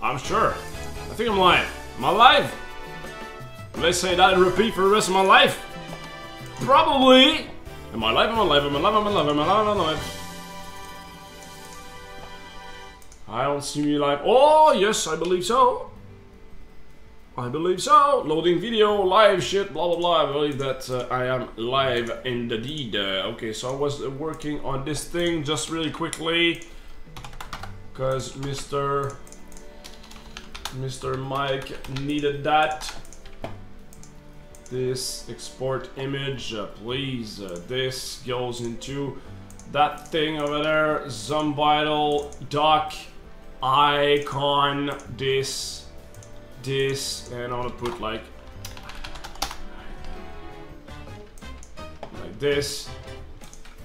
I'm sure. I think I'm live. Am I live? Will I say that and repeat for the rest of my life? Probably. Am I live? Am I live? Am I live? Am I live? Am I live? Am I live? I don't see me live. Oh, yes, I believe so. I believe so. Loading video, live shit, blah blah blah. I believe that I am live indeed. Okay, so I was working on this thing just really quickly. Because Mr. Mike needed that. This export image, please. This goes into that thing over there. Zombital doc icon. This, and I want to put like this.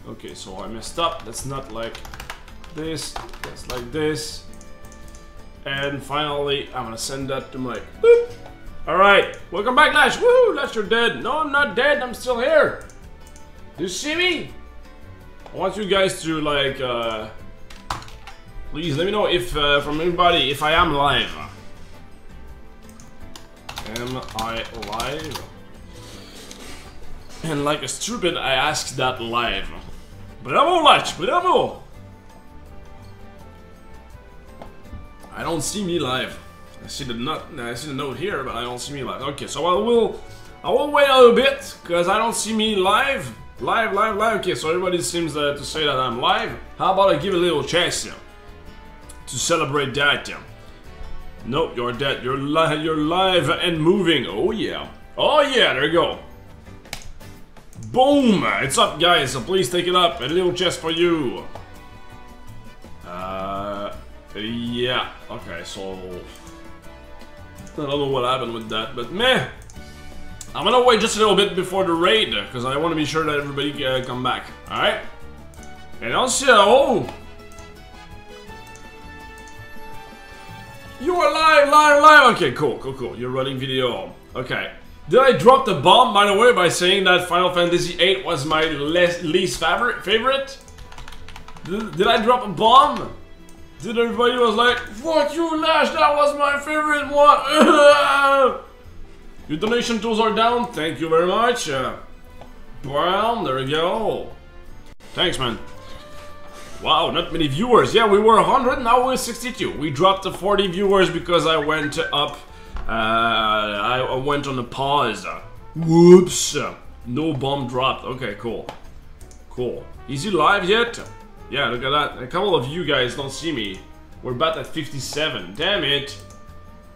Okay, so I messed up. That's not like this. That's like this. And finally, I'm gonna send that to Mike. Boop. All right, welcome back, Lash. Woo, Lash, you're dead. No, I'm not dead. I'm still here. Do you see me? I want you guys to like, please let me know if from everybody if I am live. Am I live? And like a stupid, I asked that live. Bravo, Lash. Bravo. I don't see me live. I see the note here, but I don't see me live. Okay, so I will wait a little bit because I don't see me live. Live. Okay, so everybody seems to say that I'm live. How about I give a little chance to celebrate that? Nope, you're dead. You're live and moving. Oh yeah. There you go. Boom! It's up, guys. So please take it up. A little chest for you. Yeah. Okay, so I don't know what happened with that, but meh. I'm gonna wait just a little bit before the raid because I want to be sure that everybody come back. All right. And also, you are live. Okay, cool. You're running video. Okay. Did I drop the bomb, by the way, by saying that Final Fantasy VIII was my least favorite? Did I drop a bomb? Did everybody was like, fuck you, Lash, that was my favorite one. Your donation tools are down. Thank you very much. Well, there we go. Thanks, man. Wow, not many viewers. Yeah, we were 100, now we're 62. We dropped to 40 viewers because I went up. I went on a pause. Whoops. No bomb dropped. Okay, cool. Is he live yet? Yeah, look at that. A couple of you guys don't see me. We're about at 57. Damn it.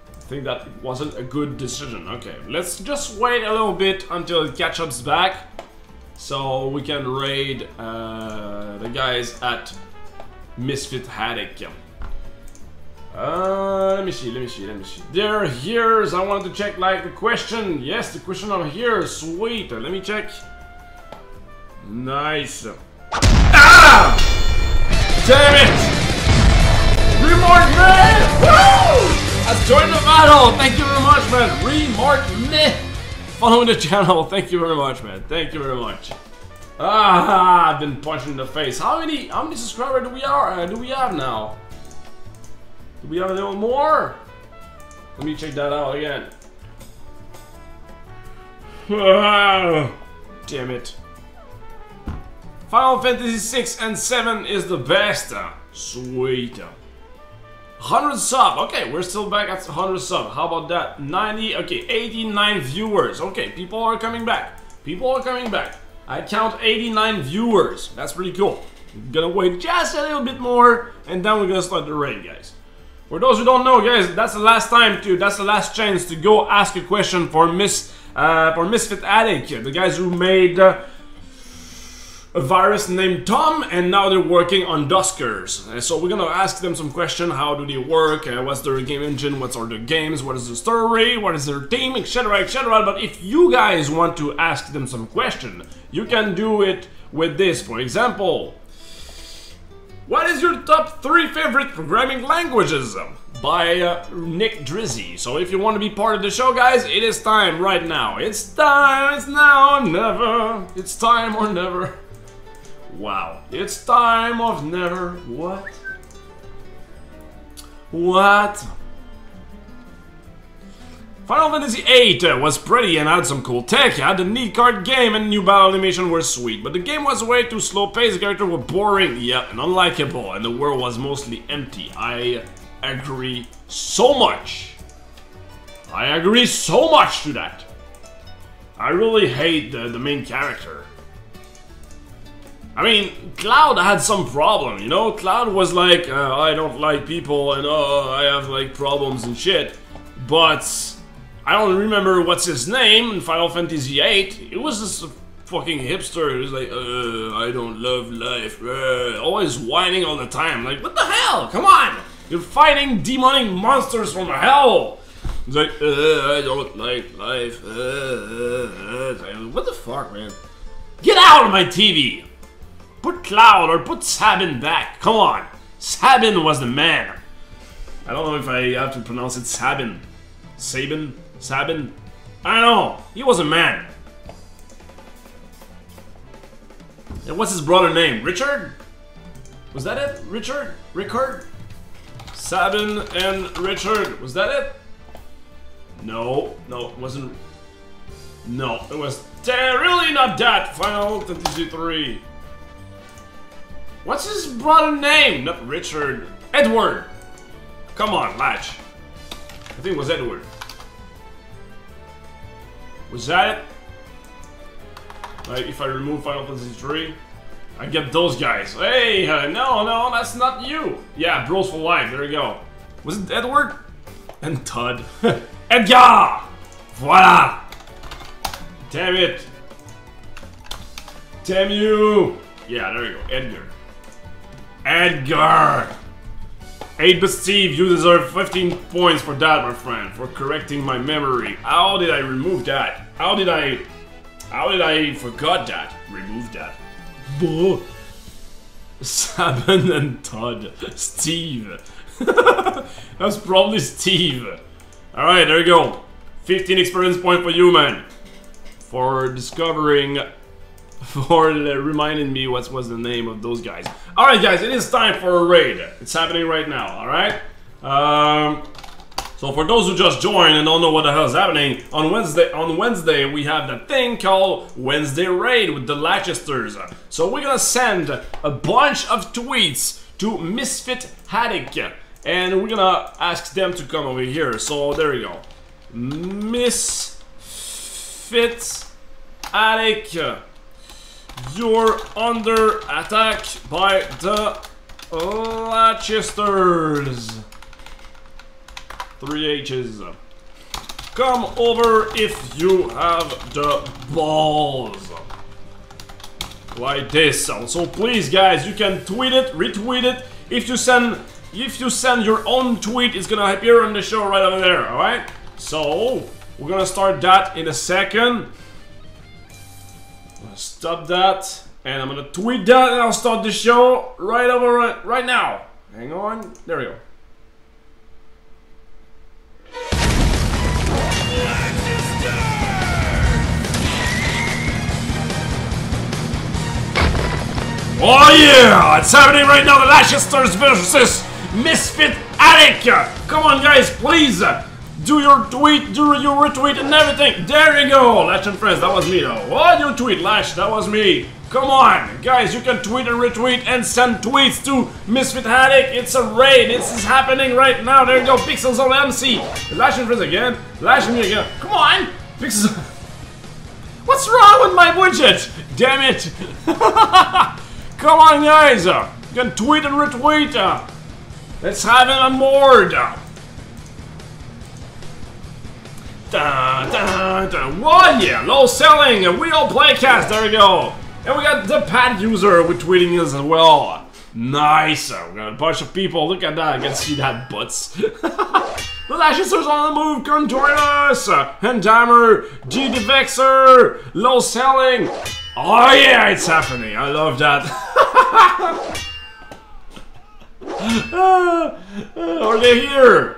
I think that wasn't a good decision. Okay, let's just wait a little bit until catch-up's back. So we can raid the guys at Misfit Haddock. Let me see. They're here. I wanted to check like the question. Yes, the question over here. Sweet. Let me check. Nice. Ah! Damn it! Remark me! Woo! Let's join the battle! Thank you very much, man! Remark me! Following the channel, thank you very much, man. Thank you very much. Ah, I've been punched in the face. How many subscribers do we have now? Do we have a little more? Let me check that out again. Damn it. Final Fantasy 6 and 7 is the best. Sweet. 100 sub. Okay, we're still back at 100 sub. How about that? 90. Okay, 89 viewers. Okay, people are coming back. I count 89 viewers. That's pretty cool. We're gonna wait just a little bit more, and then we're gonna start the raid, guys. For those who don't know, guys, that's the last time to. That's the last chance to go ask a question for Misfit Haddock, the guys who made. A virus named Tom, and now they're working on Duskers. So we're gonna ask them some questions. How do they work? What's their game engine? What are their games? What is the story? What is their team? Etc, etc. But if you guys want to ask them some question, you can do it with this. For example, what is your top 3 favorite programming languages? By Nick Drizzy. So if you want to be part of the show, guys, it is time right now. It's time. It's now or never. It's time or never. Wow, it's time of never. What? Final Fantasy VIII was pretty and had some cool tech, had a neat card game and new battle animation were sweet, but the game was way too slow paced, the characters were boring, yeah, and unlikable, and the world was mostly empty. I agree so much. I agree so much to that. I really hate the main character. I mean, Cloud had some problem, you know? Cloud was like, I don't like people and I have like problems and shit, but I don't remember what's his name in Final Fantasy VIII. It was just a fucking hipster. It was like, I don't love life. Always whining all the time. Like, what the hell? Come on! You're fighting demonic monsters from hell! It's like, I don't like life. What the fuck, man? Get out of my TV! Put Cloud or put Sabin back. Come on. Sabin was the man. I don't know if I have to pronounce it Sabin. Sabin? Sabin? I don't know. He was a man. And what's his brother name? Richard? Was that it? Richard? Rickard? Sabin and Richard. Was that it? No. No, it wasn't. No, it was really not that. Final Fantasy 3. What's his brother name? Not Richard. Edward. Come on, Latch. I think it was Edward. Was that it? Like, if I remove Final Fantasy 3, I get those guys. Hey, no, that's not you. Yeah, Bros for Life, there you go. Was it Edward? And Todd. Edgar! Voila! Damn it. Damn you! Yeah, there you go, Edgar. Edgar! 8-bit Steve, you deserve 15 points for that, my friend, for correcting my memory. How did I remove that? How did I forgot that? Remove that. Buh. Sabin and Todd. Steve. That's probably Steve. Alright, there you go. 15 experience point for you, man. For discovering... For reminding me what was the name of those guys. Alright guys, it is time for a raid. It's happening right now, alright? So for those who just joined and don't know what the hell is happening, on Wednesday we have that thing called Wednesday Raid with the Lachesters. So we're gonna send a bunch of tweets to Misfit Haddock, and we're gonna ask them to come over here. So there we go. Misfit Haddock. You're under attack by the Lachesters. 3 H's. Come over if you have the balls. Like this. So please guys, you can tweet it, retweet it. If you send your own tweet, it's gonna appear on the show right over there, alright? So we're gonna start that in a second. Stop that, and I'm gonna tweet that, and I'll start the show right now. Hang on, there we go. Oh yeah, it's happening right now. The Lachesters versus Misfit Haddock. Come on, guys, please. Do your tweet, do your retweet and everything. There you go, Lash and friends, that was me though. What you tweet, Lash? That was me. Come on, guys, you can tweet and retweet and send tweets to Misfit Haddock. It's a raid, this is happening right now. There you go, Pixels on MC. Lash and friends again, Lash and me again. Come on, Pixels. What's wrong with my widget? Damn it. Come on, guys. You can tweet and retweet. Let's have it on board. What? Yeah, low selling, we all playcast, there we go. And we got the pad user with tweeting us as well. Nice, we got a bunch of people, look at that, I can see that butts. The Lachesters on the move, come join us. Handhammer, G Devexer, low selling. Oh yeah, it's happening, I love that. Are they here?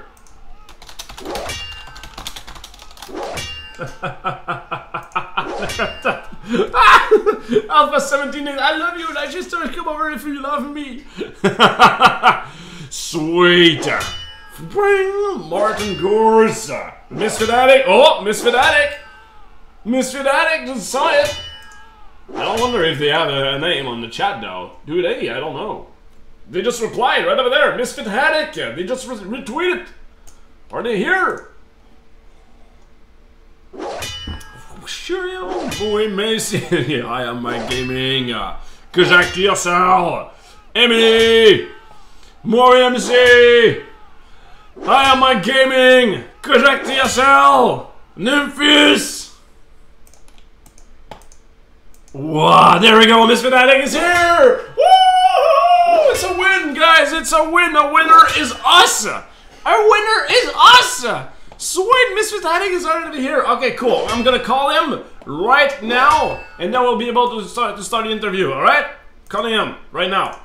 Alpha 17, I love you, Lachester, come over if you love me. Sweet. Bring Martin Gors. Misfit Addict. Oh, Misfit Addict. Misfit Addict just saw it. I don't wonder if they have a name on the chat though. Do they? I don't know. They just replied right over there. Misfit Addict. They just retweeted. Are they here? Sure, yeah, boy, Macy. Yeah, I am my gaming. Kazak TSL. Emily. More MC. I am my gaming. Kazak TSL. Nymphis. Wow, there we go. Misfit Addict is here. Woo! It's a win, guys. It's a win. A winner is us. Our winner is us. Sweet, Misfit Addict is already here. Okay, cool. I'm gonna call him right now, and then we'll be able to start the interview. All right? Calling him right now.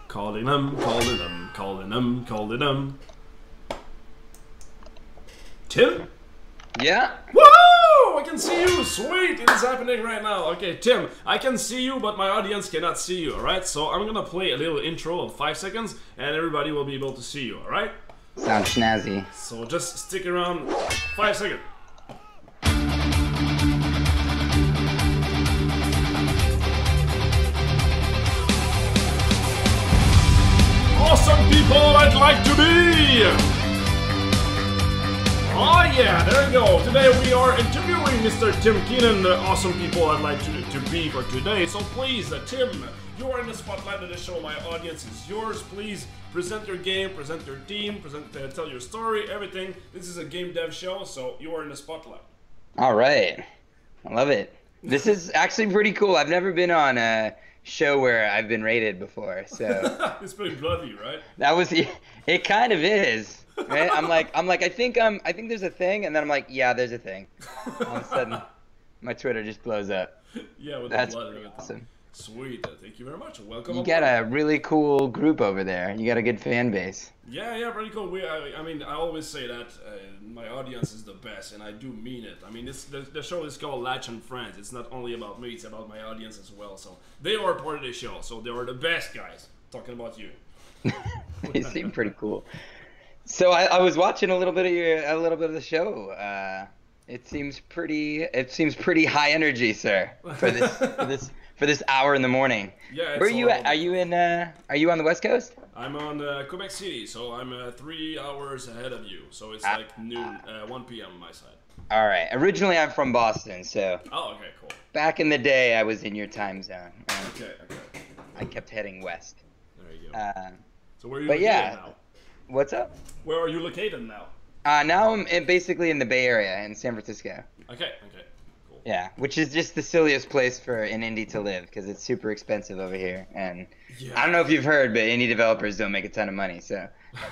Calling him. Tim? Yeah? Woohoo! I can see you! Sweet! It is happening right now. Okay, Tim, I can see you, but my audience cannot see you, alright? So I'm gonna play a little intro of 5 seconds, and everybody will be able to see you, alright? Sounds snazzy. So just stick around 5 seconds. Awesome people I'd like to be! Oh yeah, there we go. Today we are interviewing Mr. Tim Keenan, the awesome people I'd like to be for today. So please, Tim, you are in the spotlight of the show. My audience is yours. Please present your game, present your team, tell your story, everything. This is a game dev show, so you are in the spotlight. All right. I love it. This is actually pretty cool. I've never been on a show where I've been rated before, so it's pretty bloody, right? That was it kind of is. Right? I'm like I think there's a thing, and then I'm like, yeah, there's a thing. All of a sudden my Twitter just blows up. Yeah, with that's the blood and awesome. Sweet, thank you very much. Welcome. You got a really cool group over there. You got a good fan base. Yeah, pretty cool. I mean, I always say that my audience is the best, and I do mean it. I mean, the show is called Latch and Friends. It's not only about me; it's about my audience as well. So they are part of the show. So they are the best guys. Talking about you. You seem pretty cool. So I was watching a little bit of the show. It seems pretty high energy, sir, for this hour in the morning. Yeah. Where are you at? Are you on the West Coast? I'm on Quebec City, so I'm 3 hours ahead of you. So it's like noon, 1 p.m. on my side. All right. Originally, I'm from Boston, so. Oh, okay, cool. Back in the day, I was in your time zone. Okay. I kept heading west. There you go. So where are you located now? What's up? Where are you located now? Now I'm basically in the Bay Area in San Francisco. Okay, cool. Yeah, which is just the silliest place for an indie to live because it's super expensive over here. And yeah. I don't know if you've heard, but indie developers don't make a ton of money, so.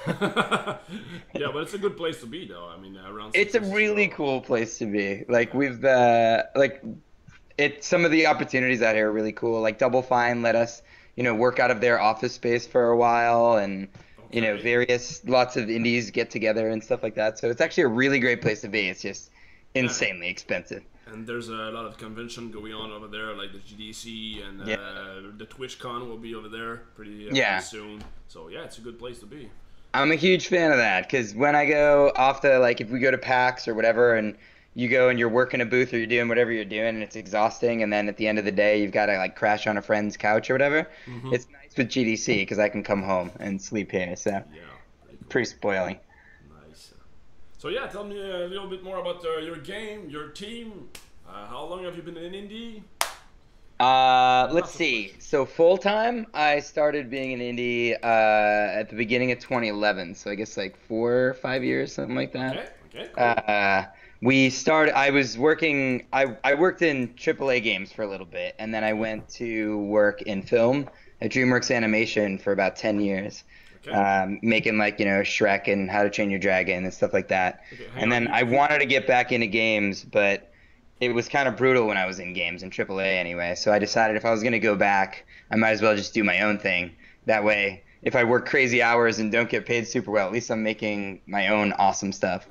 Yeah, but it's a good place to be, though. I mean, around. It's a really cool place to be. Like some of the opportunities out here are really cool. Like Double Fine let us, work out of their office space for a while, and. Lots of indies get together and stuff like that. So it's actually a really great place to be. It's just insanely expensive. And there's a lot of convention going on over there, like the GDC and the TwitchCon will be over there pretty soon. So yeah, it's a good place to be. I'm a huge fan of that because when I go off if we go to PAX or whatever, and you go and you're working a booth or you're doing whatever you're doing, and it's exhausting, and then at the end of the day you've got to crash on a friend's couch or whatever. Mm-hmm. It's nice with GDC because I can come home and sleep here, so pretty spoiling. Nice. So yeah, tell me a little bit more about your game, your team. How long have you been in indie? Let's see. So full time, I started being an indie at the beginning of 2011. So I guess 4 or 5 years, something like that. Okay. Cool. I worked in AAA games for a little bit, and then I went to work in film at DreamWorks Animation for about 10 years. Okay. Making Shrek and How to Train Your Dragon and stuff like that. Okay, and then I wanted to get back into games, but it was kind of brutal when I was in games, in AAA anyway. So I decided if I was going to go back, I might as well just do my own thing. That way, if I work crazy hours and don't get paid super well, at least I'm making my own awesome stuff.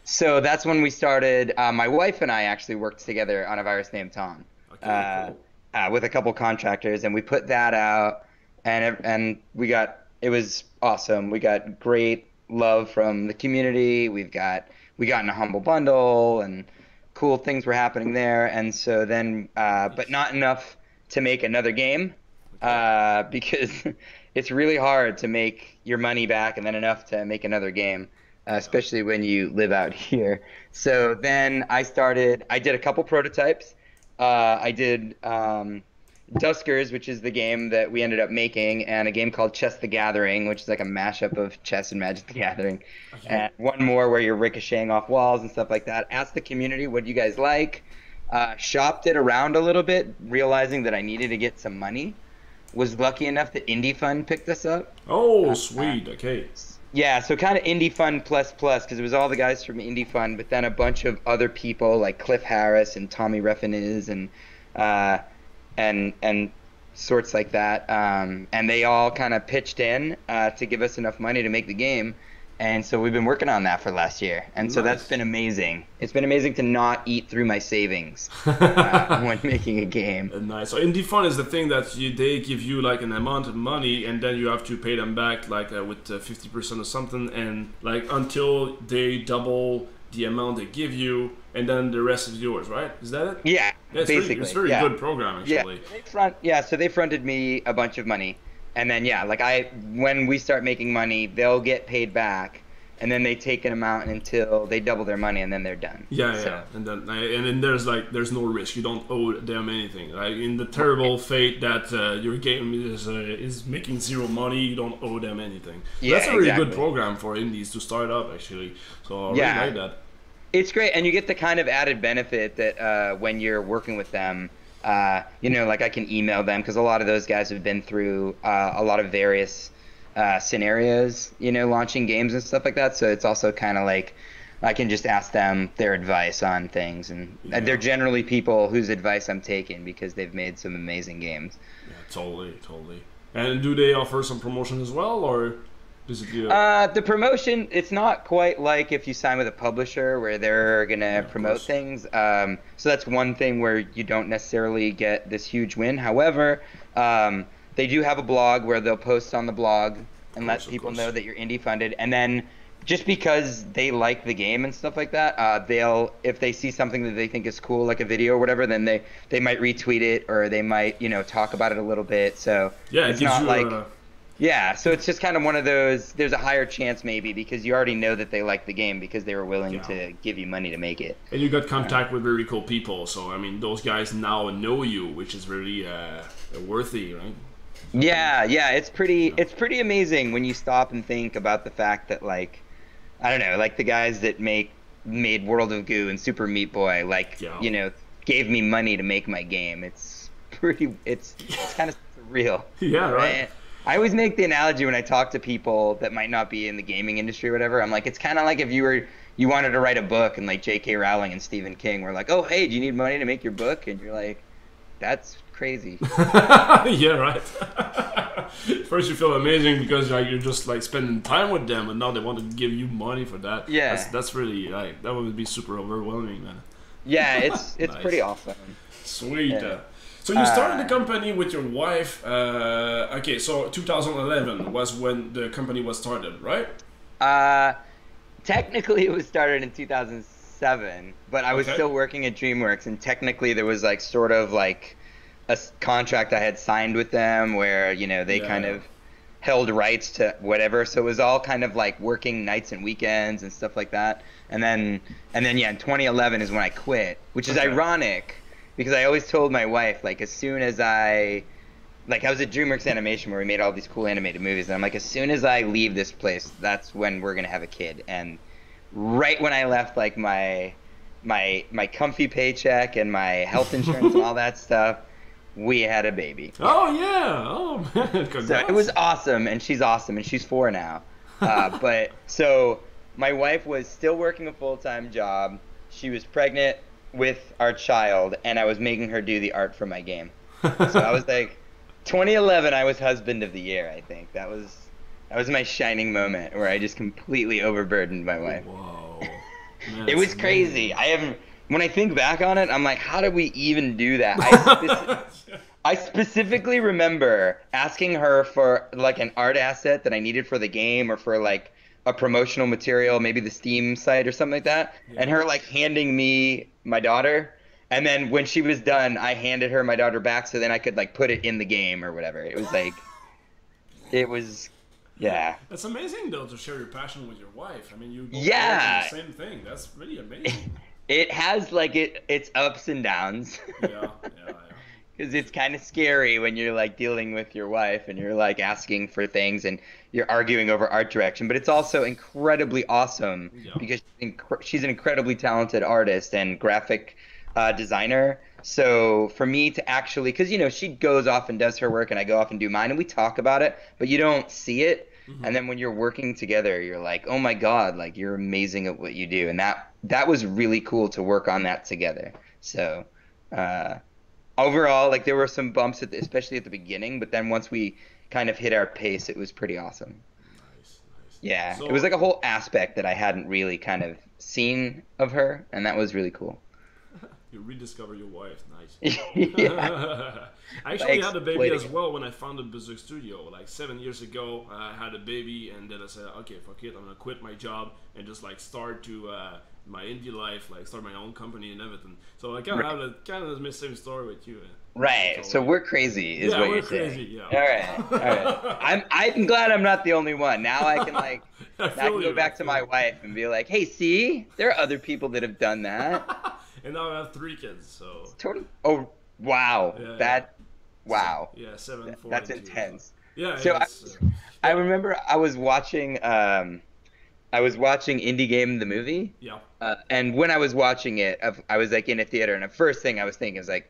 So that's when we started. My wife and I actually worked together on a virus named Tom. Okay, cool. with a couple contractors, and we put that out, and it was awesome. We got great love from the community. We got in a humble bundle, and cool things were happening there. And so then, but not enough to make another game, Okay. because it's really hard to make your money back and then enough to make another game, Yeah. especially when you live out here. So then I did a couple prototypes. I did Duskers, which is the game that we ended up making, and a game called Chess the Gathering, which is like a mashup of chess and Magic the Gathering. Okay. And one more where you're ricocheting off walls and stuff like that. Asked the community, what do you guys like? Shopped it around a little bit, realizing that I needed to get some money. Was lucky enough that Indie Fund picked us up. Oh, sweet. Okay. Yeah, so kind of Indie Fund plus plus, because it was all the guys from Indie Fund, but then a bunch of other people like Cliff Harris and Tommy Reffinez uh, and sorts like that. And they all kind of pitched in to give us enough money to make the game. And so we've been working on that for last year. And so that's Nice. been amazing. It's been amazing to not eat through my savings when making a game. Nice. So indie fund is the thing that they give you like an amount of money, and then you have to pay them back like with 50% or something, and like until they double the amount they give you, and then the rest is yours, right? Is that it? Yeah, Yeah, basically. it's very yeah. good program actually. So they fronted me a bunch of money, and then when we start making money, they'll get paid back, and then they take an amount until they double their money, and then they're done. Yeah, So, yeah, and then there's no risk. You don't owe them anything. Like in the terrible fate that your game is making zero money, you don't owe them anything. So Yeah, that's a really good exactly. program for indies to start up actually. So I really Yeah. like that. It's great, and you get the kind of added benefit that when you're working with them, like I can email them because a lot of those guys have been through a lot of various scenarios, launching games and stuff like that. So it's also kind of like I can just ask them their advice on things, and they're generally people whose advice I'm taking because they've made some amazing games. Yeah, totally, totally. And do they offer some promotion as well, or basically? The promotion, it's not quite like if you sign with a publisher where they're going to of promote course. things. So that's one thing where you don't necessarily get this huge win. However, they do have a blog where they'll post on the blog and let Of people course. know that you're indie funded. And then just because they like the game and stuff like that, if they see something that they think is cool, like a video or whatever, then they might retweet it, or they might, talk about it a little bit. So Yeah, it it's gives not you like... Yeah, so it's just kind of one of those, there's a higher chance maybe because you already know that they like the game because they were willing Yeah. to give you money to make it. and you got contact with very cool people. So I mean, those guys now know you, which is really worthy, right? Yeah, it's pretty amazing when you stop and think about the fact that like, I don't know, like the guys that made World of Goo and Super Meat Boy, like, Yeah. gave me money to make my game. It's kind of surreal. Yeah, right. I always make the analogy when I talk to people that might not be in the gaming industry or whatever. I'm like, it's kind of like if you wanted to write a book and like J.K. Rowling and Stephen King were like, oh, hey, do you need money to make your book? And you're like, that's crazy. Yeah, right. First you feel amazing because like you're just like spending time with them, and now they want to give you money for that. Yeah. That's really like that would be super overwhelming, man. Yeah, it's Nice. pretty awesome. Sweet. Yeah. So you started the company with your wife. Okay, so 2011 was when the company was started, right? Technically, it was started in 2007, but I was Okay. still working at DreamWorks, and technically there was like sort of like a contract I had signed with them where they Yeah. kind of held rights to whatever. So it was all kind of like working nights and weekends and stuff like that. And then yeah, in 2011 is when I quit, which is Okay. ironic because I always told my wife like as soon as I was at DreamWorks Animation where we made all these cool animated movies, and I'm like, as soon as I leave this place, that's when we're gonna have a kid. And right when I left, like my comfy paycheck and my health insurance and all that stuff, we had a baby. Oh yeah. Oh man. So Congrats. it was awesome, and she's awesome, and she's 4 now. But so my wife was still working a full-time job. She was pregnant with our child, and I was making her do the art for my game. So I was like, 2011, I was husband of the year. I think that was my shining moment where I just completely overburdened my wife. Whoa. Man, It was that's crazy. When I think back on it, I'm like, how did we even do that? I specifically remember asking her for like an art asset that I needed for the game or for like a promotional material, maybe the Steam site or something like that, and Yeah. her like handing me my daughter. And then when she was done, I handed her my daughter back so then I could like put it in the game or whatever. It was like it was yeah. It's amazing though to share your passion with your wife. I mean, you both work on the Yeah. same thing. That's really amazing. It has like its ups and downs. Yeah, yeah, Because it's kind of scary when you're like dealing with your wife and you're like asking for things and you're arguing over art direction. But it's also incredibly awesome yeah. because she's an incredibly talented artist and graphic designer. So for me to actually, because you know, she goes off and does her work and I go off and do mine and we talk about it, but you don't see it. And then when you're working together, you're like, oh my God, like you're amazing at what you do. And that was really cool to work on that together. So. Overall, like there were some bumps especially at the beginning, but then once we kind of hit our pace, it was pretty awesome. Nice, nice. Yeah, it So was like a whole aspect that I hadn't really kind of seen of her, and that was really cool. you rediscover your wife. Nice. Yeah, I by actually had a baby exploiting as it. well when I founded Berserk Studio. Like 7 years ago, I had a baby, and then I said, okay, fuck it, I'm gonna quit my job and just like start to my indie life, like start my own company and everything. So I kind of Right. have the same story with you. Right. So we're crazy, is yeah, what we're you're crazy. saying. Yeah. All right. All right. I'm glad I'm not the only one. Now I can like I now I feel can you. go back to my wife and be like, hey, see, there are other people that have done that. And now I have 3 kids, so Totally. Oh, wow. yeah, Wow. yeah, 7, 4, That's and 2. intense. Yeah, So it's I remember I was watching Indie Game the movie, yeah, and when I was watching it, I was like in a theater, and the first thing I was thinking is like,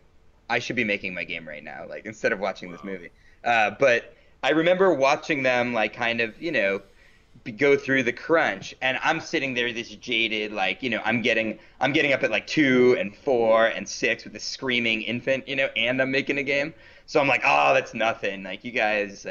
I should be making my game right now, like instead of watching this wow, movie. But I remember watching them like kind of, you know, go through the crunch, and I'm sitting there this jaded, like, you know, I'm getting up at like 2 and 4 and 6 with this screaming infant, you know, and I'm making a game. So I'm like, oh, that's nothing. Like you guys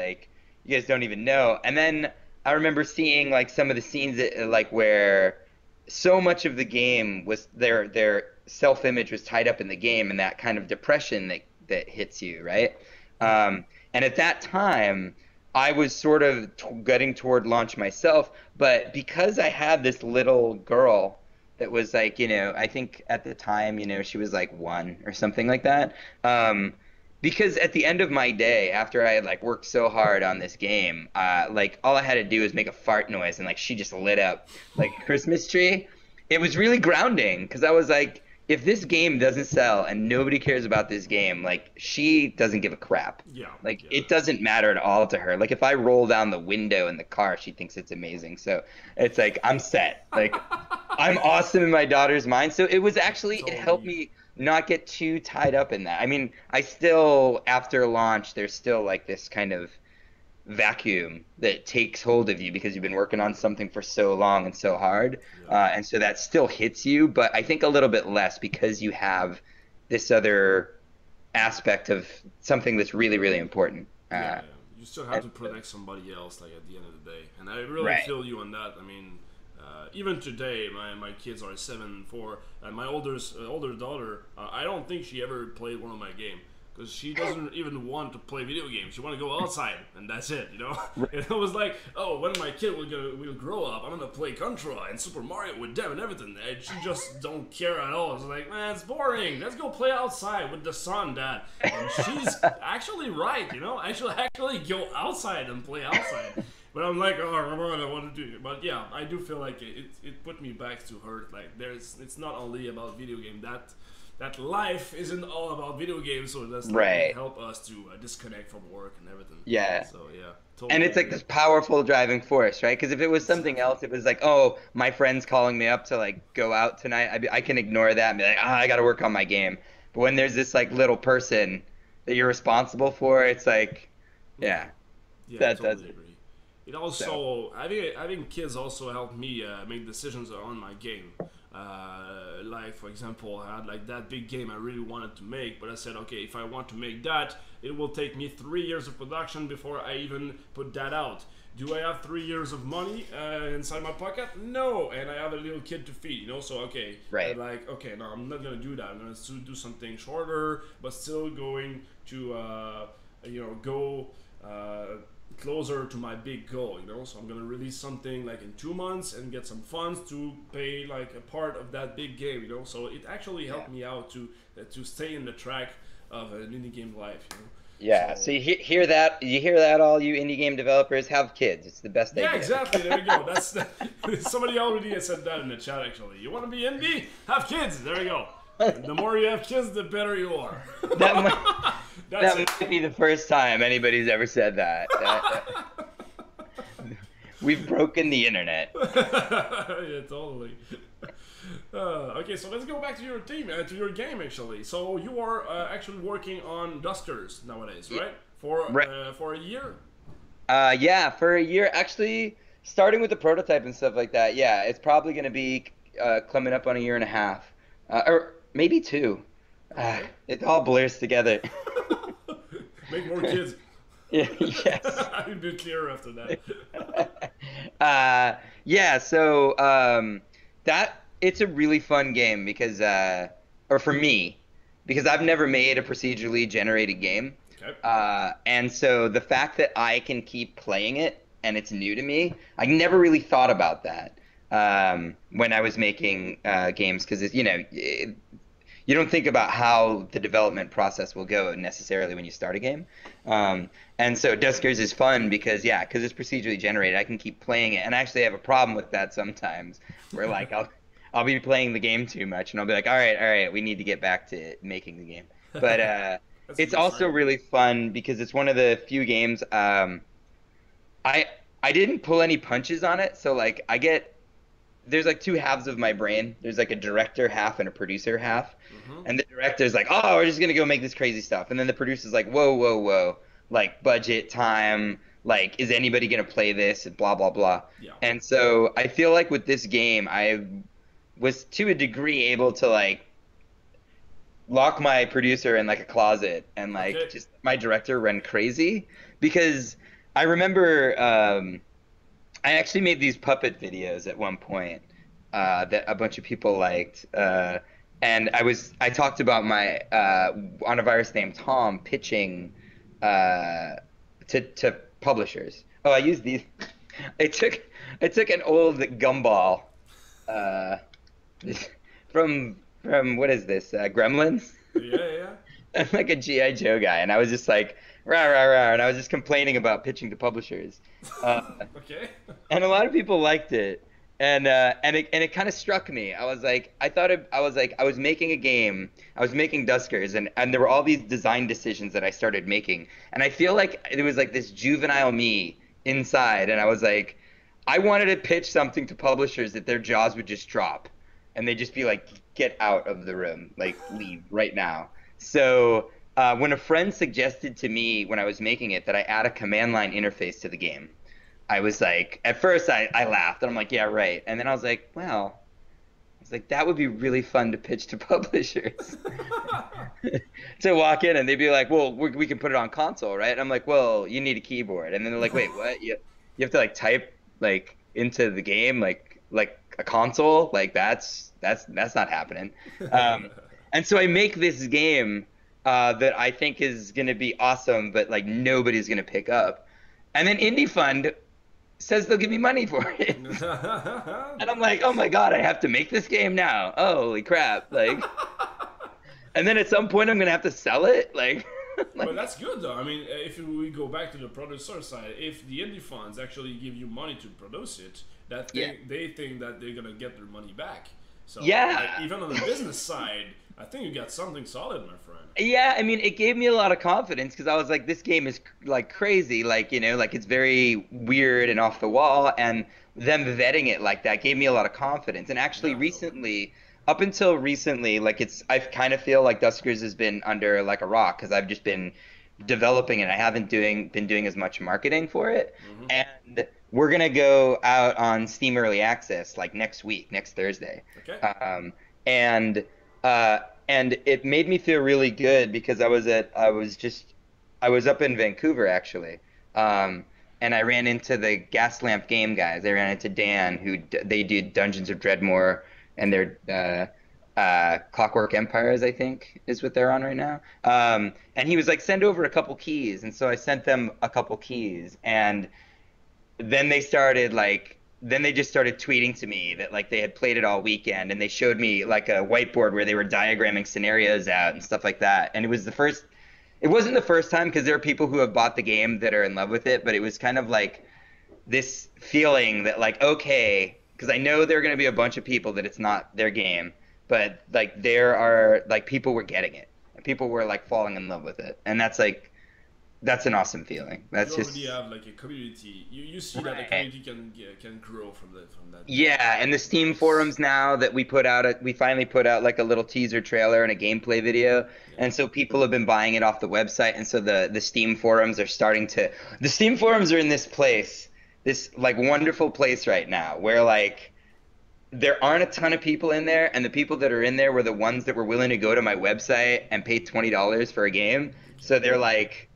don't even know. And then I remember seeing like some of the scenes that, like where so much of the game was their self-image was tied up in the game and that kind of depression that hits you, right? And at that time, I was sort of getting toward launch myself, but because I had this little girl that was like, you know, I think at the time, you know, she was like 1 or something like that. Because at the end of my day, after I had like worked so hard on this game, like all I had to do was make a fart noise, and like she just lit up like a Christmas tree. It was really grounding because I was like, if this game doesn't sell and nobody cares about this game, like she doesn't give a crap. yeah, Like yeah. it doesn't matter at all to her. Like if I roll down the window in the car, she thinks it's amazing. So it's like I'm set. Like I'm awesome in my daughter's mind. So it was actually it helped Totally. me not get too tied up in that. I mean, I still after launch, there's still like this kind of vacuum that takes hold of you because you've been working on something for so long and so hard, Yeah. and so that still hits you. But I think a little bit less because you have this other aspect of something that's really, really important. Yeah, yeah. You still have And- to protect somebody else, like at the end of the day. And I really Right. feel you on that. I mean, even today, my kids are 7, 4, and my older daughter. I don't think she ever played one of my game because she doesn't even want to play video games. She want to go outside, and that's it. You know. And it was like, oh, when my kid will grow up, I'm gonna play Contra and Super Mario with them and everything. And she just don't care at all. It's like, man, it's boring. Let's go play outside with the sun, Dad. And she's actually right. You know, actually go outside and play outside. But I'm like, oh, I want to do it. But yeah, I do feel like it put me back to her. Like it's not only about video game. That life isn't all about video games. So that's like, Right. help us to disconnect from work and everything. Yeah. So yeah, totally. And it's like this powerful driving force, right? Because if it was something else, it was like, oh, my friend's calling me up to like go out tonight. I can ignore that and be like, I got to work on my game. But when there's this like little person that you're responsible for, it's like, yeah, Yeah, that totally does it. agree. It also having kids also helped me make decisions on my game. Like for example, I had like that big game I really wanted to make, but I said, okay, if I want to make that, it will take me 3 years of production before I even put that out. Do I have 3 years of money inside my pocket? No, and I have a little kid to feed, you know. So okay, Right. I'm like, okay, no, I'm not gonna do that. I'm gonna do something shorter, but still going to go closer to my big goal, you know. So I'm gonna release something like in 2 months and get some funds to pay like a part of that big game, you know. So it actually helped me out to stay in the track of an indie game life, you know. Yeah. So you hear that? You hear that? All you indie game developers, have kids. It's the best idea. Yeah, exactly. There you go. That's somebody already said that in the chat. Actually, you want to be indie? Have kids. There you go. And the more you have kids, the better you are. That might be the first time anybody's ever said that. We've broken the internet. Yeah, totally. Okay, so let's go back to your team, to your game actually. So you are actually working on Duskers nowadays, right? For a year. Yeah, for a year. Actually, starting with the prototype and stuff like that. Yeah, it's probably going to be coming up on a year and a half, or maybe 2. Okay. It all blurs together. Make more kids. Yes. I'd be clear after that. Yeah. So that it's a really fun game because, or for me, because I've never made a procedurally generated game. Okay. And so the fact that I can keep playing it and it's new to me, I never really thought about that when I was making games, because you don't think about how the development process will go necessarily when you start a game. And so Duskers is fun because it's procedurally generated. I can keep playing it, and I actually have a problem with that sometimes, where like I'll be playing the game too much, and I'll be like, all right, we need to get back to making the game. But it's also really fun because it's one of the few games I didn't pull any punches on it, so like there's like 2 halves of my brain. There's like a director half and a producer half. Mm-hmm. And the director's like, oh, we're just going to go make this crazy stuff. And then the producer's like, whoa. Like, budget, time, like, is anybody going to play this? Blah, blah, blah. Yeah. And so I feel like with this game, I was to a degree able to, like, lock my producer in, like, a closet and, like, just my director run crazy. Because I remember I actually made these puppet videos at one point that a bunch of people liked, and I talked about my on a virus named Tom pitching to publishers. Oh, I used these. I took an old gumball from what is this, Gremlins? Yeah. I'm like a G.I. Joe guy, and I was just like, rah, rah, rah, and I was just complaining about pitching to publishers. Okay. And a lot of people liked it, and it kind of struck me. I was making a game. I was making Duskers, and there were all these design decisions that I started making, and I feel like it was like this juvenile me inside, and I was like, I wanted to pitch something to publishers that their jaws would just drop, and they'd just be like, get out of the room, like leave right now. So when a friend suggested to me when I was making it that I add a command line interface to the game, I was like, at first I laughed and I'm like, yeah, right. And then I was like, well, that would be really fun to pitch to publishers. To walk in and they'd be like, well, we can put it on console, right? And I'm like, well, you need a keyboard. And then they're like, wait, what? You have to like type like into the game like a console? Like that's not happening. And so I make this game that I think is going to be awesome, but like nobody's going to pick up. And then Indie Fund says they'll give me money for it. And I'm like, oh my God, I have to make this game now. Holy crap. Like, and then at some point I'm going to have to sell it. Like, but that's good though. I mean, if we go back to the producer side, if the indie funds actually give you money to produce it, they think that they're going to get their money back. So like, even on the business side, I think you got something solid, my friend. Yeah, I mean, it gave me a lot of confidence because I was like, this game is like crazy, like, you know, like it's very weird and off the wall, and them vetting it like that gave me a lot of confidence. And actually recently, up until recently, like I kind of feel like Duskers has been under like a rock because I've just been developing it. I haven't been doing as much marketing for it. Mm-hmm. And we're gonna go out on Steam Early Access like next week, next Thursday. Okay. And and it made me feel really good because I was up in Vancouver actually. And I ran into the Gas Lamp Game guys. I ran into Dan, they did Dungeons of Dreadmore, and their Clockwork Empires, I think, is what they're on right now. And he was like, send over a couple keys, and so I sent them a couple keys, and then they just started tweeting to me that like they had played it all weekend, and they showed me like a whiteboard where they were diagramming scenarios out and stuff like that. And it wasn't the first time because there are people who have bought the game that are in love with it, but it was kind of like this feeling that like, okay, because I know there are going to be a bunch of people that it's not their game, but like there are like people were getting it, and people were like falling in love with it, and that's an awesome feeling. That's you just already have like a community. You see that the community can grow from that. Yeah, and the Steam forums now that we finally put out like a little teaser trailer and a gameplay video, and so people have been buying it off the website, and so the Steam forums are the Steam forums are in this like wonderful place right now where like there aren't a ton of people in there, and the people that are in there were the ones that were willing to go to my website and pay $20 for a game. So they're like,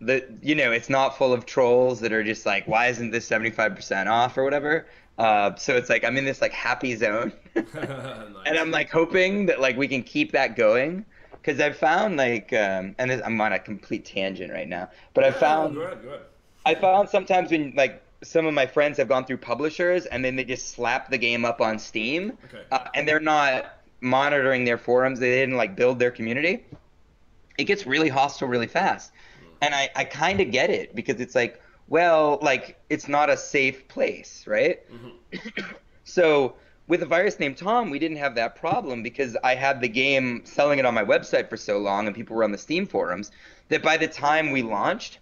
it's not full of trolls that are just like, why isn't this 75% off or whatever? So it's like I'm in this like happy zone, Nice. and I'm like hoping that like we can keep that going, because I've found like, I'm on a complete tangent right now, but Go ahead. I found sometimes when like some of my friends have gone through publishers and then they just slap the game up on Steam, and they're not monitoring their forums, they didn't like build their community. It gets really hostile really fast. And I kind of get it, because it's like, well, like, it's not a safe place, right? Mm-hmm. So with a virus named Tom, we didn't have that problem because I had the game selling it on my website for so long and people were on the Steam forums that by the time we launched,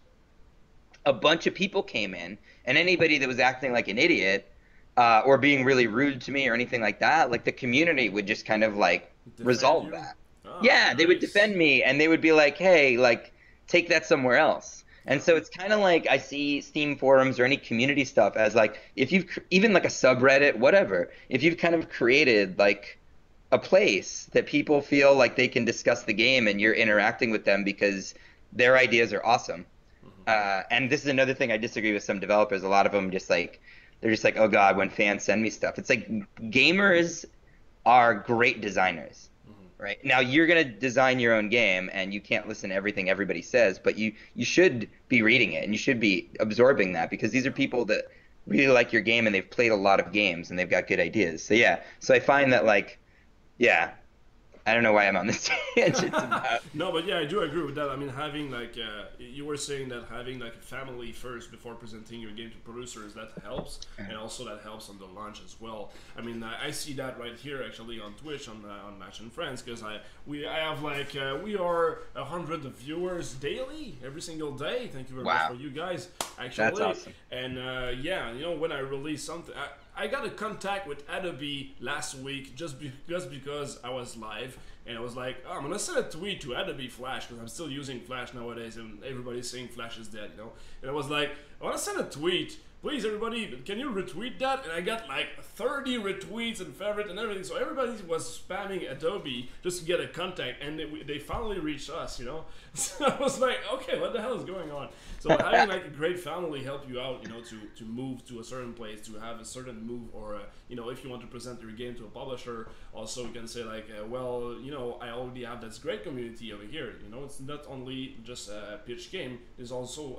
a bunch of people came in, and anybody that was acting like an idiot or being really rude to me or anything like that, like the community would just kind of like resolve that. Oh, yeah, nice. They would defend me, and they would be like, hey, like, take that somewhere else. And so it's kind of like I see Steam forums or any community stuff as like, if you've even like a subreddit, whatever, if you've kind of created like a place that people feel like they can discuss the game and you're interacting with them because their ideas are awesome. And this is another thing I disagree with some developers. A lot of them they're just like, oh God, when fans send me stuff. It's like gamers are great designers. Right. Now you're going to design your own game and you can't listen to everything everybody says, but you should be reading it and you should be absorbing that, because these are people that really like your game and they've played a lot of games and they've got good ideas. So yeah, so I find that like, yeah, I don't know why I'm on this tangent about. No, but yeah, I do agree with that. I mean, having like you were saying that having like a family first before presenting your game to producers, that helps, and also that helps on the launch as well. I mean, I see that right here actually on Twitch on Match and Friends, because I have like we are 100 viewers daily every single day. Thank you very much for you guys actually. That's awesome. And yeah, when I release something. I got a contact with Adobe last week just because I was live, and I was like, oh, I'm gonna send a tweet to Adobe Flash because I'm still using Flash nowadays, and everybody's saying Flash is dead, And I was like, I want to send a tweet. Please, everybody, can you retweet that? And I got like 30 retweets and favorite and everything. So everybody was spamming Adobe just to get a contact, and they finally reached us, So I was like, okay, what the hell is going on? So having like a great family help you out, to move to a certain place, to have a certain move, or if you want to present your game to a publisher, also you can say like, well, I already have this great community over here. It's not only just a pitch game. There's also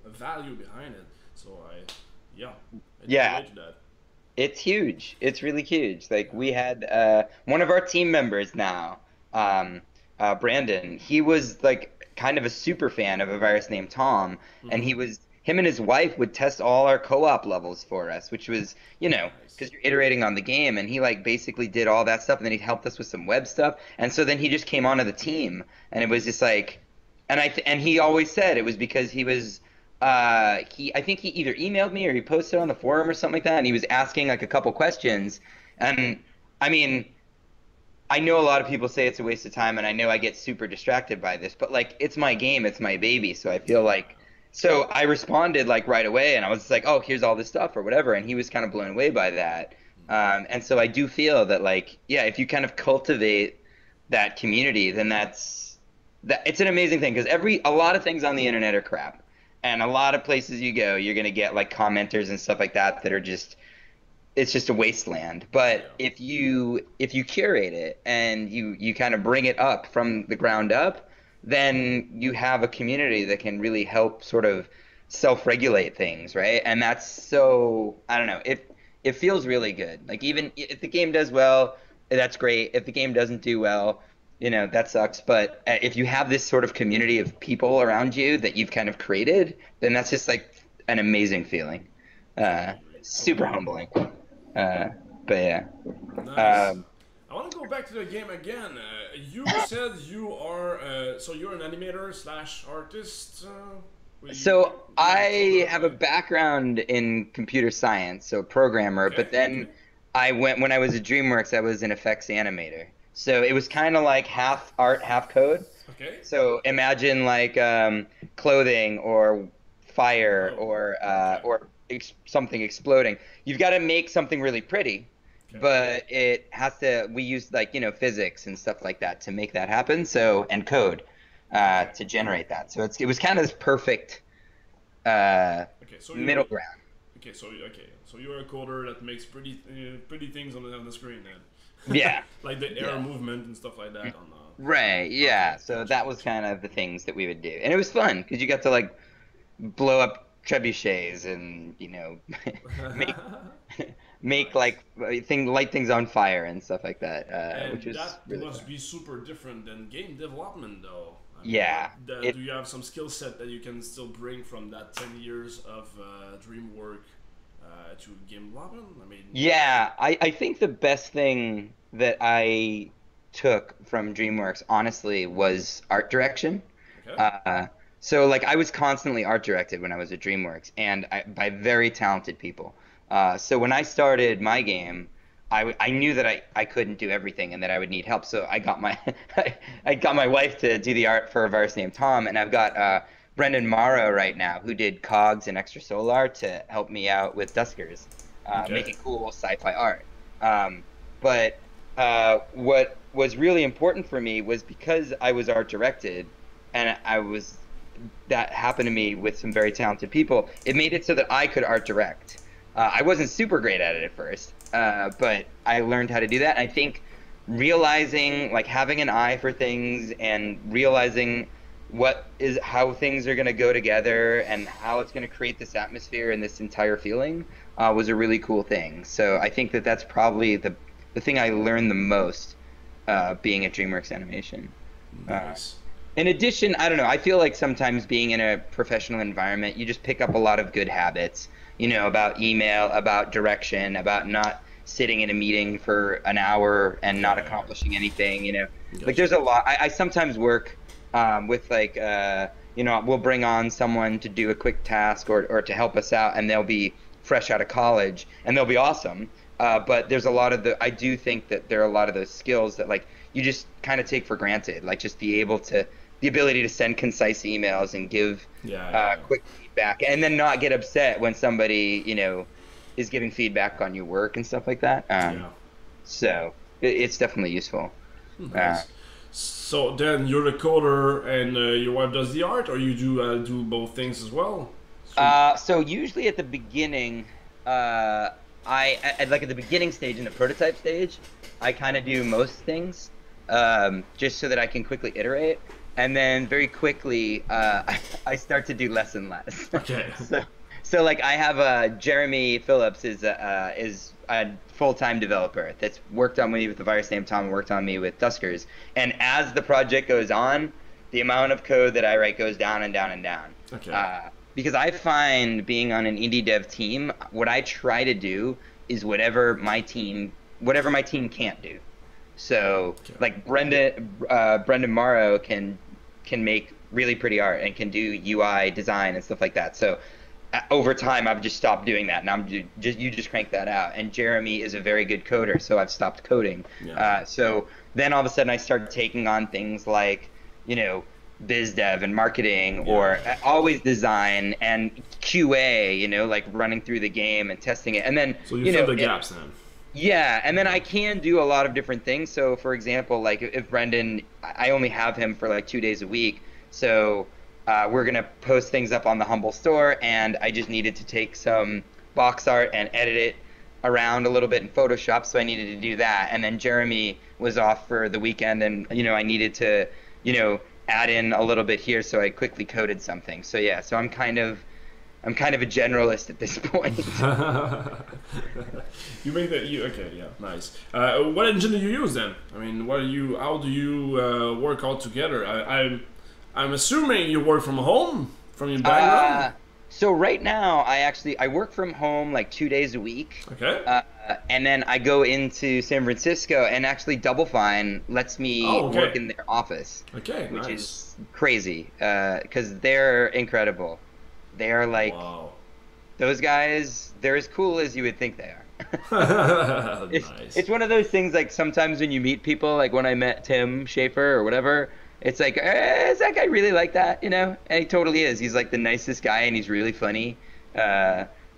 a value behind it. So I relate to that. It's huge. It's really huge. Like we had one of our team members now, Brandon. He was like kind of a super fan of a virus named Tom, and him and his wife would test all our co-op levels for us, which was because you're iterating on the game, and he like basically did all that stuff, and then he helped us with some web stuff, and so then he just came onto the team, and it was just like, and he always said it was because he was. I think he either emailed me or he posted on the forum or something like that, and he was asking like a couple questions. And I mean, I know a lot of people say it's a waste of time, and I know I get super distracted by this, but like it's my game, it's my baby, so I feel like So I responded like right away, and I was like, "Oh, here's all this stuff or whatever," and he was kind of blown away by that. And so I do feel that like, yeah, if you kind of cultivate that community, then that it's an amazing thing because a lot of things on the internet are crap, and a lot of places you go, you're gonna get like commenters and stuff like that that are just it's just a wasteland. But if you curate it and you kind of bring it up from the ground up, then you have a community that can really help sort of self-regulate things, right? And that's so I don't know, it feels really good. Like even if the game does well, that's great. If the game doesn't do well, that sucks. But if you have this sort of community of people around you that you've kind of created, then that's just like an amazing feeling. Super humbling. But yeah. Nice. I want to go back to the game again. You said you are so you're an animator slash artist. So I have a background in computer science, so programmer. Okay, But then when I was at DreamWorks, I was an effects animator. So it was kind of like half art, half code. okay. So imagine like clothing or fire Oh, or something exploding. You've got to make something really pretty, okay. but it has to. We use like physics and stuff like that to make that happen. So and code to generate that. So it was kind of this perfect Okay, so middle ground. so you're a coder that makes pretty things on the screen then. Yeah. Like the air movement and stuff like that on Right. Yeah. So that was kind of the things that we would do, and it was fun because you got to like blow up trebuchets and make make like light things on fire and stuff like that, and which was that really must fun. be super different than game development though. I mean, Yeah. do you have some skill set that you can still bring from that 10 years of dream work to game development? I mean, Yeah, I think the best thing that I took from DreamWorks, honestly, was art direction. okay. So like I was constantly art directed when I was at DreamWorks, and by very talented people. So when I started my game, I knew that I couldn't do everything and that I would need help. So I got my I got my wife to do the art for a virus named Tom, and I've got Brendan Morrow right now who did Cogs and Extrasolar to help me out with Duskers, Okay. making cool sci-fi art. But what was really important for me was because I was art directed, and that happened to me with some very talented people. It made it so that I could art direct. I wasn't super great at it at first, but I learned how to do that. I think realizing, like having an eye for things and realizing how things are going to go together and how it's going to create this atmosphere and this entire feeling was a really cool thing. So I think that that's probably the thing I learned the most being at DreamWorks Animation. Nice. In addition, I don't know, I feel like sometimes being in a professional environment, you just pick up a lot of good habits, about email, about direction, about not sitting in a meeting for an hour and not accomplishing anything, Like there's a lot. I sometimes work with like, we'll bring on someone to do a quick task or to help us out, and they'll be fresh out of college and they'll be awesome. But there's a lot of I do think that there are a lot of those skills that like you just kind of take for granted, like just the ability to send concise emails and give quick feedback, and then not get upset when somebody is giving feedback on your work and stuff like that. So it's definitely useful. Nice. So then you're the coder and your wife does the art, or you do both things as well? So usually at the beginning, at the beginning stage, in the prototype stage, I kind of do most things, just so that I can quickly iterate. And then very quickly, I start to do less and less. Okay. So like I have Jeremy Phillips is a full-time developer that's worked on me with the virus named Tom and worked on me with Duskers. And as the project goes on, the amount of code that I write goes down and down and down. Okay. Because I find being on an indie dev team, what I try to do is whatever my team can't do. So like Brendan Morrow can make really pretty art and can do UI design and stuff like that. So over time, I've just stopped doing that, and you just crank that out. And Jeremy is a very good coder, so I've stopped coding. Yeah. So then all of a sudden, I started taking on things like, biz dev and marketing, or always design and QA, you know, like running through the game and testing it. And then, So you fill the gaps then. Yeah, and then I can do a lot of different things. So, for example, like if Brendan, I only have him for like 2 days a week. So we're gonna post things up on the Humble store, and I just needed to take some box art and edit it around a little bit in Photoshop. So I needed to do that. And then Jeremy was off for the weekend, and I needed to, add in a little bit here. So I quickly coded something. So yeah, so I'm kind of a generalist at this point. You make that okay, yeah, nice. What engine do you use then? I mean, how do you work all together? I'm assuming you work from home from your background. So right now I work from home like 2 days a week. Okay. And then I go into San Francisco, and actually Double Fine lets me work in their office. Okay, which nice. is crazy because they're incredible. They are like, wow. Those guys, they're as cool as you would think they are. Nice. It's one of those things, like sometimes when you meet people, like when I met Tim Schafer or whatever, it's like, is that guy really like that? And he totally is. He's like the nicest guy, and he's really funny.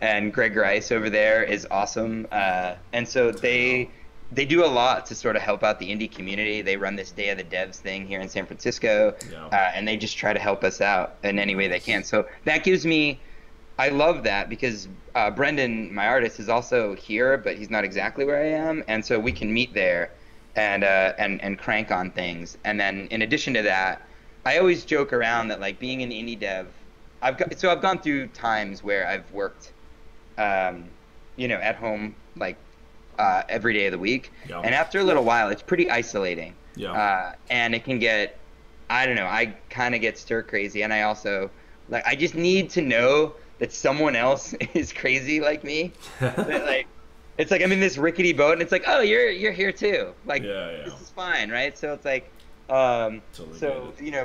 And Greg Rice over there is awesome. And so they do a lot to sort of help out the indie community. They run this Day of the Devs thing here in San Francisco, and they just try to help us out in any way they can. So that gives me, I love that, because Brendan, my artist, is also here, but he's not exactly where I am, and so we can meet there and crank on things. And then in addition to that, I always joke around that, like, being an indie dev, I've gone through times where I've worked, at home, like, every day of the week, and after a little while it's pretty isolating, and it can get, I don't know, I kind of get stir crazy, and I also, like, I just need to know that someone else is crazy like me. That, like, it's like I'm in this rickety boat, and it's like, oh, you're here too, like, this is fine, right? So it's like,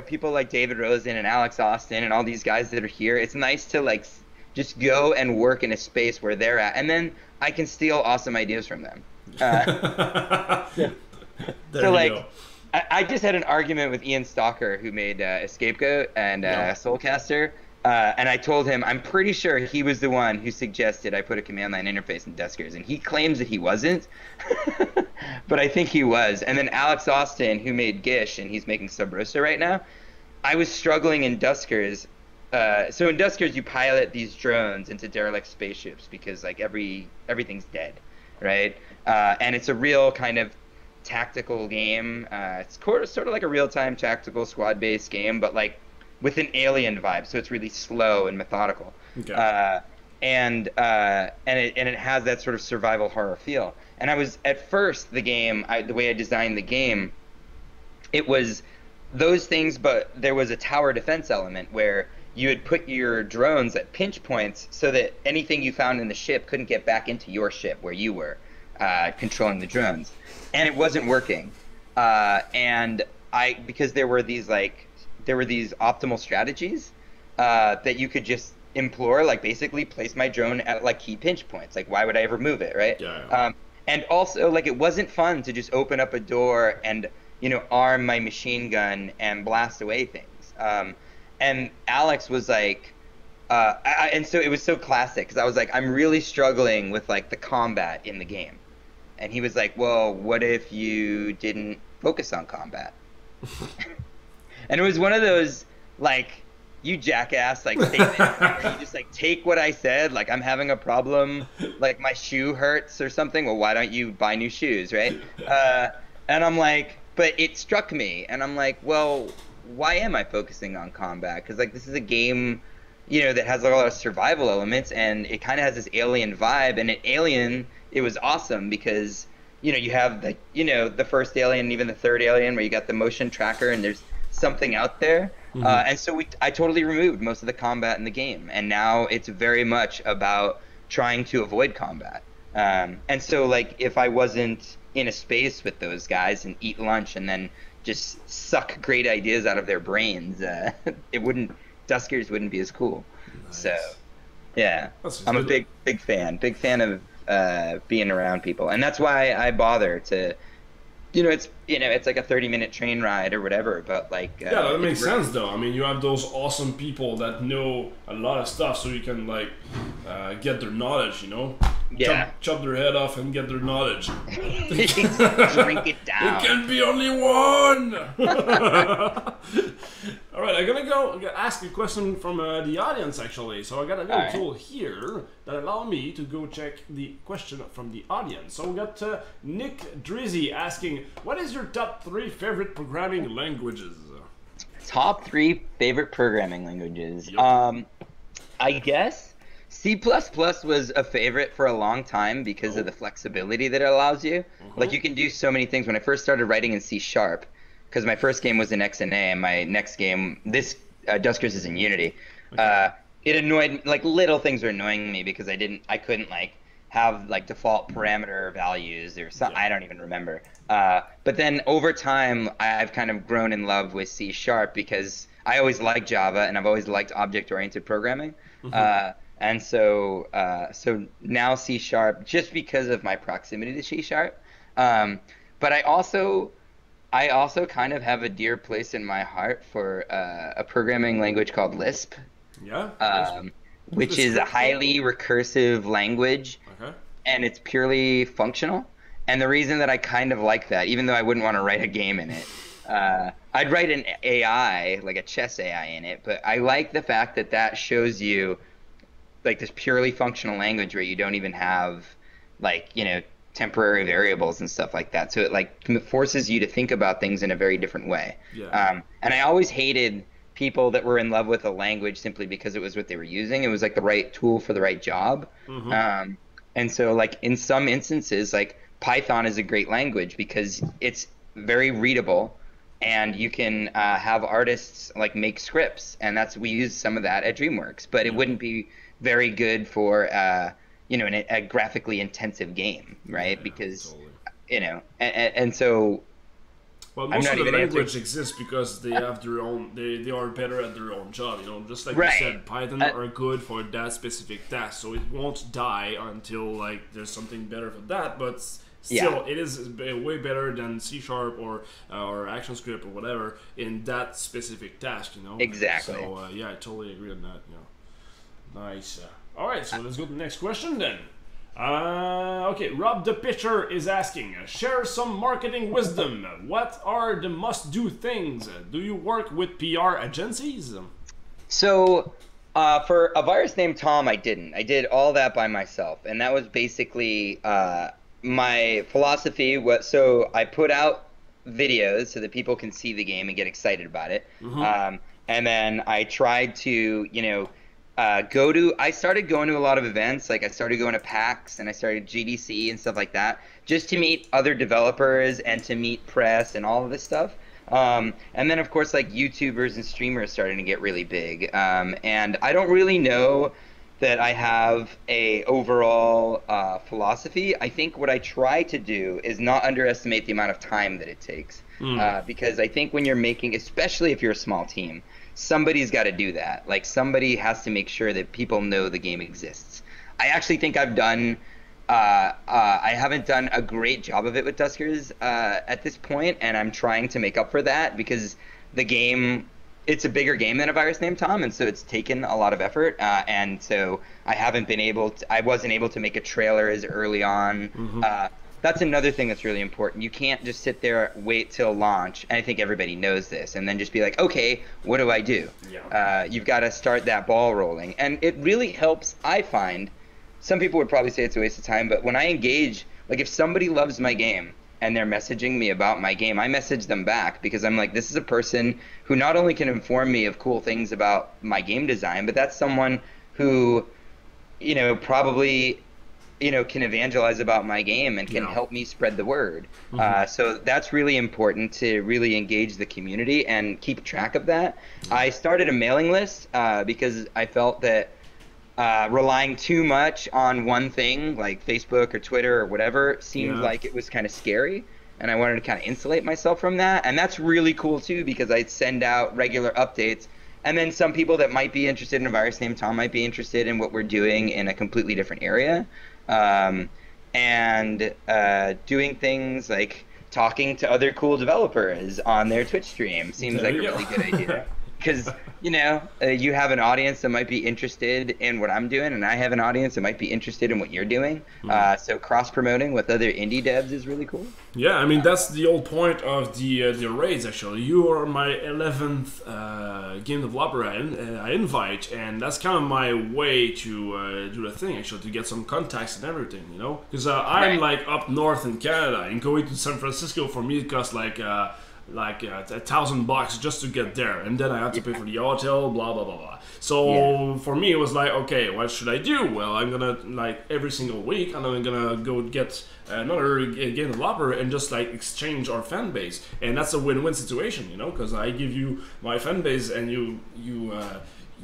people like David Rosen and Alex Austin and all these guys that are here, it's nice to, like, just go and work in a space where they're at, and then I can steal awesome ideas from them. So, like, I just had an argument with Ian Stalker, who made Scapegoat and Soulcaster, and I told him I'm pretty sure he was the one who suggested I put a command line interface in Duskers, and he claims that he wasn't, but I think he was. And then Alex Austin, who made Gish, and he's making Sub Rosa right now, I was struggling in Duskers. So in Duskers, you pilot these drones into derelict spaceships because, like, everything's dead, right? And it's a real kind of tactical game. It's sort of like a real-time tactical squad-based game, but, like, with an Alien vibe. So it's really slow and methodical. Okay. And it has that sort of survival horror feel. And I was, at first, the way I designed the game, it was those things, but there was a tower defense element where you would put your drones at pinch points so that anything you found in the ship couldn't get back into your ship where you were controlling the drones. And it wasn't working. Because there were these optimal strategies that you could just implore, like, basically place my drone at, like, key pinch points. Like, why would I ever move it, right? Yeah. And also, like, it wasn't fun to just open up a door and, arm my machine gun and blast away things. And Alex was like, and so it was so classic, because I was like, I'm really struggling with, like, the combat in the game. And he was like, well, what if you didn't focus on combat? And it was one of those, like, you jackass, like, statements where you just, like, take what I said, like, I'm having a problem, like, my shoe hurts or something, well, why don't you buy new shoes, right? And I'm like, but it struck me, and I'm like, well, why am I focusing on combat? Because, like, this is a game, that has a lot of survival elements, and it kind of has this Alien vibe. And Alien, it was awesome because, you have the first Alien and even the third Alien where you got the motion tracker and there's something out there. Mm-hmm. And so I totally removed most of the combat in the game, and now it's very much about trying to avoid combat. And so, like, if I wasn't in a space with those guys and eat lunch and then just suck great ideas out of their brains, Duskers wouldn't be as cool. Nice. So, yeah, I'm a big fan of being around people, and that's why I bother to it's like a 30-minute train ride or whatever, but like yeah, that makes sense though. I mean, you have those awesome people that know a lot of stuff, so you can like get their knowledge, you know. Yeah. Chop their head off and get their knowledge. Drink it down. It can be only one. All right, I'm gonna ask a question from the audience actually. So I got a little tool here that allow me to go check the question from the audience. So we got Nick Drizzy asking, "What is your top 3 favorite programming languages?" Top 3 favorite programming languages. Yep. I guess C++ was a favorite for a long time because of the flexibility that it allows you. Like you can do so many things. When I first started writing in C#, because my first game was in XNA and my next game, Duskers is in Unity. It annoyed, like little things were annoying me because I couldn't like have like default parameter values or something. I don't even remember. But then over time, I've kind of grown in love with C# because I always liked Java and I've always liked object-oriented programming. And so now C# just because of my proximity to C#. But I also kind of have a dear place in my heart for a programming language called Lisp. Yeah. Which is a highly recursive language. And it's purely functional. And the reason that I kind of like that, even though I wouldn't want to write a game in it, I'd write an AI, like a chess AI in it, but I like the fact that shows you like this purely functional language where you don't even have like, temporary variables and stuff like that. So it like forces you to think about things in a very different way. Yeah. And I always hated people that were in love with a language simply because it was what they were using. It was like the right tool for the right job. And so like in some instances, like Python is a great language because it's very readable and you can have artists like make scripts, and we use some of that at DreamWorks, but it wouldn't be very good for a graphically intensive game, right? Because totally. And so well, most of the language exists because they have their own. They are better at their own job. Just like you said, Python are good for that specific task, so it won't die until like there's something better for that. But still, it is way better than C# or ActionScript or whatever in that specific task. Exactly. So I totally agree on that. Nice. All right, so let's go to the next question then. Okay, Rob the Pitcher is asking, share some marketing wisdom. What are the must-do things? Do you work with PR agencies? So, for A Virus Named Tom, I didn't. I did all that by myself, and that was basically my philosophy. So I put out videos so that people can see the game and get excited about it. And then I tried to, I started going to a lot of events. Like I started going to PAX and I started GDC and stuff like that, just to meet other developers and to meet press and all of this stuff. And then of course like YouTubers and streamers starting to get really big. And I don't really know that I have a overall philosophy. I think what I try to do is not underestimate the amount of time that it takes. Because I think when you're making, especially if you're a small team, somebody's got to do that. Like somebody has to make sure that people know the game exists. I actually think I've done I haven't done a great job of it with Duskers at this point, and I'm trying to make up for that because the game, it's a bigger game than A Virus Named Tom, and so it's taken a lot of effort, and so I wasn't able to make a trailer as early on. That's another thing that's really important. You can't just sit there, wait till launch, and I think everybody knows this, and then just be like, okay, what do I do? You've got to start that ball rolling. And it really helps, I find. Some people would probably say it's a waste of time, but when I engage, like if somebody loves my game and they're messaging me about my game, I message them back because I'm like, this is a person who not only can inform me of cool things about my game design, but that's someone who, probably can evangelize about my game and can help me spread the word. So that's really important to really engage the community and keep track of that. I started a mailing list because I felt that relying too much on one thing like Facebook or Twitter or whatever seemed like it was kind of scary, and I wanted to kind of insulate myself from that. And that's really cool too because I send out regular updates. And then some people that might be interested in A Virus Named Tom might be interested in what we're doing in a completely different area. And doing things like talking to other cool developers on their Twitch stream seems like a really good idea. Because, you know, you have an audience that might be interested in what I'm doing, and I have an audience that might be interested in what you're doing. So cross-promoting with other indie devs is really cool. Yeah, I mean, that's the whole point of the raids, actually. You are my 11th game developer I invite, and that's kind of my way to do the thing, actually, to get some contacts and everything, you know? Because I'm, like, up north in Canada, and going to San Francisco for me it costs, like $1,000 just to get there, and then I have to pay for the hotel, blah blah blah blah. So for me it was like, okay, what should I do? Well, I'm gonna, like, every single week, and I'm gonna go get another game developer and just, like, exchange our fan base, and that's a win-win situation, you know, because I give you my fan base and you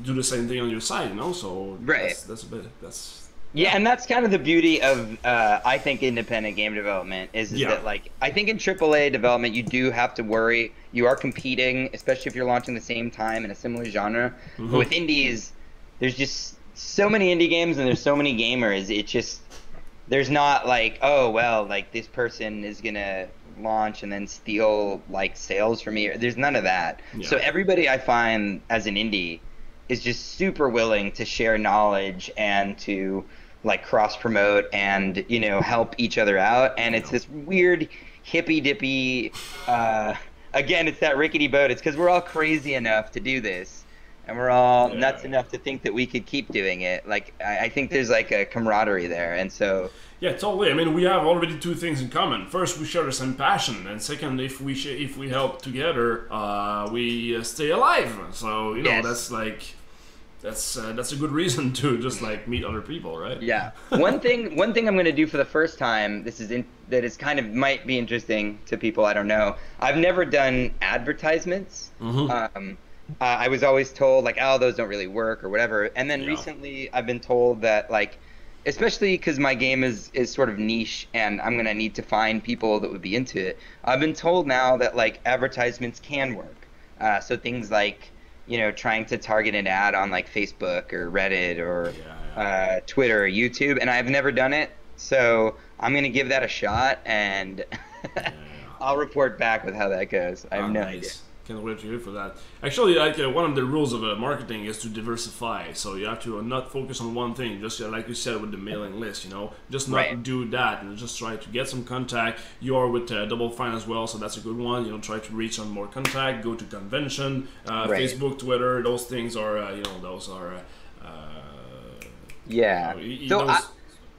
do the same thing on your side, you know. So that's yeah, and that's kind of the beauty of, I think, independent game development is that, like, I think in AAA development, you do have to worry. You are competing, especially if you're launching the same time in a similar genre. But with indies, there's just so many indie games and there's so many gamers. It just, there's not like, oh, well, like, this person is going to launch and then steal, like, sales from me. There's none of that. So everybody I find as an indie is just super willing to share knowledge and to, like, cross promote and, you know, help each other out. And it's this weird hippy dippy, again, it's that rickety boat. It's because we're all crazy enough to do this, and we're all nuts enough to think that we could keep doing it. Like, I think there's, like, a camaraderie there. And so yeah, totally. I mean, we have already two things in common. First, we share the same passion, and second, if we help together, we stay alive. So, you know, that's like, that's a good reason to just, like, meet other people, right? Yeah. One thing I'm going to do for the first time, that is kind of might be interesting to people, I don't know. I've never done advertisements. I was always told, like, oh, those don't really work or whatever. And then recently I've been told that, like, especially because my game is sort of niche and I'm going to need to find people that would be into it. I've been told now that, like, advertisements can work. So things like, you know, trying to target an ad on, like, Facebook or Reddit or Twitter or YouTube, and I've never done it, so I'm gonna give that a shot, and I'll report back with how that goes. I have no idea. Can't wait to hear for that. Actually, like, one of the rules of marketing is to diversify. So you have to not focus on one thing. Just like you said with the mailing list, you know, just not do that, and just try to get some contact. You are with Double Fine as well, so that's a good one. You know, try to reach some more contact. Go to convention, Facebook, Twitter. Those things are, you know, those are.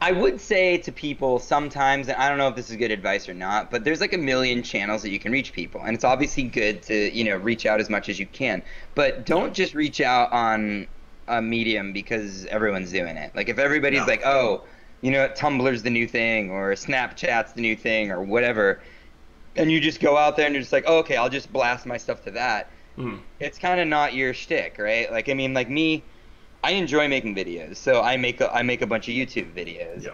I would say to people sometimes, and I don't know if this is good advice or not, but there's, like, a million channels that you can reach people, and it's obviously good to, you know, reach out as much as you can, but don't just reach out on a medium because everyone's doing it. Like, if everybody's like, oh, you know, Tumblr's the new thing, or Snapchat's the new thing, or whatever, and you just go out there and you're just like, oh, okay, I'll just blast my stuff to that. It's kind of not your shtick, right? Like, I mean, like me, I enjoy making videos, so I make a bunch of YouTube videos,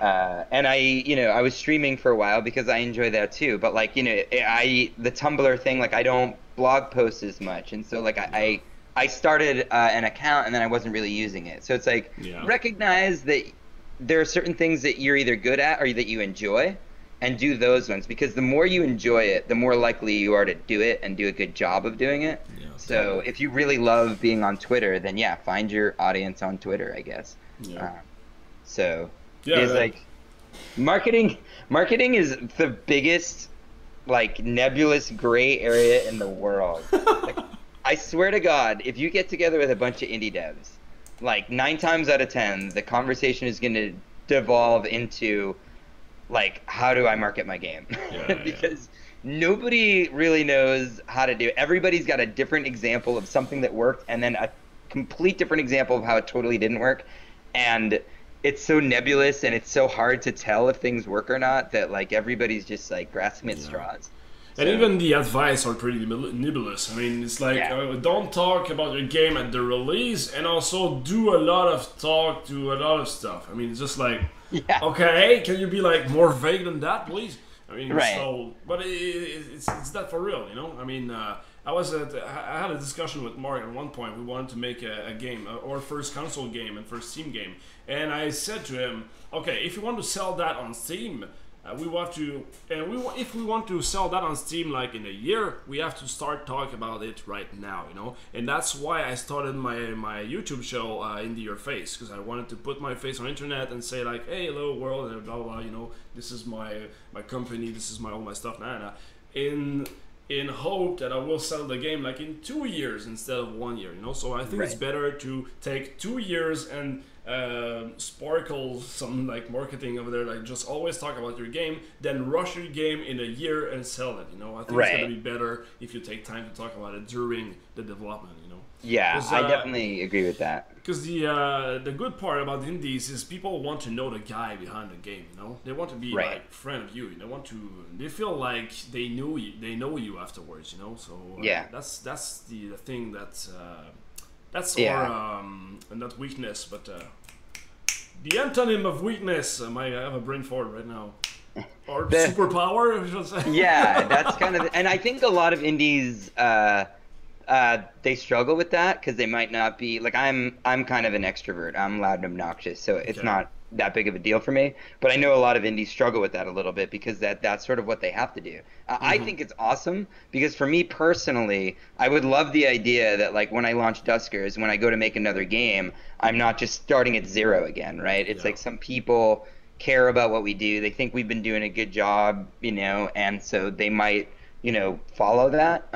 and I was streaming for a while because I enjoy that too. But, like, you know, the Tumblr thing, like, I don't blog post as much, and so, like, I started an account and then I wasn't really using it. So it's like, recognize that there are certain things that you're either good at or that you enjoy, and do those ones, because the more you enjoy it, the more likely you are to do it and do a good job of doing it. So if you really love being on Twitter, then find your audience on Twitter, I guess. Like, marketing is the biggest, like, nebulous gray area in the world. Like, I swear to God, if you get together with a bunch of indie devs, like, 9 times out of 10, the conversation is going to devolve into, like, how do I market my game? Because nobody really knows how to do it. Everybody's got a different example of something that worked, and then a complete different example of how it totally didn't work. And it's so nebulous and it's so hard to tell if things work or not that, like, everybody's just, like, grasping at straws. And even the advice are pretty nebulous. I mean, it's like, don't talk about your game at the release, and also do a lot of talk to a lot of stuff. I mean, it's just like, okay, can you be, like, more vague than that, please? I mean, so, but it's that for real, you know? I mean, I had a discussion with Mark at one point. We wanted to make a game, our first console game and first Steam game. And I said to him, okay, if you want to sell that on Steam, if we want to sell that on Steam like in a year, we have to start talking about it right now, you know. And that's why I started my YouTube show Into Your Face, because I wanted to put my face on internet and say like, hey, hello world, and blah blah blah, you know. This is my company, this is all my stuff, in hope that I will sell the game like in 2 years instead of 1 year, you know. So I think it's better to take 2 years and sparkle some like marketing over there, like just always talk about your game, then rush your game in a year and sell it, you know. I think it's gonna be better if you take time to talk about it during the development, you know. Yeah, I definitely agree with that. Because the good part about indies is people want to know the guy behind the game, you know. They want to be like friend of you. They feel like they know you afterwards, you know. So that's the thing that's our not weakness, but the antonym of weakness. I have a brain fart right now. Or superpower, I should say. Yeah, that's kind of, and I think a lot of indies they struggle with that because they might not be like, I'm kind of an extrovert. I'm loud and obnoxious, so it's not that big of a deal for me. But I know a lot of indies struggle with that a little bit because that's sort of what they have to do. I think it's awesome because for me personally, I would love the idea that like when I launch Duskers, when I go to make another game, I'm not just starting at zero again, right? It's like some people care about what we do. They think we've been doing a good job, you know, and so they might, you know, follow that.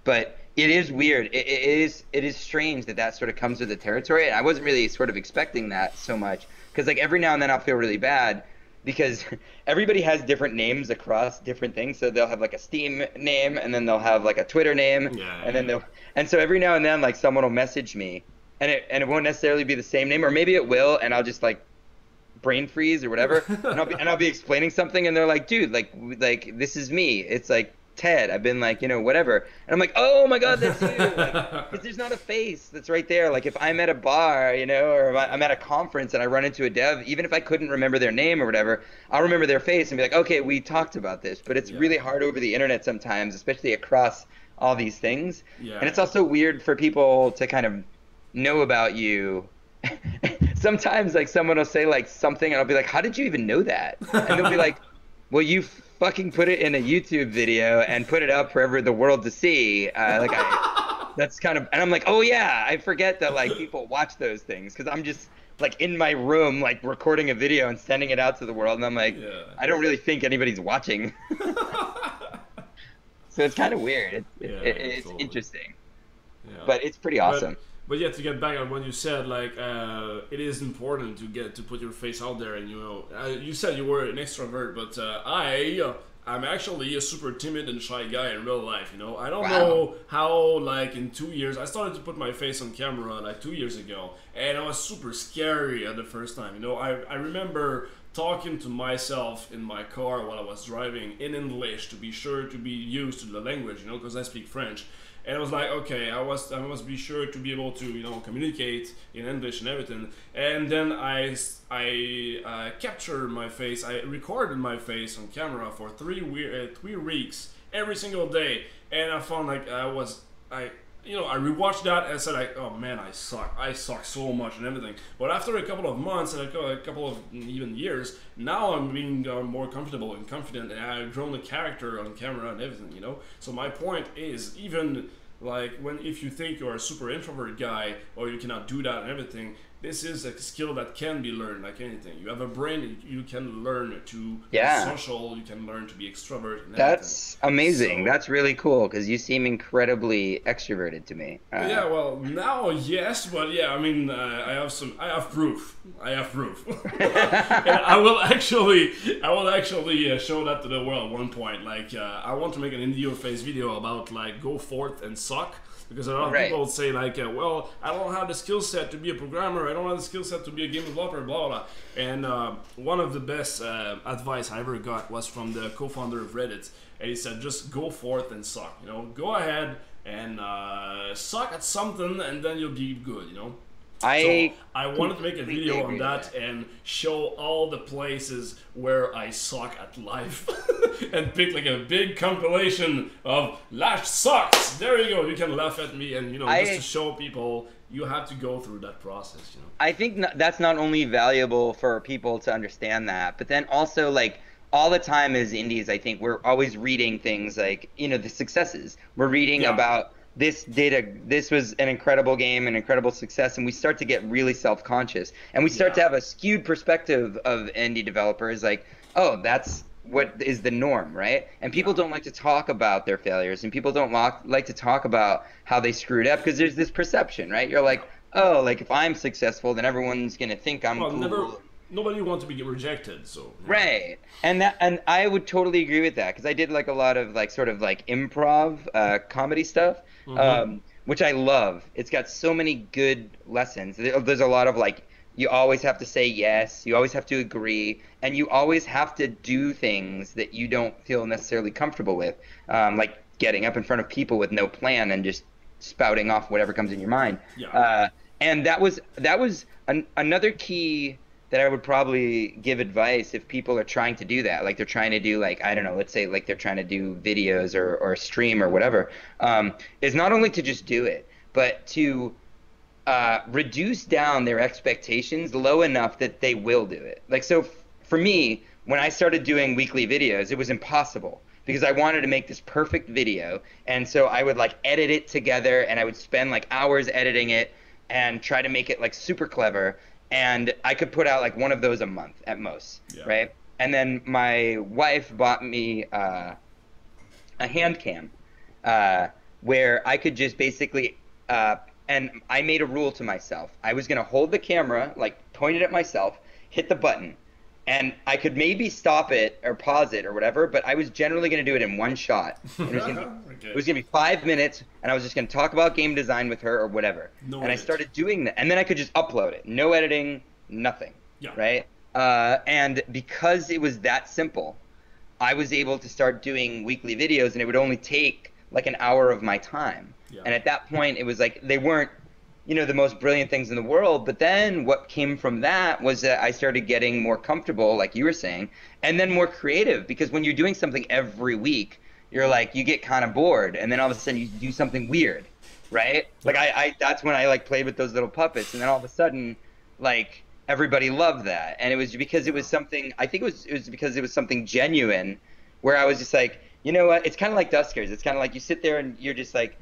But it is weird. It is strange that sort of comes with the territory. I wasn't really sort of expecting that so much because like every now and then I'll feel really bad because everybody has different names across different things. So they'll have like a Steam name and then they'll have like a Twitter name, and then and so every now and then like someone will message me and it won't necessarily be the same name, or maybe it will, and I'll just like brain freeze or whatever, and I'll be explaining something and they're like, dude, like this is me. It's like Ted. I've been like, you know, whatever. And I'm like, oh my God, that's you. Like, 'cause there's not a face that's right there. Like if I'm at a bar, you know, or if I'm at a conference and I run into a dev, even if I couldn't remember their name or whatever, I'll remember their face and be like, okay, we talked about this. But it's really hard over the internet sometimes, especially across all these things. And it's also weird for people to kind of know about you. Sometimes like someone will say like something and I'll be like, how did you even know that? And they'll be like, well, you fucking put it in a YouTube video and put it up for the world to see. That's kind of, and I'm like, oh yeah, I forget that like people watch those things because I'm just like in my room like recording a video and sending it out to the world, and I'm like, I don't really think anybody's watching. So it's kind of weird. It's totally interesting, but it's pretty awesome. But yeah, to get back on what you said, like it is important to put your face out there, and you know, you said you were an extrovert, but I'm actually a super timid and shy guy in real life. You know, I don't know how like in 2 years I started to put my face on camera like 2 years ago, and it was super scary at the first time. You know, I remember talking to myself in my car while I was driving in English to be sure to be used to the language, you know, because I speak French. And I was like, okay, I must be sure to be able to, you know, communicate in English and everything. And then I captured my face. I recorded my face on camera for 3 weeks every single day. And I found like I rewatched that and I said like, oh man, I suck so much and everything. But after a couple of months and a couple of even years, now I'm being more comfortable and confident, and I've grown the character on camera and everything, you know. So my point is, even like if you think you're a super introvert guy or you cannot do that and everything, this is a skill that can be learned like anything. You have a brain, you can learn to be social, you can learn to be extrovert. And that's amazing. So, that's really cool because you seem incredibly extroverted to me. Yeah, well, now yes, but yeah, I mean, I have proof. And I will actually show that to the world at one point. Like, I want to make an Into Your Face video about like go forth and suck. Because a lot of people would say like, well, I don't have the skill set to be a programmer, I don't have the skill set to be a game developer, blah, blah. And one of the best advice I ever got was from the co-founder of Reddit. And he said, just go forth and suck, you know, go ahead and suck at something and then you'll be good, you know. So I wanted to make a video on that and show all the places where I suck at life and pick like a big compilation of Lash sucks. There you go. You can laugh at me and, you know, just to show people you have to go through that process, you know. I think that's not only valuable for people to understand that, but then also like all the time as indies, I think we're always reading things like, you know, the successes. We're reading Yeah. about this was an incredible game, an incredible success, and we start to get really self-conscious, and we start to Yeah. have a skewed perspective of indie developers, like, oh, that's what is the norm, right? And people don't like to talk about their failures, and people don't like to talk about how they screwed up, because there's this perception, right? You're like, oh, like if I'm successful, then everyone's gonna think I'm Well, cool. nobody wants to be rejected, so. Yeah. Right. And I would totally agree with that, because I did like a lot of like sort of like improv comedy stuff, which I love. It's got so many good lessons. There's a lot of like, you always have to say yes, you always have to agree, and you always have to do things that you don't feel necessarily comfortable with, like getting up in front of people with no plan and just spouting off whatever comes in your mind. Yeah. And that was another key that I would probably give advice if people are trying to do that. Like they're trying to do like, I don't know, let's say like they're trying to do videos or stream or whatever, is not only to just do it, but to reduce down their expectations low enough that they will do it. Like, so for me, when I started doing weekly videos, it was impossible because I wanted to make this perfect video. And so I would like edit it together, and I would spend like hours editing it and try to make it like super clever. And I could put out like one of those a month at most, right? And then my wife bought me a hand cam where I could just basically and I made a rule to myself. I was gonna hold the camera, like point it at myself, hit the button, and I could maybe stop it or pause it or whatever, but I was generally gonna do it in one shot. And it was gonna be 5 minutes, and I was just gonna talk about game design with her or whatever. No and edit. I started doing that, and then I could just upload it. No editing, nothing. Yeah. Right? And because it was that simple, I was able to start doing weekly videos, and it would only take like an hour of my time. Yeah. And at that point, it was like they weren't, you know, the most brilliant things in the world. But then what came from that was that I started getting more comfortable, like you were saying, and then more creative. Because when you're doing something every week, you're like, you get kind of bored, and then all of a sudden you do something weird, right? Like I that's when I like played with those little puppets, and then all of a sudden, like everybody loved that, and it was because it was something. I think it was because it was something genuine, where I was just like, you know what? It's kind of like Duskers. It's kind of like you sit there and you're just like,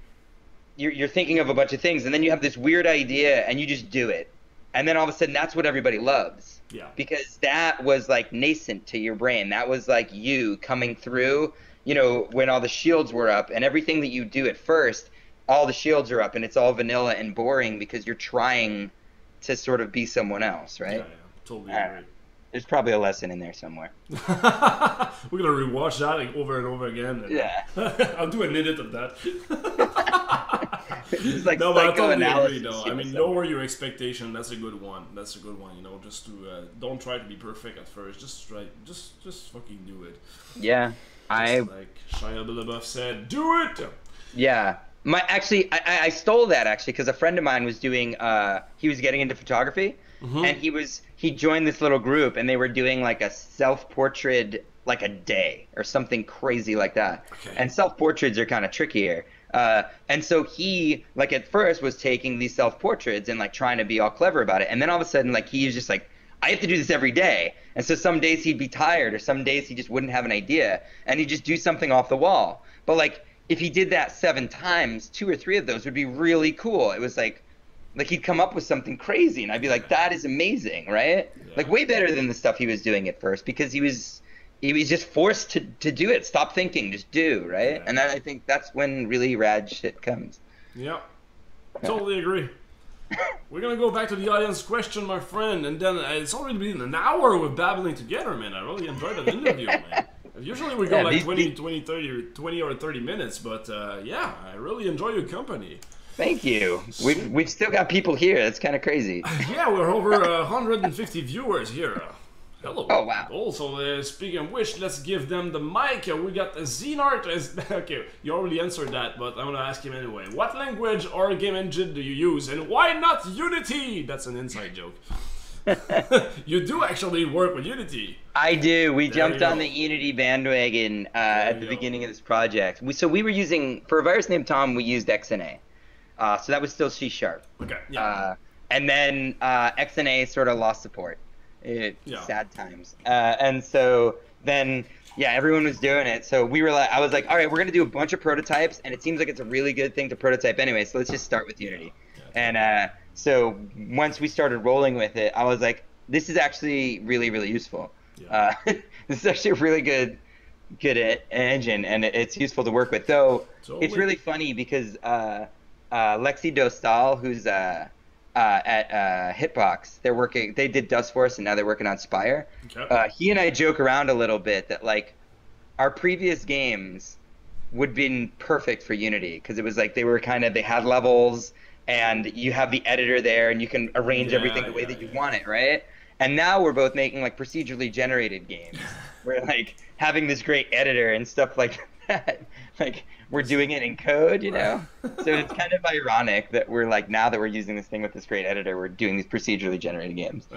you're thinking of a bunch of things, and then you have this weird idea, and you just do it, and then all of a sudden that's what everybody loves. Yeah. Because that was like nascent to your brain. That was like you coming through, you know, when all the shields were up, and everything that you do at first, all the shields are up, and it's all vanilla and boring because you're trying to sort of be someone else, right? Yeah, totally agree. There's probably a lesson in there somewhere. We're gonna rewatch that like, over and over again. And, Yeah. I'll do an edit of that. It's like No, but I totally agree. psychoanalysis. No, I mean, lower your expectation. That's a good one. That's a good one. You know, just to don't try to be perfect at first. Just try, just fucking do it. Yeah, Just like Shia LaBeouf said, do it. Yeah. I stole that actually because a friend of mine was doing he was getting into photography, and he joined this little group, and they were doing like a self-portrait like a day or something crazy like that. Okay. And self-portraits are kind of trickier. And so he like at first was taking these self-portraits and like trying to be all clever about it, and then all of a sudden like he was just like, I have to do this every day. And so some days he'd be tired, or some days he just wouldn't have an idea, and he'd just do something off the wall. But like if he did that 7 times, 2 or 3 of those would be really cool. It was like he'd come up with something crazy, and I'd be like, that is amazing, right? Yeah. Like way better than the stuff he was doing at first, because he was just forced to do it. Stop thinking, just do, right? Yeah. And I think that's when really rad shit comes. Yeah, totally agree. We're gonna go back to the audience question, my friend, and then it's already been an hour with babbling together, man. I really enjoyed that interview, man. Usually we go like 20 or 30 minutes, but yeah, I really enjoy your company. Thank you. We've still got people here. That's kind of crazy. Yeah, we're over 150 viewers here. Hello. Oh, wow. Also, speaking of which, let's give them the mic. We got Xenart. Okay, you already answered that, but I'm gonna ask him anyway. What language or game engine do you use, and why not Unity? That's an inside joke. You do actually work with Unity. I do. We There jumped you on go. the Unity bandwagon at the you go. beginning of this project. So we were using, for a virus named Tom, we used XNA. So that was still C#. Okay, yeah. And then XNA sort of lost support. Yeah. Sad times. And so then yeah, everyone was doing it. So we were like, I was like, all right, we're gonna do a bunch of prototypes, and it seems like it's a really good thing to prototype anyway. So let's just start with Unity. And so once we started rolling with it, I was like, this is actually really, really useful. Yeah. This is actually a really good engine, and it's useful to work with. Though it's really funny because Lexi Dostal, who's at Hitbox, they did Dust Force, and now they're working on Spire. Okay. He and I joke around a little bit that like our previous games would have been perfect for Unity because it was like they had levels, and you have the editor there, and you can arrange everything the way that you want it, right? And now we're both making like procedurally generated games. We're like having this great editor and stuff like that. Like we're doing it in code, you know? So it's kind of ironic that we're like, now that we're using this thing with this great editor, we're doing these procedurally generated games.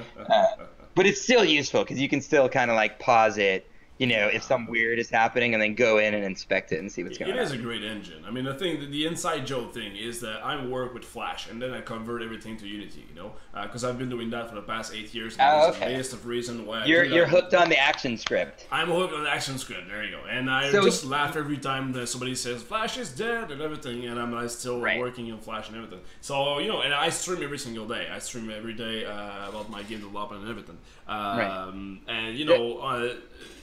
But it's still useful because you can still kind of like pause it, you know, if some weird is happening, and then go in and inspect it and see what's going on. It is a great engine. I mean, I think the inside joke thing is that I work with Flash, and then I convert everything to Unity, you know? Because I've been doing that for the past 8 years, and there's a list of reasons why You're hooked on the action script. I'm hooked on the action script, there you go. And I just laugh every time that somebody says, Flash is dead and everything, and I'm still working on Flash and everything. So, you know, and I stream every single day. I stream every day about my game development and everything. And, you know...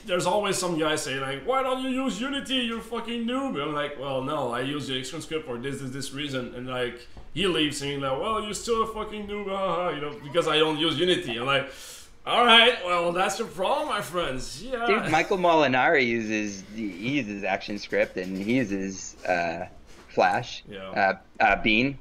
there's always some guy saying like, why don't you use Unity, you fucking noob? I'm like, well, no, I use the action script for this reason. And like, he leaves saying like, well, you're still a fucking noob, you know, because I don't use Unity. I'm like, all right, well, that's your problem, my friends. Yeah. Dude, Michael Molinari uses action script, and he uses Flash, Bean.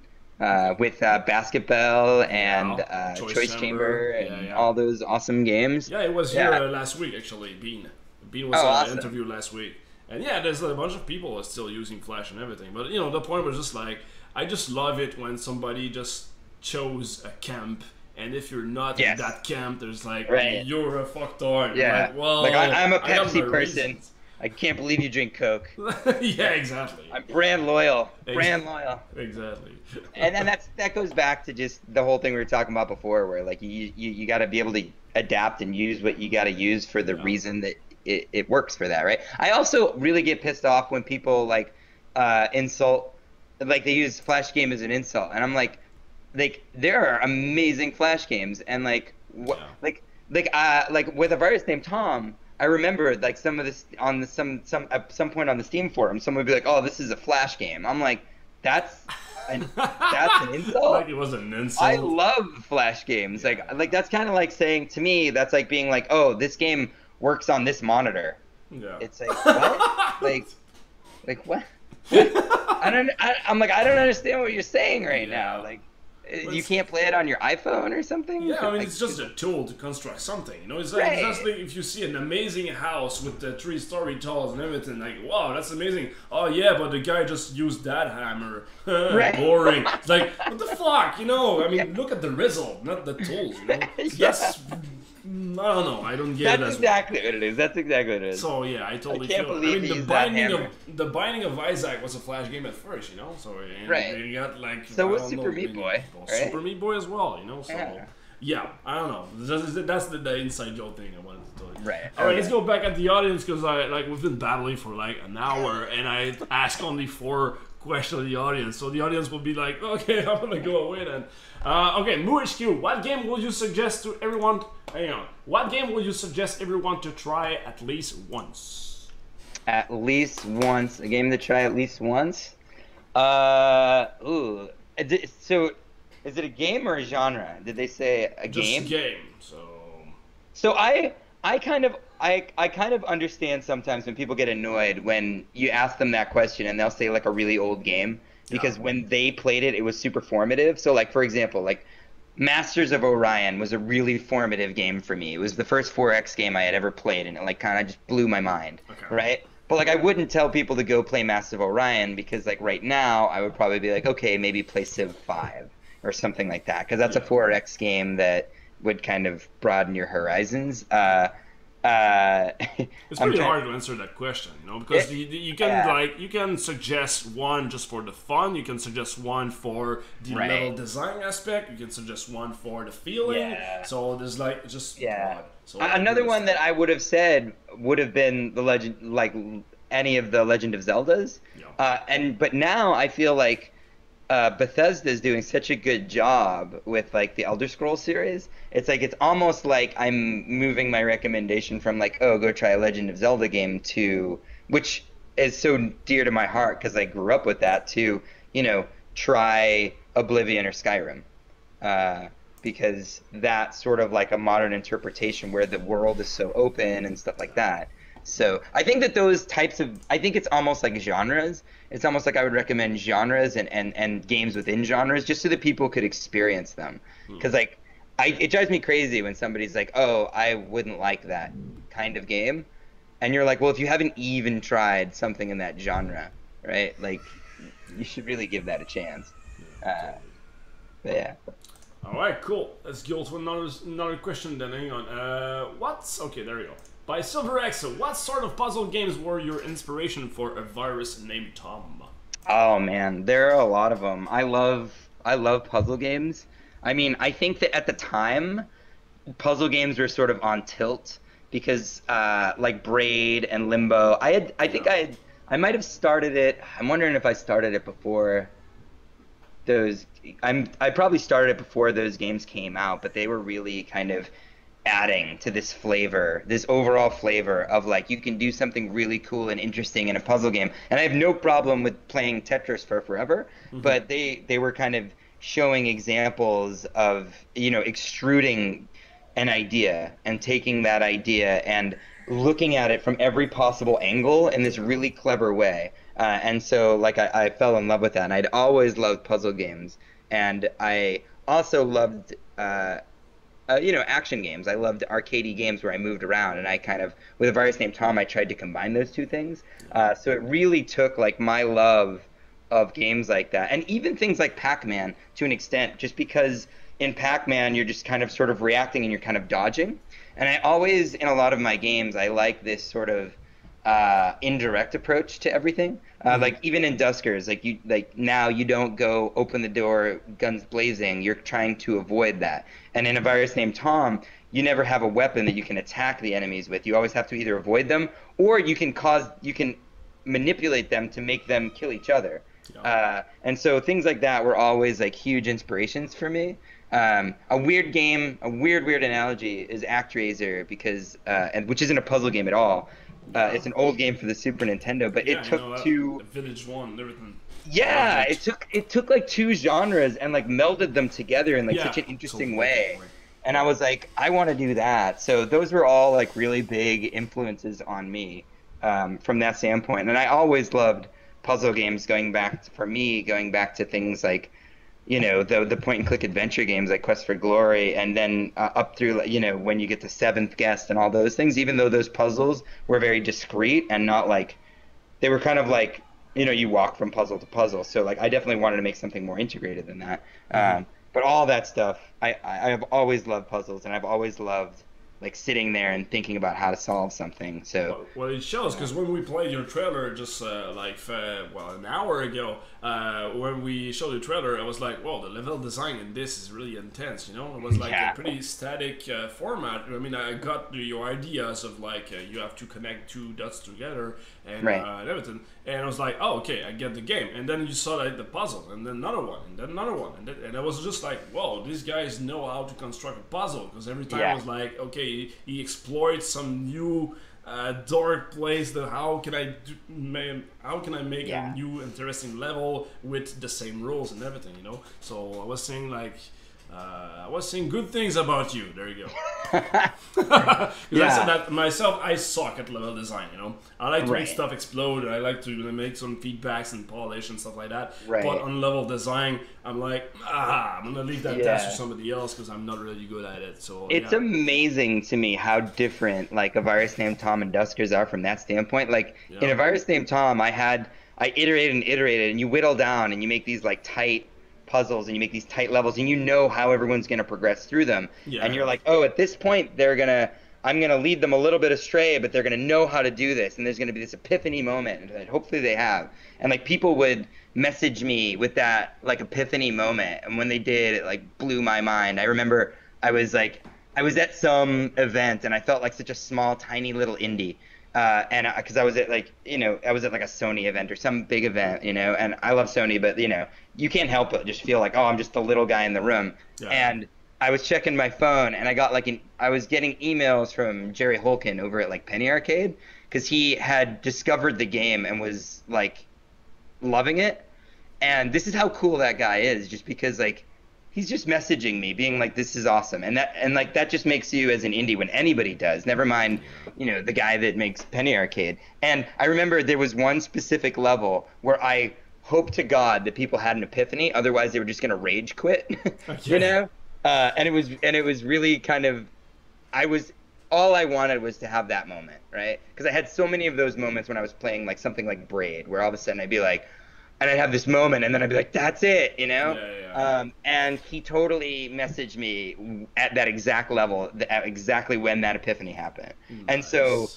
With Basketball and Choice Chamber and all those awesome games. Yeah, it was here last week, actually, Bean. Bean was on an interview last week. And yeah, there's a bunch of people still using Flash and everything. But, you know, the point was just like, I just love it when somebody just chose a camp. And if you're not in that camp, there's like, you're a fucktard. Yeah. Like, well, like I'm a Pepsi person. Reasons. I can't believe you drink Coke. Yeah, exactly. I'm brand loyal. Brand loyal. Exactly. And then that goes back to just the whole thing we were talking about before, where like you got to be able to adapt and use what you got to use for the reason that it works for that, right? I also really get pissed off when people like insult, like they use Flash game as an insult, and I'm like there are amazing Flash games, and like like with a virus named Tom. I remember like some of this on at some point on the Steam forum, someone would be like, "Oh, this is a Flash game." I'm like, that's an insult. Like it was an insult. I love Flash games. Like that's kind of like saying to me, that's like being like, "Oh, this game works on this monitor." Yeah. It's like what? like what? I'm like, I don't understand what you're saying right now. Like. You can't play it on your iPhone or something? Yeah, I mean, it's just a tool to construct something, you know? It's like, it's just like if you see an amazing house with the 3-story talls and everything, like, wow, that's amazing. Oh, yeah, but the guy just used that hammer. Boring. It's like, what the fuck, you know? I mean, look at the result, not the tools, you know? That's... I don't know. I don't get it. That's exactly what it is. That's exactly what it is. So yeah, I totally can't believe the Binding of Isaac was a Flash game at first, you know. So you got like was Super Meat Boy, Super Meat Boy as well, you know. So yeah, I don't know. That's the inside joke thing I wanted to tell you. Right. All right, let's go back at the audience because we've been battling for like an hour and I asked only 4 questions of the audience, so the audience will be like, okay, I'm gonna go away then. Okay, MooHQ, what game would you suggest to everyone? Hang on. What game would you suggest everyone to try at least once? At least once. A game to try at least once? So, is it a game or a genre? Did they say a game? Just a game, So I kind of understand sometimes when people get annoyed when you ask them that question and they'll say like a really old game. Because when they played it, it was super formative. So, like, for example, like, Masters of Orion was a really formative game for me. It was the first 4X game I had ever played, and it, like, kind of just blew my mind, right? But, like, I wouldn't tell people to go play Masters of Orion because, like, right now, I would probably be like, okay, maybe play Civ 5 or something like that. Because that's a 4X game that would kind of broaden your horizons. It's pretty hard to answer that question, you know, because you can you can suggest one just for the fun, you can suggest one for the level design aspect, you can suggest one for the feeling. So there's like just broad. So another one that I would have said would have been the Legend, like any of the Legend of Zeldas. But now I feel like Bethesda is doing such a good job with like the Elder Scrolls series. It's like it's almost like I'm moving my recommendation from like, oh, go try a Legend of Zelda game to, which is so dear to my heart because I grew up with that, to, you know, try Oblivion or Skyrim. Because that's sort of like a modern interpretation where the world is so open and stuff like that. So I think that those types of, I think it's almost like genres. It's almost like I would recommend genres and games within genres just so that people could experience them. Because like, it drives me crazy when somebody's like, oh, I wouldn't like that kind of game. And you're like, well, if you haven't even tried something in that genre, right? Like, you should really give that a chance. But yeah. All right, cool. Let's go to another question then. Hang on. Okay, there we go. By SilverX, what sort of puzzle games were your inspiration for A Virus Named Tom? Oh man, there are a lot of them. I love puzzle games. I mean, I think that at the time, puzzle games were sort of on tilt because like Braid and Limbo. I might have started it. I'm wondering if I started it before those. I probably started it before those games came out, but they were really kind of adding to this flavor, this overall flavor of like you can do something really cool and interesting in a puzzle game. And I have no problem with playing Tetris for forever, but they were kind of showing examples of, you know, extruding an idea and taking that idea and looking at it from every possible angle in this really clever way. And so like I fell in love with that, and I'd always loved puzzle games, and I also loved you know, action games. I loved arcadey games where I moved around, and I kind of, with A Virus Named Tom, I tried to combine those two things. So it really took like my love of games like that, and even things like Pac-Man to an extent, just because in Pac-Man you're just kind of sort of reacting and you're kind of dodging. And I always, in a lot of my games, I like this sort of indirect approach to everything. Like even in Duskers, like now you don't go open the door, guns blazing. You're trying to avoid that. And in A Virus Named Tom, you never have a weapon that you can attack the enemies with. You always have to either avoid them, or you can manipulate them to make them kill each other. And so things like that were always like huge inspirations for me. A weird analogy is ActRaiser, because which isn't a puzzle game at all. It's an old game for the Super Nintendo, but it took two Village One and everything. Yeah, it took like two genres and like melded them together in like such an interesting way. And I was like, I want to do that. So those were all like really big influences on me from that standpoint. And I always loved puzzle games, going back to things like, you know, the point and click adventure games like Quest for Glory, and then up through, you know, when you get to Seventh Guest and all those things, even though those puzzles were very discrete and not like, they were kind of like, you know, you walk from puzzle to puzzle. So like I definitely wanted to make something more integrated than that. But all that stuff, I have always loved puzzles, and I've always loved like sitting there and thinking about how to solve something. So well, it shows, because when we played your trailer just an hour ago, when we showed the trailer, I was like, well, the level design in this is really intense, you know. It was like a pretty static format. I mean, I got your ideas of like you have to connect two dots together and everything, and I was like, oh, okay, I get the game. And then you saw like the puzzle, and then another one, and then another one, and I was just like, whoa, these guys know how to construct a puzzle, because every time I was like, okay, he exploits some new dark place. That how can I make a new interesting level with the same rules and everything, you know? So I was saying like, I was saying good things about you. There you go. Because I said that myself, I suck at level design, you know. I like to make stuff explode. I like to make some feedbacks and polish and stuff like that. But on level design, I'm like, I'm gonna leave that task to somebody else because I'm not really good at it. So it's amazing to me how different like A Virus Named Tom and Duskers are from that standpoint. Like in A Virus Named Tom, I iterated, and you whittle down and you make these like tight puzzles, and you make these tight levels, and you know how everyone's going to progress through them. And you're like, oh, at this point they're going to I'm gonna lead them a little bit astray, but they're gonna know how to do this, and there's gonna be this epiphany moment that hopefully they have. And like people would message me with that like epiphany moment, and when they did, it like blew my mind. I remember I was at some event, and I felt like such a small, tiny little indie. And because I was at like, I was at like a Sony event or some big event, and I love Sony, but you can't help but just feel like, oh, I'm just the little guy in the room. Yeah. And I was checking my phone, and I got I was getting emails from Jerry Holkin over at like Penny Arcade, because he had discovered the game and was like loving it. And this is how cool that guy is, just because like he's just messaging me being like, this is awesome. And that just makes you as an indie, when anybody does, never mind, the guy that makes Penny Arcade. And I remember there was one specific level where I hoped to God that people had an epiphany, otherwise they were just going to rage quit, and it was really kind of, all I wanted was to have that moment, right? Because I had so many of those moments when I was playing like something like Braid, where all of a sudden I'd be like, and I'd have this moment, and then I'd be like, that's it, And he totally messaged me at that exact level, at exactly when that epiphany happened. Nice. And so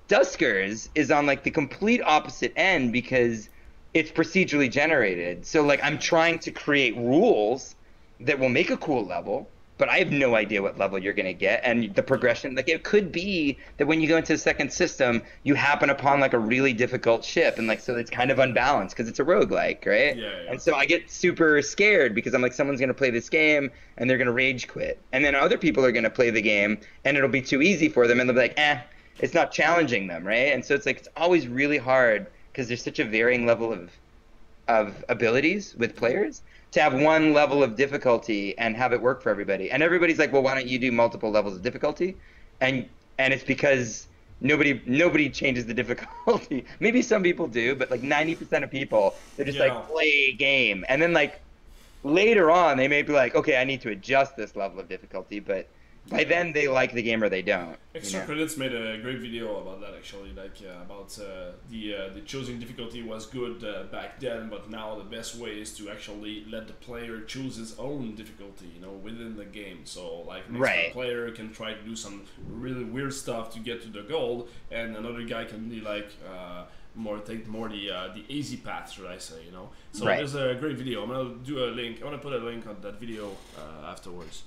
Duskers is on like the complete opposite end, because it's procedurally generated. So like I'm trying to create rules that will make a cool level, but I have no idea what level you're going to get. And the progression, like it could be that when you go into the second system, you happen upon like a really difficult ship. And like, so it's kind of unbalanced because it's a roguelike, right? Yeah. And so I get super scared because I'm like, someone's going to play this game and they're going to rage quit. And then other people are going to play the game and it'll be too easy for them. And they'll be like, it's not challenging them, right? And so it's like, it's always really hard because there's such a varying level of abilities with players, to have one level of difficulty and have it work for everybody. And everybody's like, well, why don't you do multiple levels of difficulty? And it's because nobody changes the difficulty. Maybe some people do, but like 90% of people, they're just like, play a game. And then like later on, they may be like, okay, I need to adjust this level of difficulty, but by then they like the game or they don't. Extra Credits made a great video about that, actually, like about the choosing difficulty was good back then, but now the best way is to actually let the player choose his own difficulty, within the game. So like the player can try to do some really weird stuff to get to the goal, and another guy can be like take the easy path, should I say, So there's a great video. I'm gonna do a link. I'm gonna put a link on that video afterwards.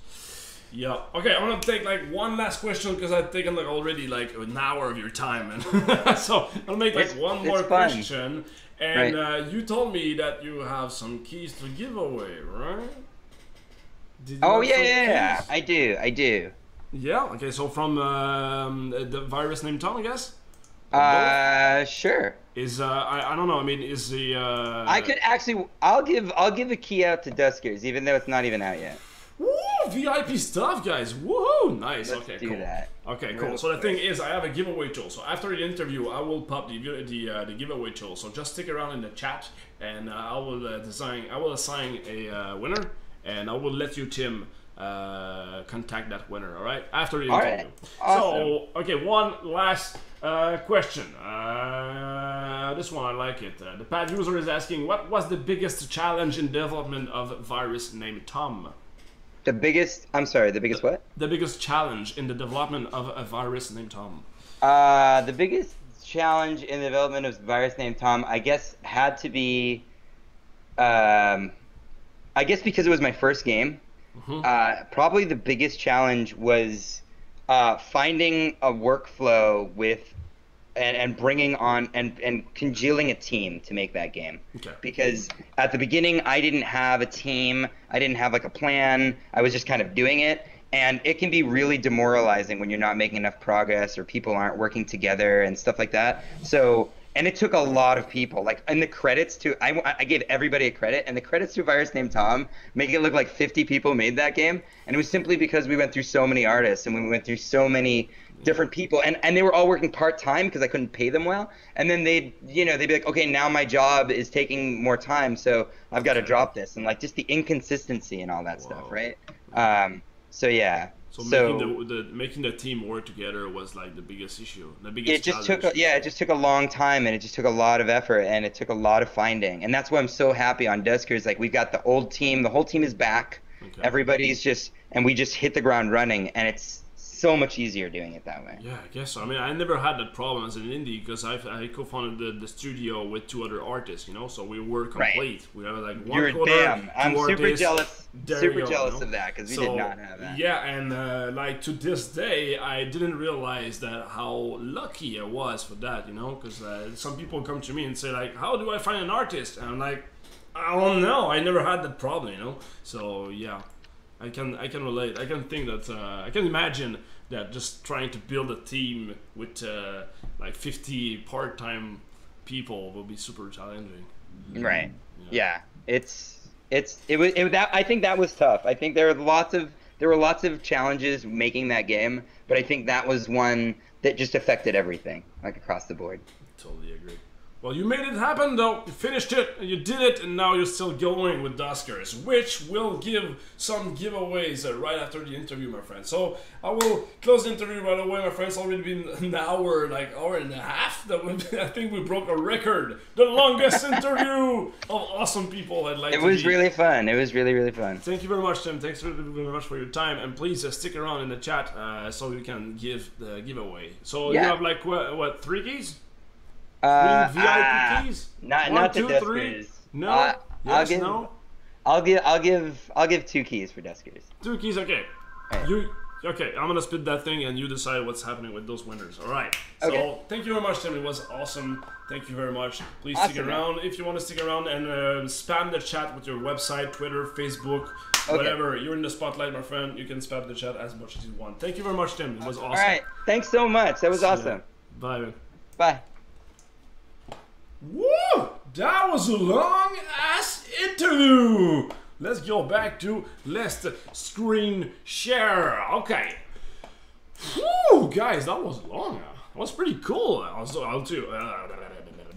Yeah. Okay, I'm gonna take like one last question because I've taken like already like an hour of your time, and so I'll make like one more question. And you told me that you have some keys to give away, right? Yeah, I do. Yeah. Okay. So from the virus named Tom, I guess. Sure. Is I don't know. I mean, is the I could actually. I'll give a key out to Duskers, even though it's not even out yet. Woo! VIP stuff, guys. Woohoo! Nice. Let's okay, do cool. That. Okay, cool. So the thing is, I have a giveaway tool. So after the interview, I will pop the giveaway tool. So just stick around in the chat, and I will assign a winner, and I will let you, Tim, contact that winner. All right? After the interview. Right. Awesome. So okay, one last question. This one, I like it. The pad user is asking, what was the biggest challenge in development of a virus named Tom? The biggest what? The biggest challenge in the development of a virus named Tom. The biggest challenge in the development of a virus named Tom, I guess, had to be, I guess because it was my first game, probably the biggest challenge was finding a workflow with and bringing on and congealing a team to make that game. Okay. Because at the beginning I didn't have a team, I didn't have like a plan, I was just kind of doing it, and it can be really demoralizing when you're not making enough progress or people aren't working together and stuff like that. So, and it took a lot of people. Like in the credits to, I gave everybody a credit, and the credits to a virus named Tom make it look like 50 people made that game, and it was simply because we went through so many artists and we went through so many different people, and they were all working part-time because I couldn't pay them well, and then they'd be like, okay, now my job is taking more time, so I've got to drop this, and like just the inconsistency and all that stuff, right? So yeah. So making the team work together was like the biggest issue, the biggest challenge. It just took a long time, and it just took a lot of effort, and it took a lot of finding, and that's why I'm so happy on Duskers. Like we've got the old team, the whole team is back, everybody's just, and we just hit the ground running, and it's so much easier doing it that way. Yeah, I guess so. I mean, I never had that problem as an indie because I co-founded the studio with 2 other artists, you know, so we were complete. Right. We have like You're one coder, damn. I'm 2 super artists. jealous. There Super you go, jealous you know? of that because we So, did not have that. Yeah, and like to this day, I didn't realize that how lucky I was for that, you know, because some people come to me and say like, how do I find an artist? And I'm like, I don't know. I never had that problem, you know. So yeah, I can relate. I can think that I can imagine that just trying to build a team with like 50 part-time people will be super challenging. Right. Yeah. I think that was tough. I think there were lots of challenges making that game, but I think that was one that just affected everything, like across the board. Totally agree. Well, you made it happen though. You finished it, you did it, and now you're still going with Duskers, which will give some giveaways right after the interview, my friend. So I will close the interview right away, my friends. It's already been an hour, like hour and a half. I think we broke a record. The longest interview of awesome people I'd like to It was be. really fun. It was really, really fun. Thank you very much, Tim. Thanks very much for your time. And please stick around in the chat so we can give the giveaway. So you have like, what 3 keys? VIP keys? Not 2, the 3? Duskers. No? Yes, no? I'll give 2 keys for Duskers. 2 keys, okay. Right. Okay, I'm gonna split that thing and you decide what's happening with those winners. Alright. So Okay. thank you very much, Tim. It was awesome. Thank you very much. Please Awesome, stick around if you want to stick around and spam the chat with your website, Twitter, Facebook, Okay. whatever. You're in the spotlight, my friend. You can spam the chat as much as you want. Thank you very much, Tim. It was awesome. Alright. Thanks so much. That was awesome. Bye, man. Bye. Woo! That was a long ass interview. Let's go back to let's screen share. Okay. Woo, guys, that was long. That was pretty cool. I'll too.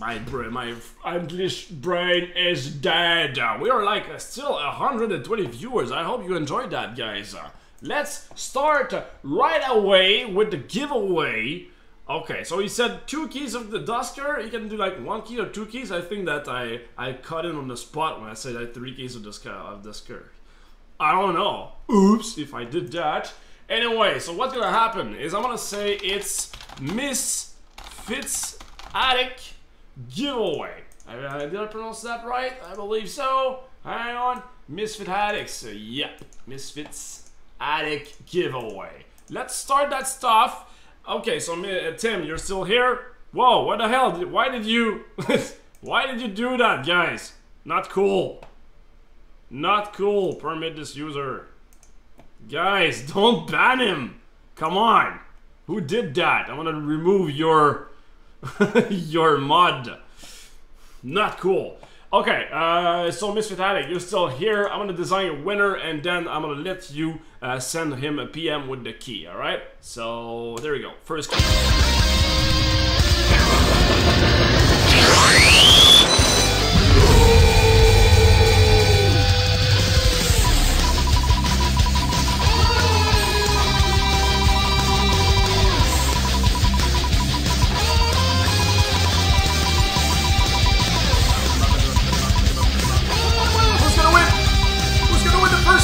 My English brain is dead. We are like still 120 viewers. I hope you enjoyed that, guys. Let's start right away with the giveaway. Okay, so he said 2 keys of the Dusker. He can do like 1 key or 2 keys. I think that I cut in on the spot when I said like 3 keys of Dusker. I don't know. Oops, if I did that. Anyway, so what's gonna happen is I'm gonna say it's Miss Fitz Attic giveaway. Did I pronounce that right? I believe so. Hang on. Misfit Addicts. Yep. Misfits Attic giveaway. Let's start that stuff. Okay, so Tim, you're still here? Whoa, what the hell? Why did you... why did you do that, guys? Not cool. Not cool. Permit this user. Guys, don't ban him. Come on. Who did that? I'm gonna remove your... your mod. Not cool. Okay, so Misfit Addict, you're still here. I'm gonna design a winner and then I'm gonna let you send him a PM with the key, alright? So, there we go. First key.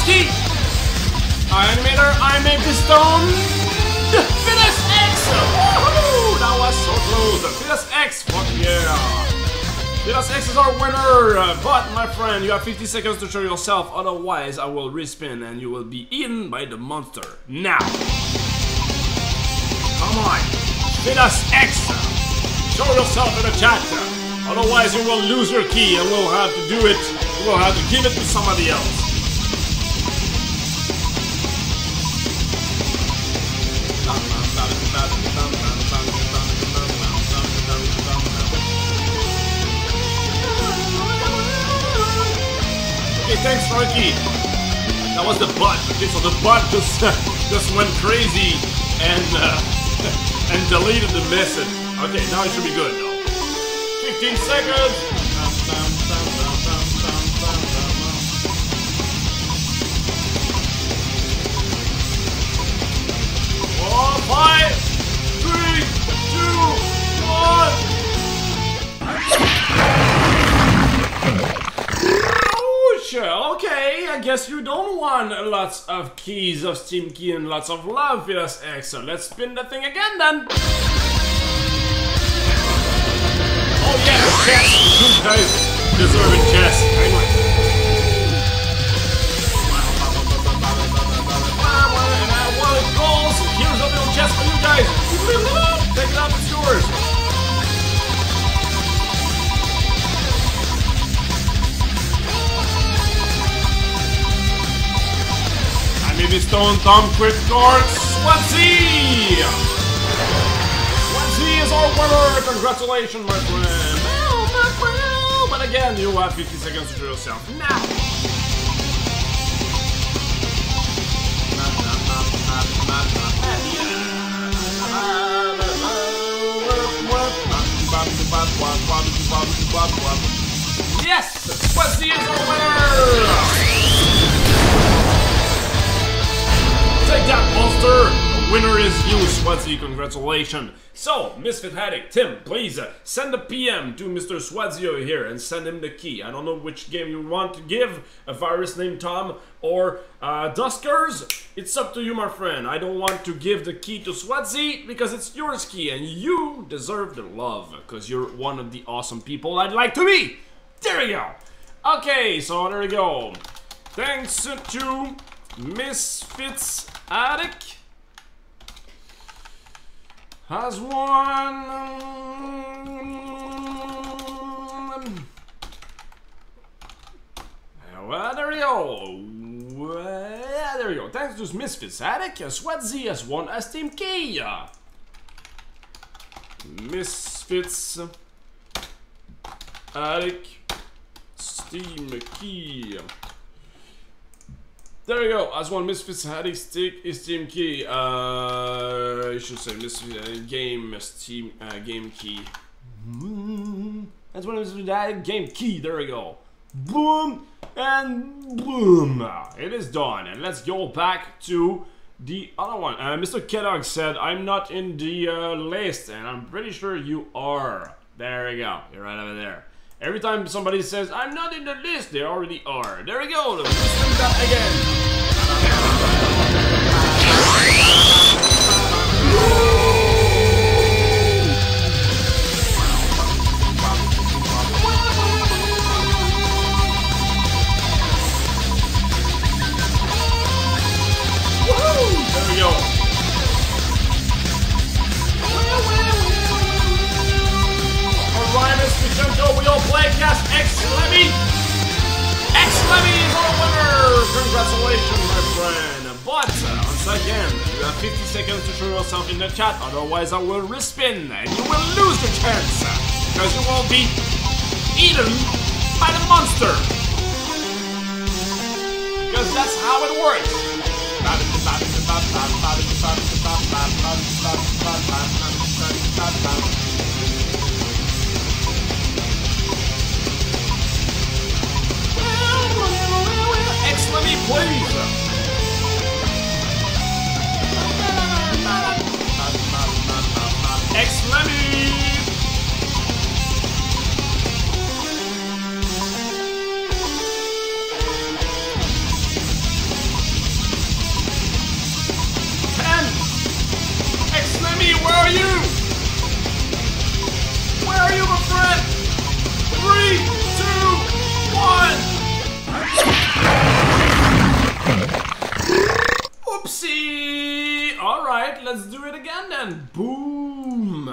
Key. Animator, I'm a piston. Phyllis X. Woohoo! That was so close. Phyllis X. Fuck yeah. Phyllis X is our winner. But my friend, you have 50 seconds to show yourself. Otherwise, I will respin and you will be eaten by the monster. Now. Come on. Phyllis X. Show yourself in the chat. Otherwise, you will lose your key and we'll have to do it. We'll have to give it to somebody else. Okay, thanks, Frankie. That was the butt. Okay, so the butt just went crazy and and deleted the message. Okay, now it should be good though. 15 seconds. 5, 3, 2, 1. Ouch! Okay, I guess you don't want lots of keys of Steam Key and lots of love, Philas X. So let's spin the thing again then. Oh yeah, the chest. You guys deserve a chest. Anyway. And while it goes, here's a little chest for you guys. Take it out, it's yours. Maybe Stone Thumb Quick Guard Swansea! Swansea is our winner! Congratulations, my friend! But again, you have 50 seconds to do yourself now! Yes! Swansea is our winner! Take that, monster! The winner is you, Swansea, congratulations! So, Misfit Haddock, Tim, please send a PM to Mr. Swansea over here and send him the key. I don't know which game you want to give, a virus named Tom or Duskers. It's up to you, my friend. I don't want to give the key to Swansea because it's your key and you deserve the love because you're one of the awesome people I'd like to be! There we go! Okay, so there we go. Thanks to Misfits Attic has won. Well, there we go. Well, there we go. Thanks to Misfits Attic, Swansea has won a Steam Key. Misfits Attic Steam Key. There we go, as one Misfits Haddock Steam Key. I should say Misfits Game Steam Game Key. That's one Misfits Haddock Game Key. There we go. Boom and boom. It is done, and let's go back to the other one. Mr. Kellogg said, "I'm not in the list," and I'm pretty sure you are. There we go. You're right over there. Every time somebody says, "I'm not in the list," they already are. There we go. Let's do that again. Woohoo! There we go. Alright, Mr. Junko, we all play cast X-Lemmy! X-Lemmy is our winner! Congratulations, my friend! But, once again, you have 50 seconds to show yourself in the chat, otherwise I will respin and you will lose the chance! Because you will be eaten by the monster! Because that's how it works! X-Lemmy, please! X-Lemmy! X-Lemmy, where are you? Where are you, my friend? 3, 2, 1! Oopsie! Alright, let's do it again then. Boom!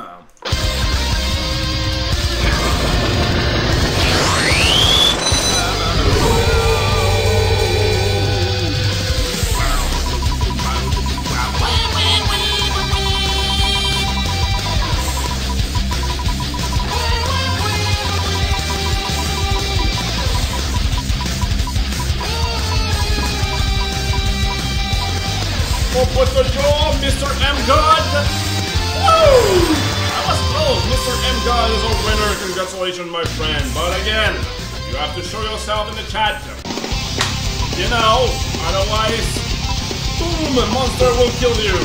Up with the jaw, Mr. M God! Woo! That was close. Mr. M God is our winner. Congratulations, my friend. But again, you have to show yourself in the chat. You know, otherwise, boom, a monster will kill you.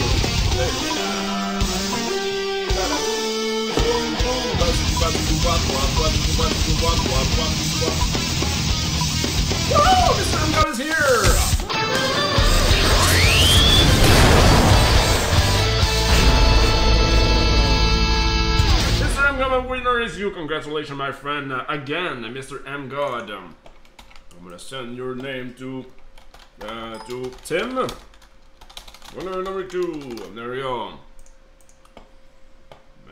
Woo! Mr. M is here! Mr. M God winner is you. Congratulations, my friend. Again, Mr. M God. I'm gonna send your name to Tim. Winner number 2. There we go.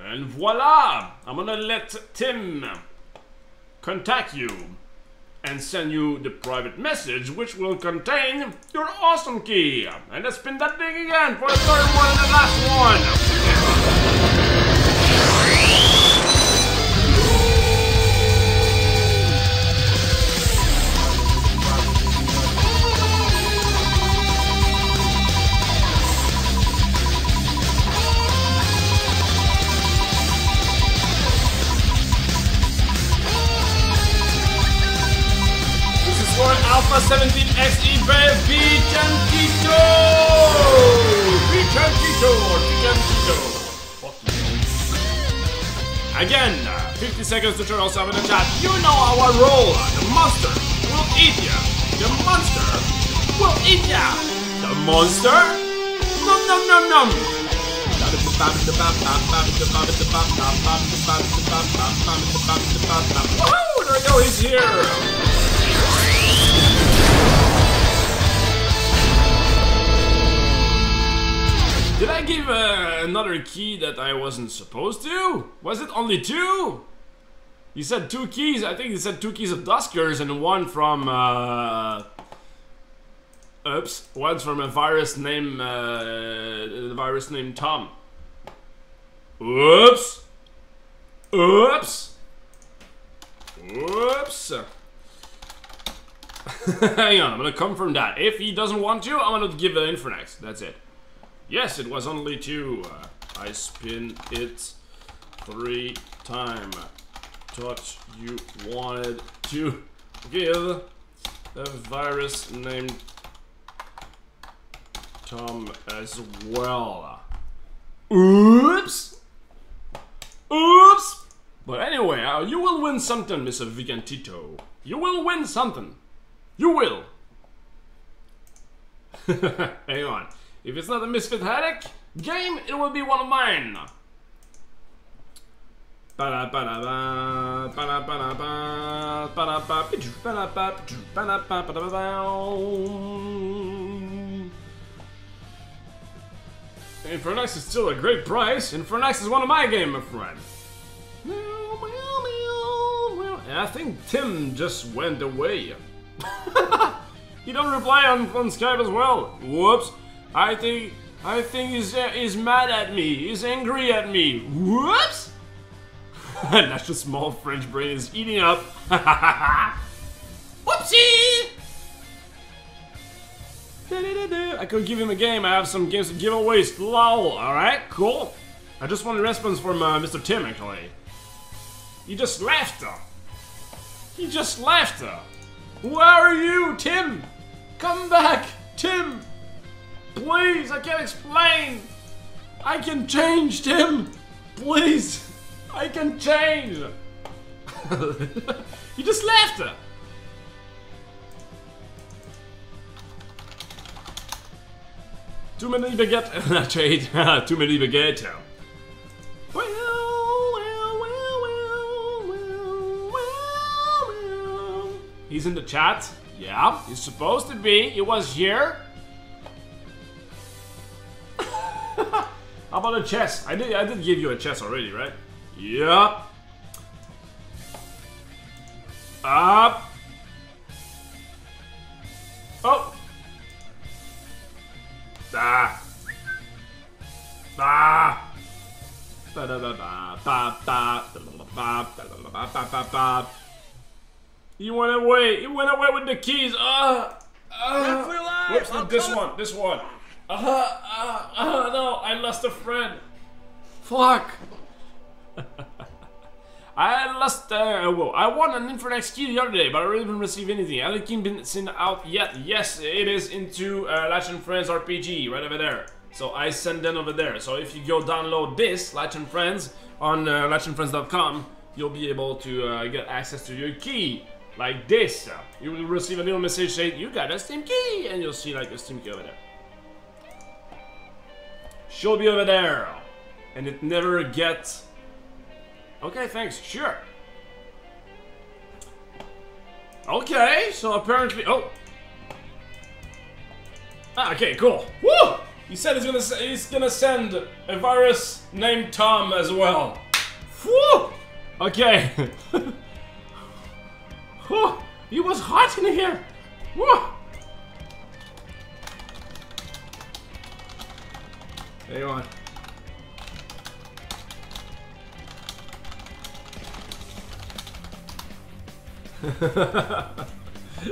And voila! I'm gonna let Tim contact you and send you the private message, which will contain your awesome key. And let's spin that thing again for the third one and the last one. Alpha 17XE Vicentito! Again, 50 seconds to turn us up in the chat. You know how I roll. The monster will eat ya. The monster will eat ya. The monster? Nom nom nom nom. Oh, there we go, he's here. Did I give another key that I wasn't supposed to? Was it only 2? You said 2 keys. I think you said 2 keys of Duskers and one from oops, one's from a virus named Tom. Oops. Oops. Oops. Hang on, I'm gonna confirm that. If he doesn't want to, I'm gonna give an Infernex. That's it. Yes, it was only 2. I spin it 3 times. Thought you wanted to give a virus named Tom as well. Oops! Oops! But anyway, you will win something, Mr. Vicentito. You will win something. You will. Hang on. If it's not a Misfit Headache game, it will be one of mine. Infernex is still a great price. Infernex is one of my games, my friend. And I think Tim just went away. He don't reply on Skype as well. Whoops. I think he's mad at me. He's angry at me. Whoops! That's just small French brain is eating up. Whoopsie! I could give him a game. I have some games to give away. Lol. Alright, cool. I just want a response from Mr. Tim, actually. He just left. He just left. Where are you, Tim? Come back, Tim. Please, I can't explain. I can change, Tim. Please, I can change. You just left. Too many baguette. Trade. Too many baguette. He's in the chat. Yeah, he's supposed to be. He was here. How about a chess? I did give you a chess already, right? Yup. Up. Oh. Ah. Ah. You went away. You went away with the keys. Whoops, this one. No, I lost a friend. Fuck. I lost, well, I won an Infernex key the other day, but I didn't receive anything. I haven't been sent out yet. Yes, it is into Latch and Friends RPG, right over there. So I send them over there. So if you go download this, Latch and Friends, on latchandfriends.com, you'll be able to get access to your key. Like this. You will receive a little message saying you got a Steam key, and you'll see like a Steam key over there. She'll be over there, and it never gets. Okay, thanks. Sure. Okay, so apparently, oh. Ah, okay, cool. Woo! He said he's gonna send a virus named Tom as well. Woo! Okay. Whew, it was hot in here. Woo! Hang on.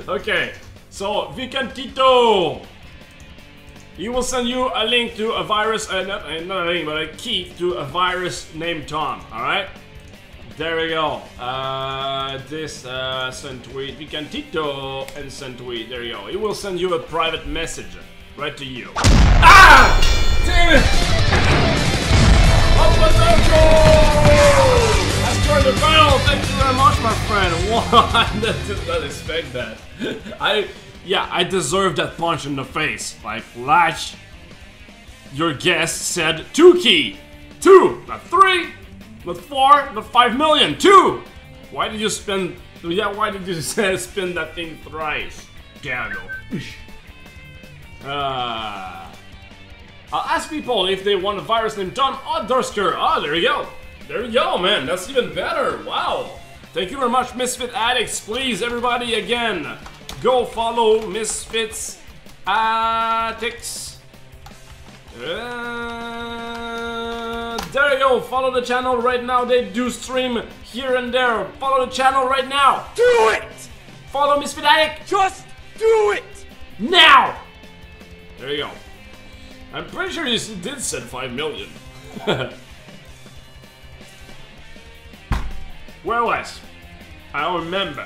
Okay, so Vicantito, he will send you a link to a virus, not a link, but a key to a virus named Tom. All right, there we go. Send tweet Vicantito and send tweet. There you go. It will send you a private message right to you. Ah! Damn it! Let's join the battle. Thank you very much, my friend. What? I did not expect that. I deserve that punch in the face. Like, Lash, your guest said 2 key. 2, not 3, not 4, not 5 million. 2. Why did you spend? Yeah, why did you spin that thing thrice? Damn it. I'll ask people if they want a virus named Tom Oddersker. Oh, there you go. There you go, man. That's even better. Wow. Thank you very much, Misfit Addicts. Please, everybody, again, go follow Misfits Addicts. There you go. Follow the channel right now. They do stream here and there. Follow the channel right now. Do it. Follow Misfit Addict. Just do it now. There you go. I'm pretty sure you did send 5 million. Where was? I remember.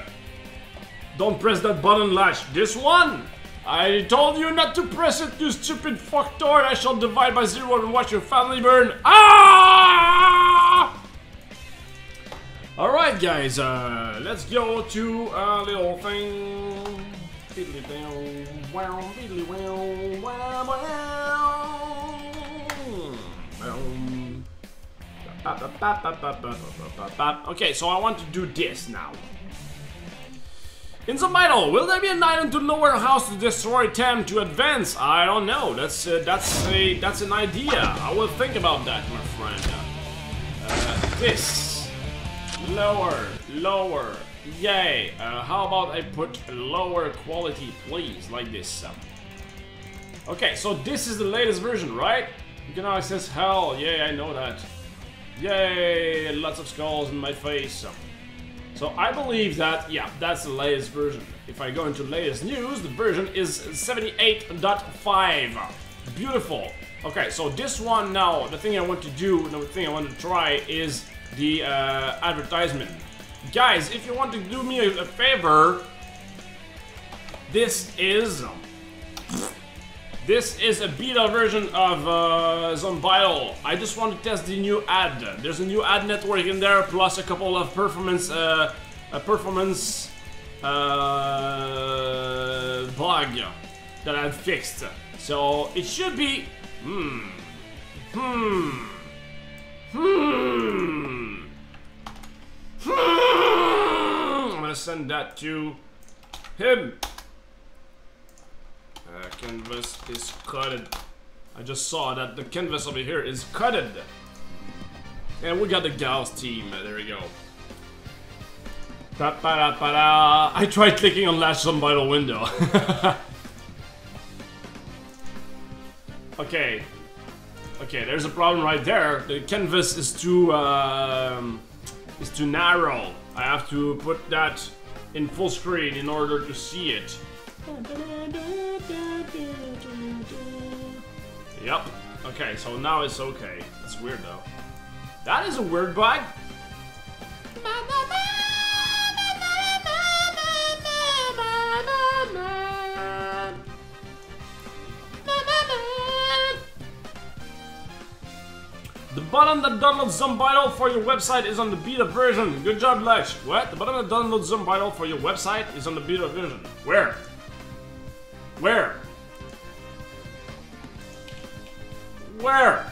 Don't press that button, Lash. This one? I told you not to press it, you stupid fucktoid. I shall divide by 0 and watch your family burn. Ah! Alright, guys. Let's go to a little thing. Okay, so I want to do this now. In the battle, will there be an item to lower a house to destroy 10 to advance? I don't know. That's an idea. I will think about that, my friend. This lower. Yay. How about I put lower quality, please, like this. Okay, so this is the latest version, right? You can now access hell. Yay, I know that. Yay, lots of skulls in my face. So I believe that, yeah, that's the latest version. If I go into latest news, the version is 78.5. Beautiful. Okay, so this one now, the thing I want to do, the thing I want to try is the advertisement. Guys, if you want to do me a favor, this is a beta version of Zombital. I just want to test the new ad. There's a new ad network in there, plus a couple of performance bug that I've fixed. So it should be. I'm gonna send that to him. Canvas is cutted. I just saw that the canvas over here is cutted. And we got the Gauss team. There we go. I tried clicking on Lash Zombital window. Okay. Okay, there's a problem right there. The canvas is too narrow. I have to put that in full screen in order to see it. Yep. Okay, so now it's okay. That's weird though. That is a weird bug. The button that downloads Zombital for your website is on the beta version. Good job, Lesh. What? The button that downloads Zombital for your website is on the beta version. Where? Where? Where?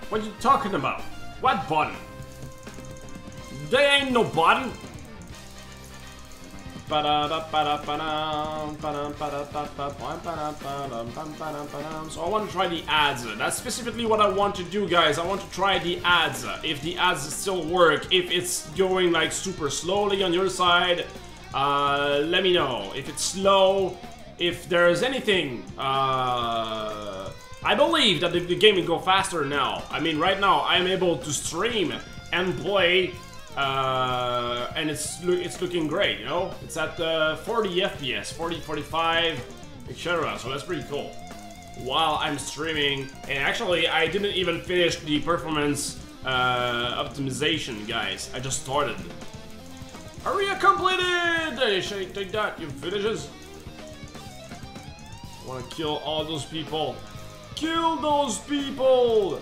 What you talking about? What button? There ain't no button. So I want to try the ads. That's specifically what I want to do, guys. I want to try the ads. If the ads still work, if it's going like super slowly on your side, let me know. If it's slow, if there's anything, I believe that the game will go faster now. I mean, right now I'm able to stream and play. And it's looking great, you know? It's at 40 FPS, 40, 45, etc. So that's pretty cool. While I'm streaming, and actually I didn't even finish the performance optimization, guys. I just started. Area completed! Hey, take that, you finishes. I want to kill all those people. Kill those people!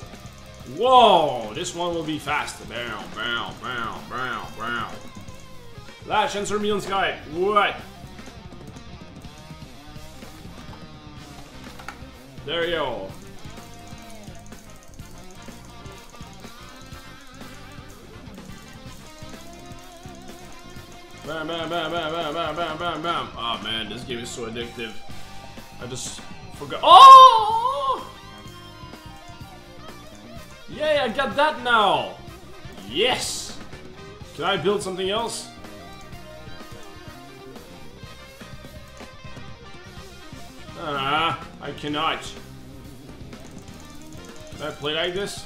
Whoa, this one will be fast. Bam, bam, bam, bam, bam. Lash, answer me on Skype. What? There you go. Bam, bam, bam, bam, bam, bam, bam, bam, bam. Oh man, this game is so addictive. I just forgot. Oh! Yay, I got that now! Yes! Can I build something else? I cannot. Can I play like this?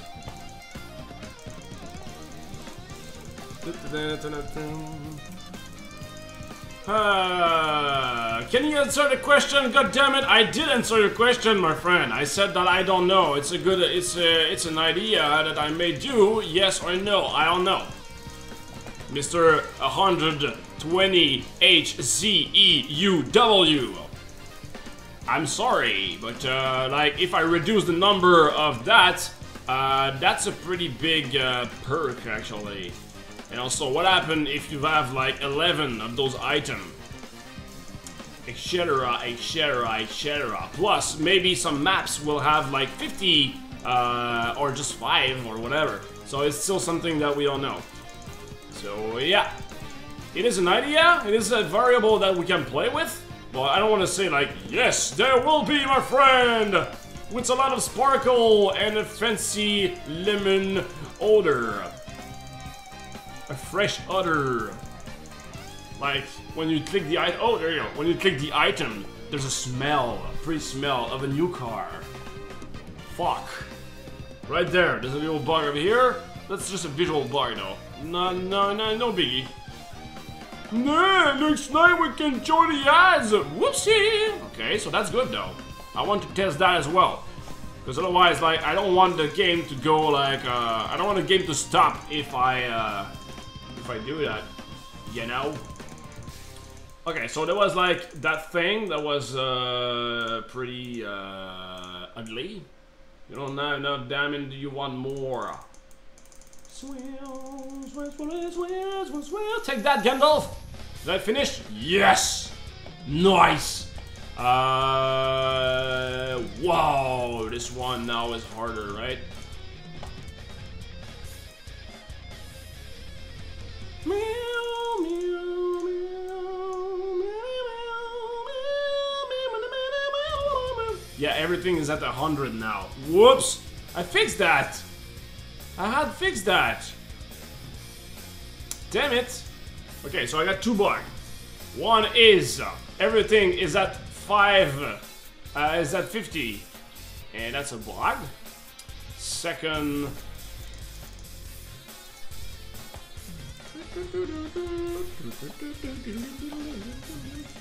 Can you answer the question? God damn it! I did answer your question, my friend. I said that I don't know. It's an idea that I may do. Yes or no? I don't know. Mr. 120 HZEUW. I'm sorry, but like if I reduce the number of that, that's a pretty big perk actually. And also, what happens if you have like 11 of those items? Etc, etc, etc. Plus, maybe some maps will have like 50 or just 5 or whatever. So it's still something that we don't know. So yeah, it is an idea. It is a variable that we can play with. But I don't want to say like, yes, there will be, my friend, with a lot of sparkle and a fancy lemon odor. A fresh odor. Like, when you click the item, oh, there you go. When you click the item, there's a smell, a pretty smell of a new car. Fuck. Right there, there's a little bug over here. That's just a visual bug, though. No biggie. Nah, next night we can join the ads. Whoopsie. Okay, so that's good, though. I want to test that as well. Because otherwise, like, I don't want the game to go, like, I don't want the game to stop if I do that, you know? Okay, so there was like that thing that was pretty ugly. You don't know, no, damn it, do you want more? Take that, Gandalf! Did I finish? Yes! Nice! Wow, this one now is harder, right? Yeah, everything is at 100 now. Whoops! I fixed that! I had fixed that! Damn it! Okay, so I got 2 bugs. One is everything is at 5, is at 50, and that's a bug. Second,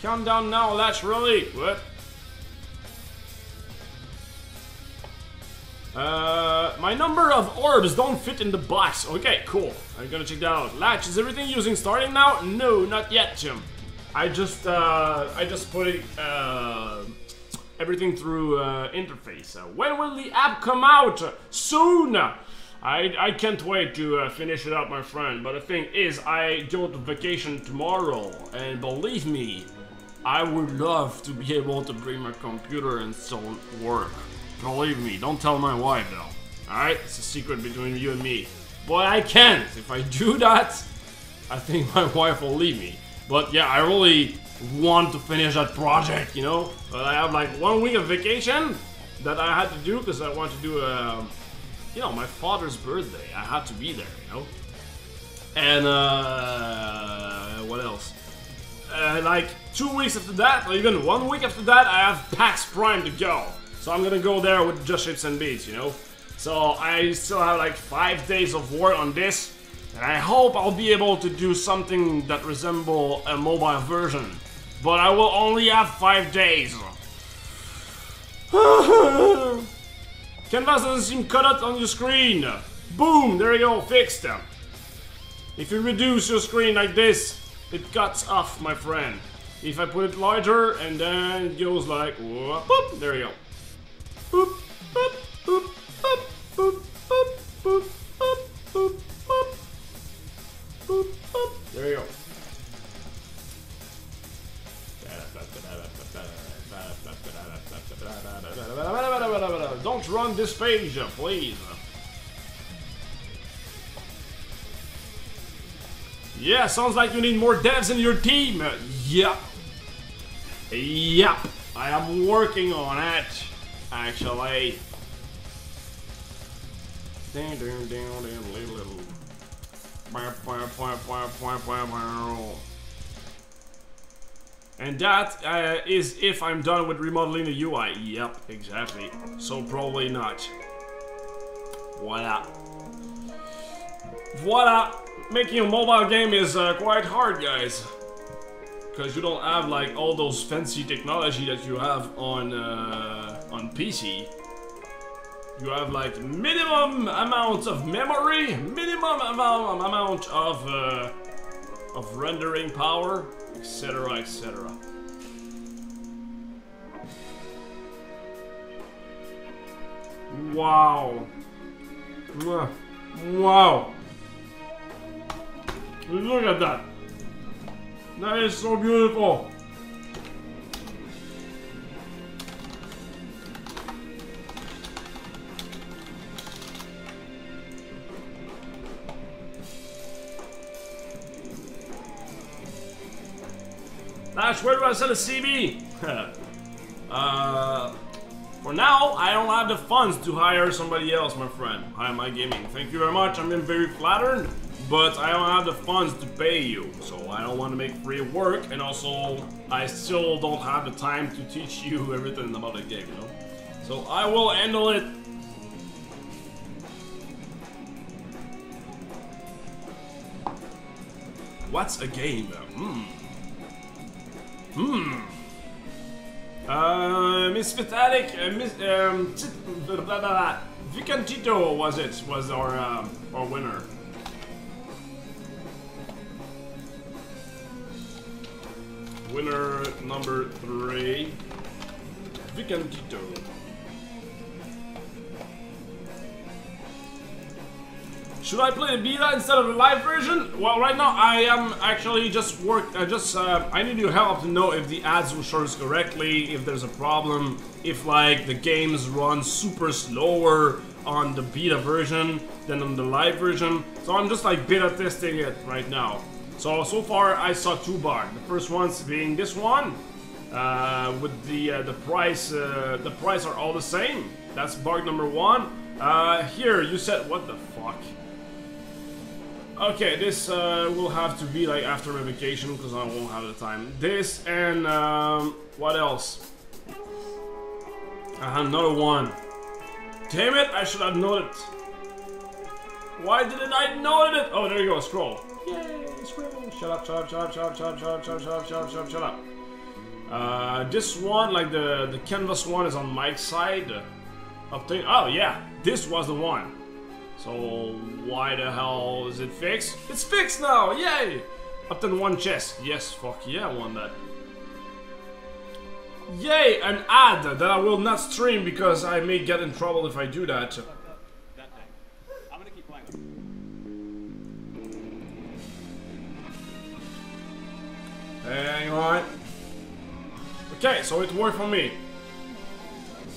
countdown now, Latch, really? What? My number of orbs don't fit in the box. Okay, cool. I'm gonna check that out. Latch, is everything using starting now? No, not yet, Jim. I just put it, everything through interface. When will the app come out? Soon. I can't wait to finish it up, my friend. But the thing is, I go to vacation tomorrow, and believe me, I would love to be able to bring my computer and still work. Believe me, don't tell my wife though. Alright? It's a secret between you and me. But I can't. If I do that, I think my wife will leave me. But yeah, I really want to finish that project, you know? But I have like 1 week of vacation that I had to do because I want to do you know, my father's birthday. I had to be there, you know? And what else? Like 2 weeks after that, or even 1 week after that, I have PAX Prime to go. So I'm gonna go there with Just Shapes and Beats, you know? So I still have like 5 days of work on this. And I hope I'll be able to do something that resembles a mobile version. But I will only have 5 days. Canvas doesn't seem cut out on your screen. Boom, there you go, fixed. If you reduce your screen like this, it cuts off, my friend. If I put it larger, and then it goes like, whoop, boop, there you go. Boop, boop, boop, boop, boop, boop, boop, boop, boop, boop, boop, boop. There you go. Don't run this page, please. Yeah, sounds like you need more devs in your team. Yep. Yep. I am working on it, actually. And that is if I'm done with remodeling the UI. Yep, exactly. So probably not. Voila. Voila. Making a mobile game is quite hard, guys. Because you don't have like all those fancy technology that you have on PC. You have like minimum amount of memory, minimum amount of rendering power, etc., etc. Wow. Wow. Look at that. That is so beautiful. Dash, where do I sell a CB? For now, I don't have the funds to hire somebody else, my friend. Hi, my gaming. Thank you very much. I'm very flattered, but I don't have the funds to pay you, so I don't want to make free work, and also I still don't have the time to teach you everything about the game, you know. So I will handle it. What's a game? Miss Vitalik, Vicantito was our winner. Winner number 3, Vicantito. Should I play the beta instead of the live version? Well, right now I am actually I need your help to know if the ads will show us correctly, if there's a problem, if like the games run super slower on the beta version than on the live version. So I'm just like beta testing it right now. So far I saw 2 bugs. The first one's being this one, with the price are all the same. That's bug number 1. Here you said, what the fuck? Okay, this will have to be like after my vacation because I won't have the time. This and what else? Another one. Damn it! I should have noted. Why didn't I note it? Oh, there you go. Scroll. Yay! Scroll. Shut up! Shut up! Shut up! Shut up! Shut up! Shut up! Shut up! Shut up! Shut up! Shut up! Shut up! This one, like the canvas one, is on my side. Obtain. Oh yeah, this was the one. So why the hell is it fixed? It's fixed now! Yay! Obtain 1 chest. Yes, fuck yeah, I won that. Yay! An ad that I will not stream because I may get in trouble if I do that. Hang on. Okay, so it worked for me.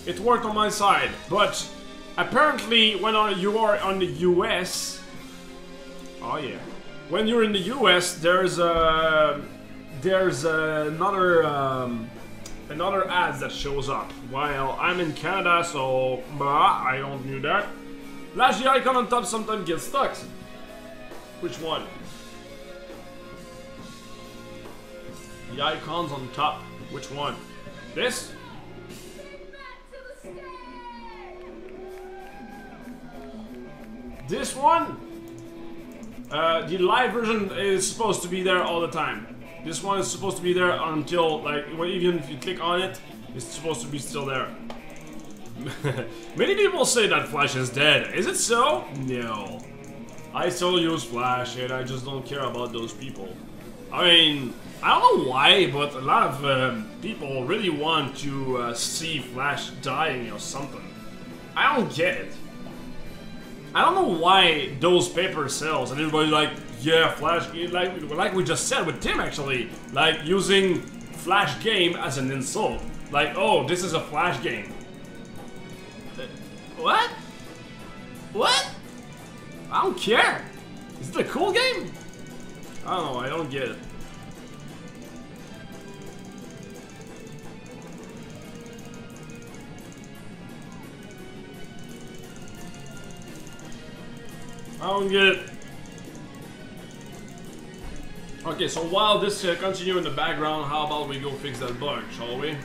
It worked on my side, but apparently when you are on the US, oh yeah, when you're in the US, there's another ads that shows up. While I'm in Canada, so I don't knew that. Flash the icon on top sometimes gets stuck. Which one? The icons on top. Which one? This? This one? The live version is supposed to be there all the time. This one is supposed to be there until, like, even if you click on it, it's supposed to be still there. Many people say that Flash is dead. Is it so? No. I still use Flash and I just don't care about those people. I mean, I don't know why, but a lot of people really want to see Flash dying or something. I don't get it. I don't know why those paper sells and everybody's like, yeah, Flash, like we just said with Tim actually, like using Flash game as an insult. Like, oh, this is a Flash game. What? What? I don't care. Is it a cool game? I don't know, I don't get it. I don't get it. Okay, so while this continue in the background, how about we go fix that bug, shall we?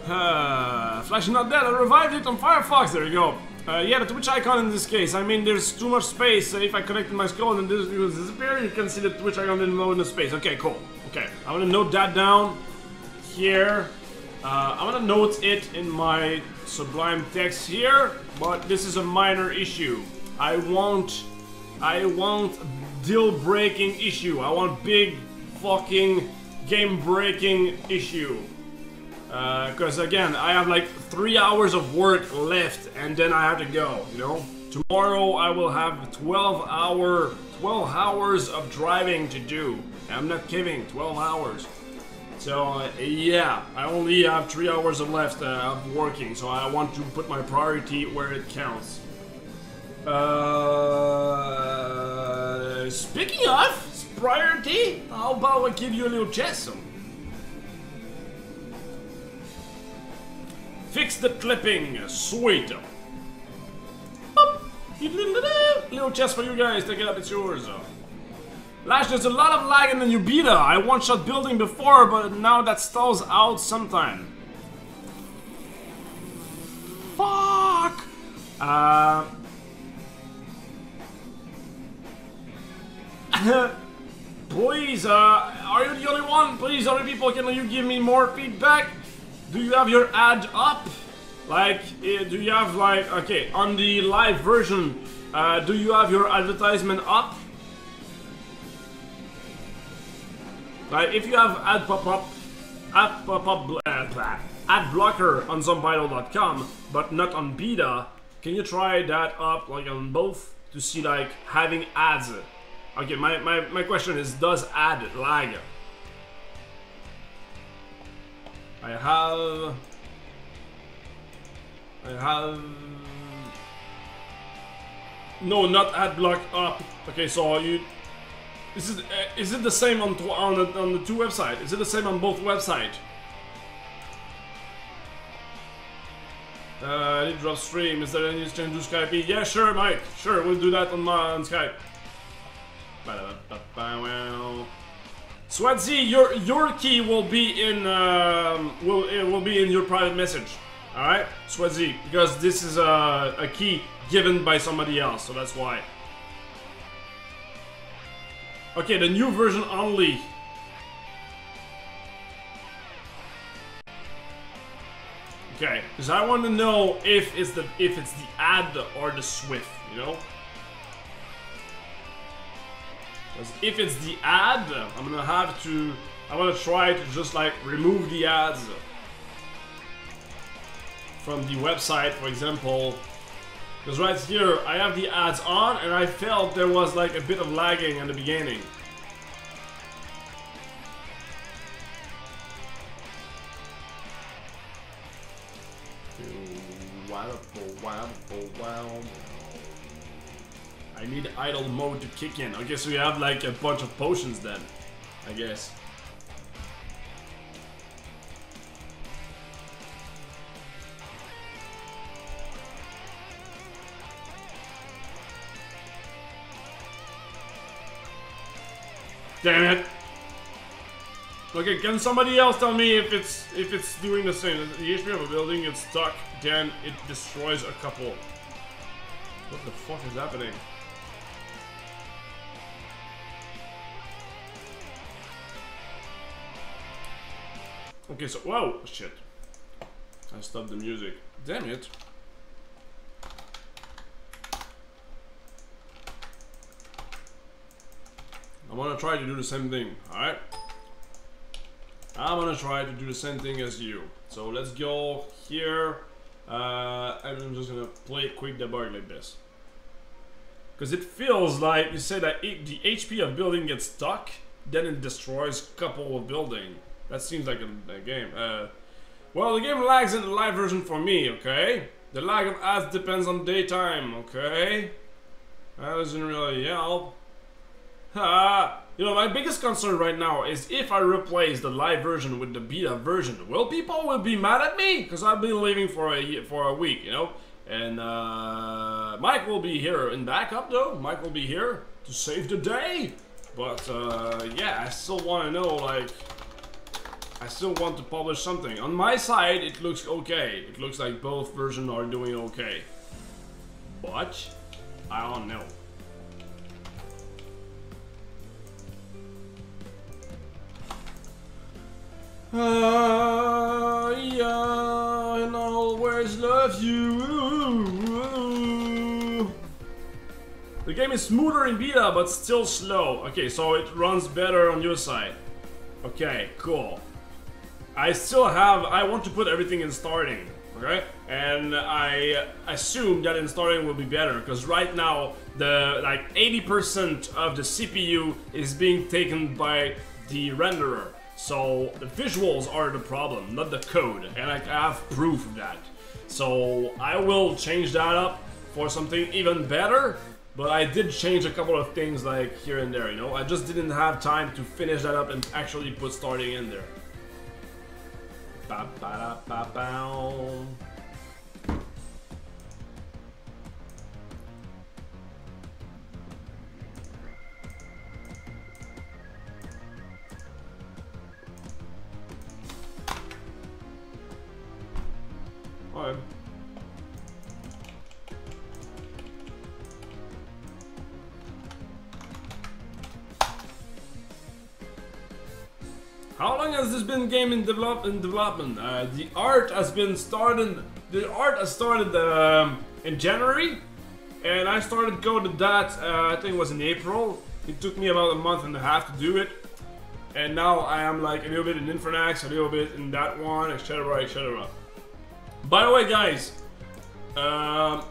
Flash is not dead, I revived it on Firefox, there you go. Yeah, the Twitch icon in this case, I mean there's too much space, if I connect my skull and this will disappear, you can see the Twitch icon didn't load in the space. Okay, cool. Okay, I'm gonna note that down here. I'm gonna note it in my Sublime text here, but this is a minor issue. I want deal-breaking issue. I want big fucking game-breaking issue. Because again, I have like 3 hours of work left and then I have to go, you know? Tomorrow I will have 12 hours of driving to do. I'm not kidding, 12 hours. So yeah, I only have 3 hours left of working, so I want to put my priority where it counts. Speaking of priority, how about I give you a little chest? Fix the clipping, sweet. Boop. Little chest for you guys, take it up, it's yours. Lash, there's a lot of lag in the new beta. I one-shot building before, but now that stalls out sometime. Fuck! Please, are you the only one? Please, other people, can you give me more feedback? Do you have your ad up? Like, do you have like, okay, on the live version, do you have your advertisement up? Like, if you have ad blocker on zombidle.com, but not on beta, can you try that up, like, on both to see, like, having ads? Okay, my question is, does ad lag? I have... No, not ad block up. Okay, so you... Is it the same on the two websites? Is it the same on both websites? I need to drop stream. Is there any change to Skype? Yeah, sure, Mike. Sure, we'll do that on Skype. Swadsy, your key will be in will be in your private message. All right, Swadsy, because this is a key given by somebody else, so that's why. Okay, the new version only. Okay, because I want to know if it's the ad or the Swift, you know. Because if it's the ad, I'm gonna try to just like remove the ads from the website, for example. Because right here, I have the ads on, and I felt there was like a bit of lagging in the beginning. I need idle mode to kick in. Okay, so we have like a bunch of potions then, I guess. Damn it! Okay, can somebody else tell me if it's doing the same? The HP of a building gets stuck, then it destroys a couple. What the fuck is happening? Okay, so whoa, shit! I stopped the music. Damn it! I'm gonna try to do the same thing, alright? I'm gonna try to do the same thing as you. So let's go here. And I'm just gonna play a quick debug like this. Because it feels like you say that the HP of building gets stuck, then it destroys a couple of building. That seems like a game. Well, the game lags in the live version for me, okay? The lag of ads depends on daytime, okay? That doesn't really help. You know, my biggest concern right now is if I replace the live version with the beta version, people will be mad at me because I've been leaving for a week, you know. And Mike will be here in backup though. Mike will be here to save the day. But yeah, I still want to know, like, I still want to publish something. On my side, it looks okay. It looks like both versions are doing okay. But I don't know. Yeah, and I'll always love you. The game is smoother in beta, but still slow. Okay, so it runs better on your side. Okay, cool. I want to put everything in starting, okay? And I assume that in starting will be better, because right now, the like 80% of the CPU is being taken by the renderer. So the visuals are the problem, not the code, and I have proof of that. So I will change that up for something even better, but I did change a couple of things like here and there, you know? I just didn't have time to finish that up and actually put starting in there. Ba ba da ba bow. Alright. How long has this been game in development? The art has been started. The art has started in January, and I started code to that. I think it was in April. It took me about a month and a half to do it, and now I am like a little bit in Infernax, a little bit in that one, etc., etc. By the way, guys, I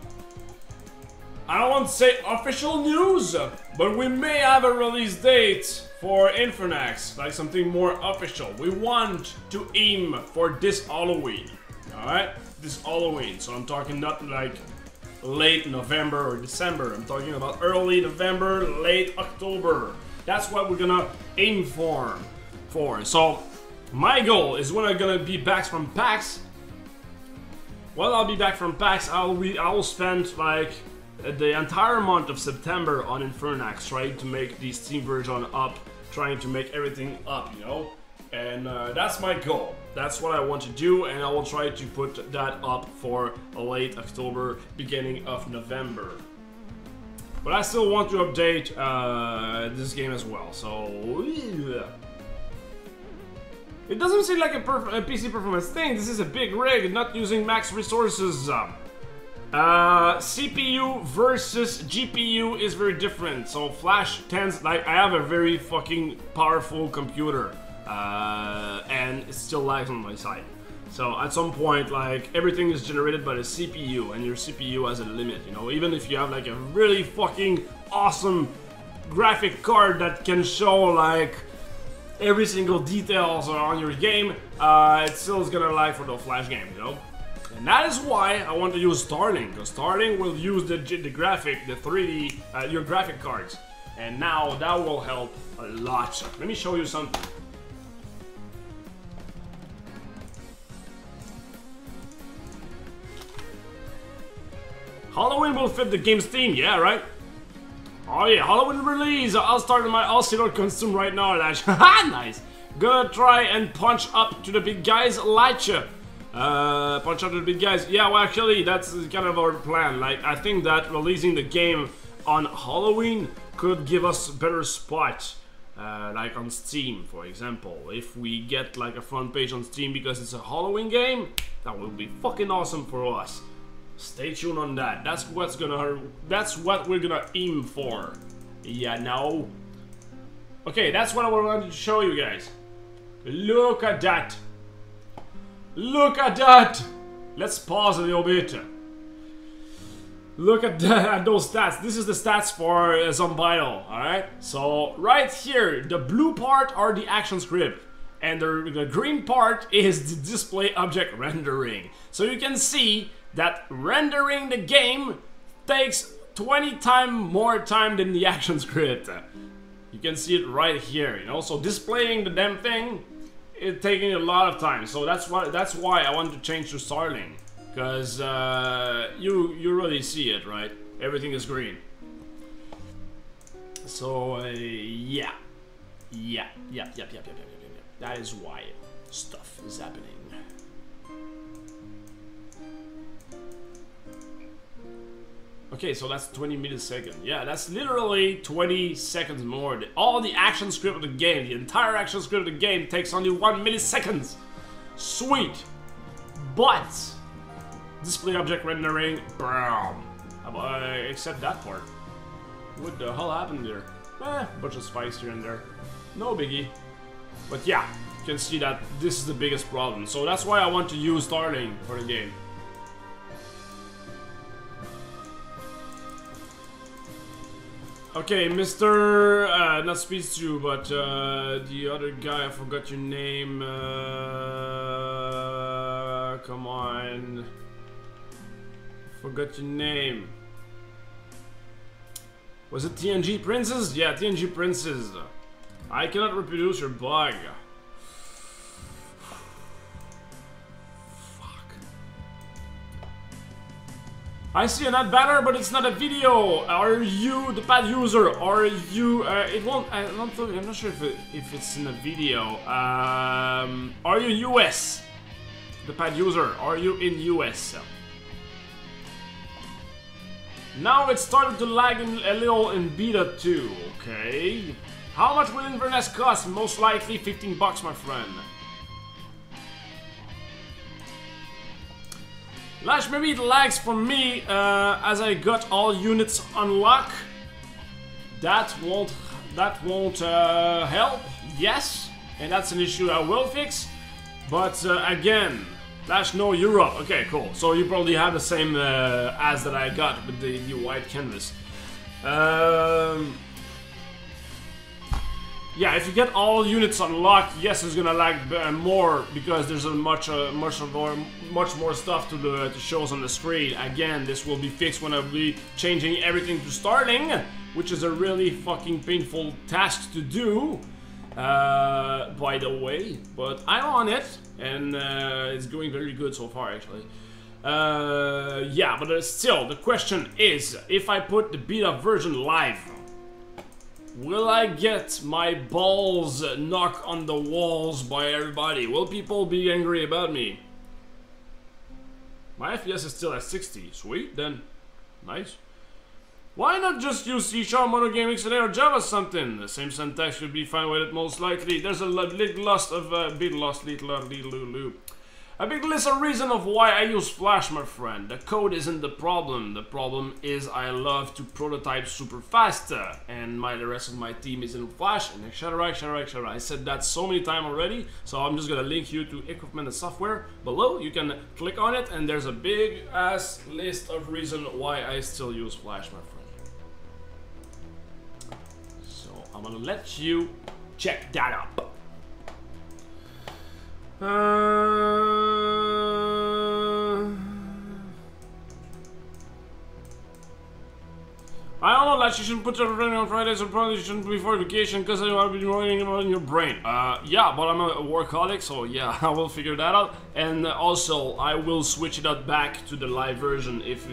don't want to say official news, but we may have a release date for Infernax, like something more official. We want to aim for this Halloween, alright? This Halloween, so I'm talking not like late November or December, I'm talking about early November, late October. That's what we're gonna aim for. So, my goal is when I'm gonna be back from PAX. Well, I'll be back from PAX, I will spend like the entire month of September on Infernax, trying to make the Steam version up, trying to make everything up, you know? And that's my goal. That's what I want to do, and I will try to put that up for late October, beginning of November. But I still want to update this game as well, so... yeah. It doesn't seem like a PC performance thing. This is a big rig, not using max resources. CPU versus GPU is very different. So Flash tends, like, I have a very fucking powerful computer, and it still lags on my side. So at some point, like, everything is generated by the CPU, and your CPU has a limit, you know? Even if you have like a really fucking awesome graphic card that can show like every single details on your game, it still is gonna lag for the Flash game, you know? And that is why I want to use Starling, because Starling will use the graphic, the 3D, your graphic cards. And now that will help a lot. Let me show you something. Halloween will fit the game's theme, yeah, right? Oh yeah, Halloween release! I'll start my All-Sailor costume right now, Lash. Haha, nice! Gonna try and punch up to the big guys, Lash. Punch up to the big guys. Yeah, well actually, that's kind of our plan. Like, I think that releasing the game on Halloween could give us a better spot. Like on Steam, for example. If we get like a front page on Steam because it's a Halloween game, that would be fucking awesome for us. Stay tuned on that. That's what we're gonna aim for. Yeah, no. Okay, that's what I wanted to show you guys. Look at that. Look at that. Let's pause a little bit. Look at those stats. This is the stats for Zombido, alright? So, right here, the blue part are the action script. And the green part is the display object rendering. So you can see that rendering the game takes 20 times more time than the action script. You can see it right here, you know? So displaying the damn thing is taking a lot of time. So that's why I want to change to Starling. Because you really see it, right? Everything is green. So yeah. That is why stuff is happening. Okay, so that's 20 milliseconds. Yeah, that's literally 20 seconds more. All the action script of the game, the entire action script of the game takes only 1 millisecond. Sweet. But display object rendering, bam. Except that part. What the hell happened there? Bunch of spikes here and there. No biggie. But yeah, you can see that this is the biggest problem. So that's why I want to use Starling for the game. Okay, Mr. Not Speedstrew, but the other guy, I forgot your name. Come on. Forgot your name. Was it TNG Princess? Yeah, TNG Princess. I cannot reproduce your bug. I see a not banner, but it's not a video. Are you the pad user? Are you? It won't. I'm not sure if it's in a video. Are you US? The pad user. Are you in US? Now it started to lag a little in beta too. Okay. How much will Inverness cost? Most likely 15 bucks, my friend. Lash, maybe it lags for me as I got all units unlocked. That won't help. Yes, and that's an issue I will fix. But again, Lash, no Europe. Okay, cool. So you probably have the same as that I got with the white canvas. Yeah, if you get all units unlocked, yes, it's gonna lag more because there's a much more stuff to shows on the screen. Again, this will be fixed when I'll be changing everything to Starling, which is a really fucking painful task to do, by the way. But I'm on it, and it's going very good so far, actually. Yeah, but still, the question is, if I put the beta version live, will I get my balls knocked on the walls by everybody? Will people be angry about me? My FPS is still at 60. Sweet, then. Nice. Why not just use C# monogame XLA or Java something? The same syntax should be fine with it most likely. There's a big loss of A big list of reasons of why I use Flash, my friend. The code isn't the problem. The problem is I love to prototype super fast, and the rest of my team is in Flash, and etc, etc, etc. I said that so many times already, so I'm just gonna link you to equipment and software below. You can click on it, and there's a big ass list of reasons why I still use Flash, my friend. So I'm gonna let you check that up. I don't know, like you shouldn't put everything on Fridays or probably you shouldn't before vacation because I want to be running about in your brain. Yeah, but I'm a workaholic, so yeah, I will figure that out. And also, I will switch it out back to the live version if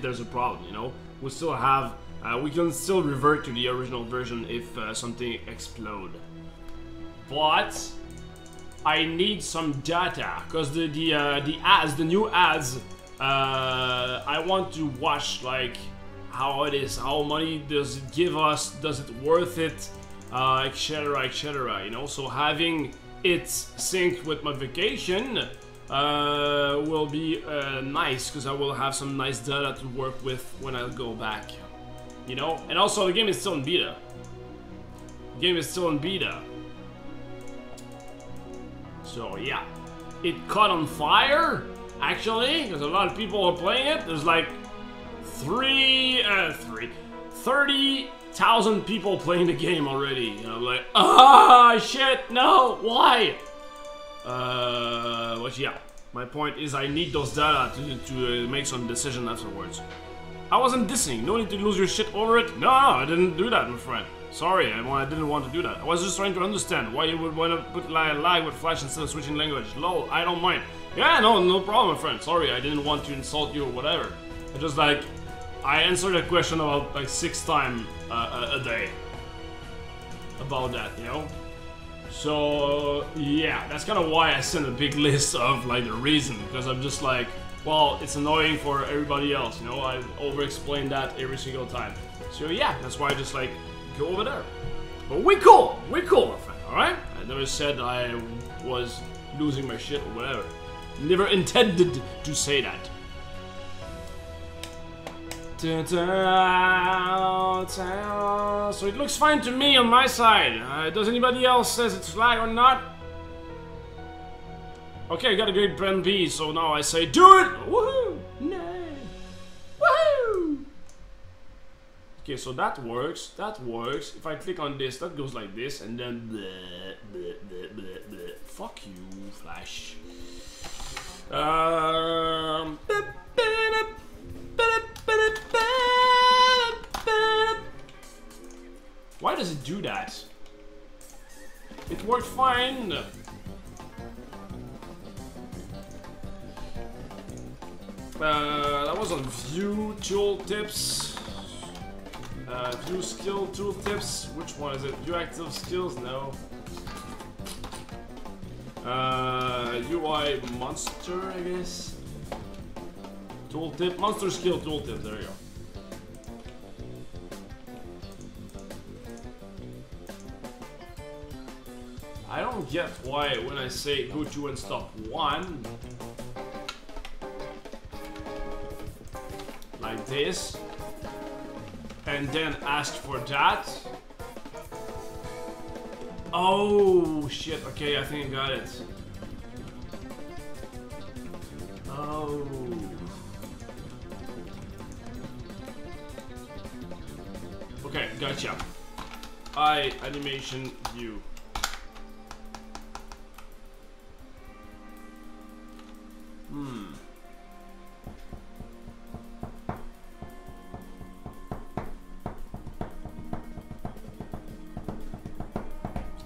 there's a problem, you know. We still have, we can still revert to the original version if something explodes. But I need some data because the new ads, I want to watch like how it is, how money does it give us, does it worth it, etc, etc, you know. So having it synced with my vacation will be nice because I will have some nice data to work with when I go back, you know. And also the game is still in beta. The game is still in beta. So yeah, it caught on fire actually because a lot of people are playing it. There's like 30,000 people playing the game already. And I'm like, ah, shit, no, why? But yeah, my point is I need those data to make some decision afterwards. I wasn't dissing. No need to lose your shit over it. No, I didn't do that, my friend. Sorry, I didn't want to do that. I was just trying to understand why you would want to put lag with Flash instead of switching language. Lol, I don't mind. Yeah, no problem, my friend. Sorry, I didn't want to insult you or whatever. I just like, I answered a question about like 6 times a day about that, you know? So yeah, that's kind of why I sent a big list of like the reason, because I'm just like, well, it's annoying for everybody else, you know? I over-explain that every single time. So yeah, that's why I just like, go over there. But we cool, my friend, alright? I never said I was losing my shit or whatever. Never intended to say that. So it looks fine to me on my side. Does anybody else says it's flag or not? Okay, I got a great plan B, so now I say do it! Woohoo! No! Woohoo! Okay, so that works. If I click on this, that goes like this, and then bleh, bleh, bleh, bleh, bleh. Fuck you, Flash. Why does it do that? It worked fine. That was on view tooltips. View skill tooltips. Which one is it? View active skills? No. UI monster, I guess. Tooltip, monster skill tooltip. There you go. I don't get why when I say go to and stop 1, like this, and then ask for that. Oh shit, okay, I think I got it. Oh. Okay, gotcha. Animation view.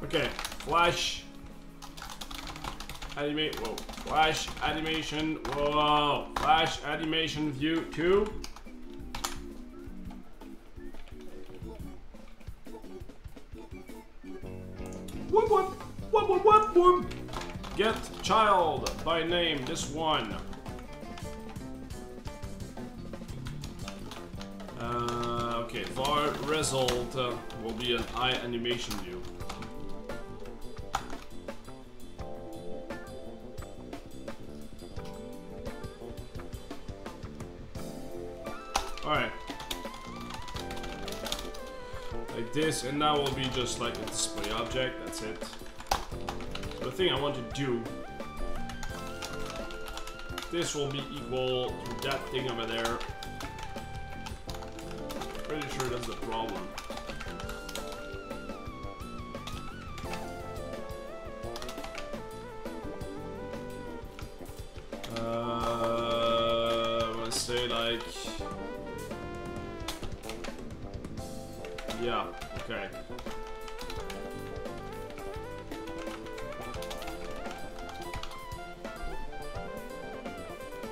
Okay, Flash animate. Whoa, Flash animation. Whoa, Flash animation view 2. Whoop whoop whoop whoop whoop whoop. Get child by name. This one. Okay, var result will be an eye animation view. Alright. Like this, and that will be just like a display object, that's it. So the thing I want to do, this will be equal to that thing over there. Pretty sure that's the problem. I'm gonna say like, yeah, okay.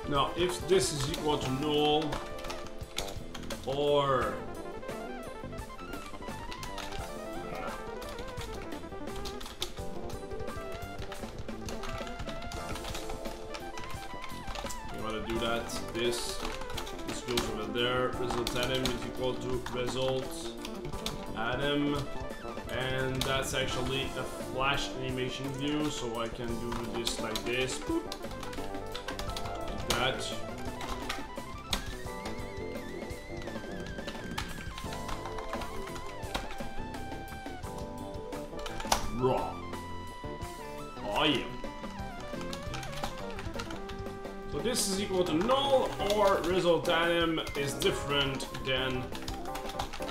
Now, if this is equal to null, or you want to do that, this goes over there, result atom is equal to result atom, and that's actually a flash animation view, so I can do this like this. Boop. That. Raw. Oh yeah. So this is equal to null, or result atom is different than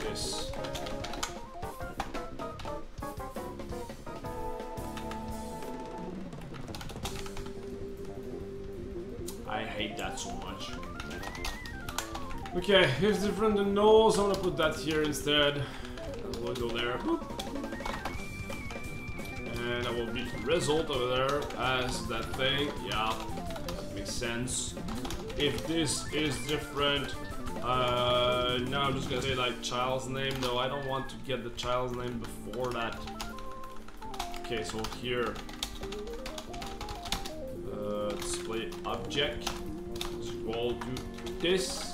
this. I hate that so much. Okay, if different than null, so I'm gonna put that here instead. We'll go there. Boop. And that will be result over there as that thing. Yeah, that makes sense. If this is different, now I'm just gonna say like child's name. No, I don't want to get the child's name before that. Okay, so here. Display object is equal to this.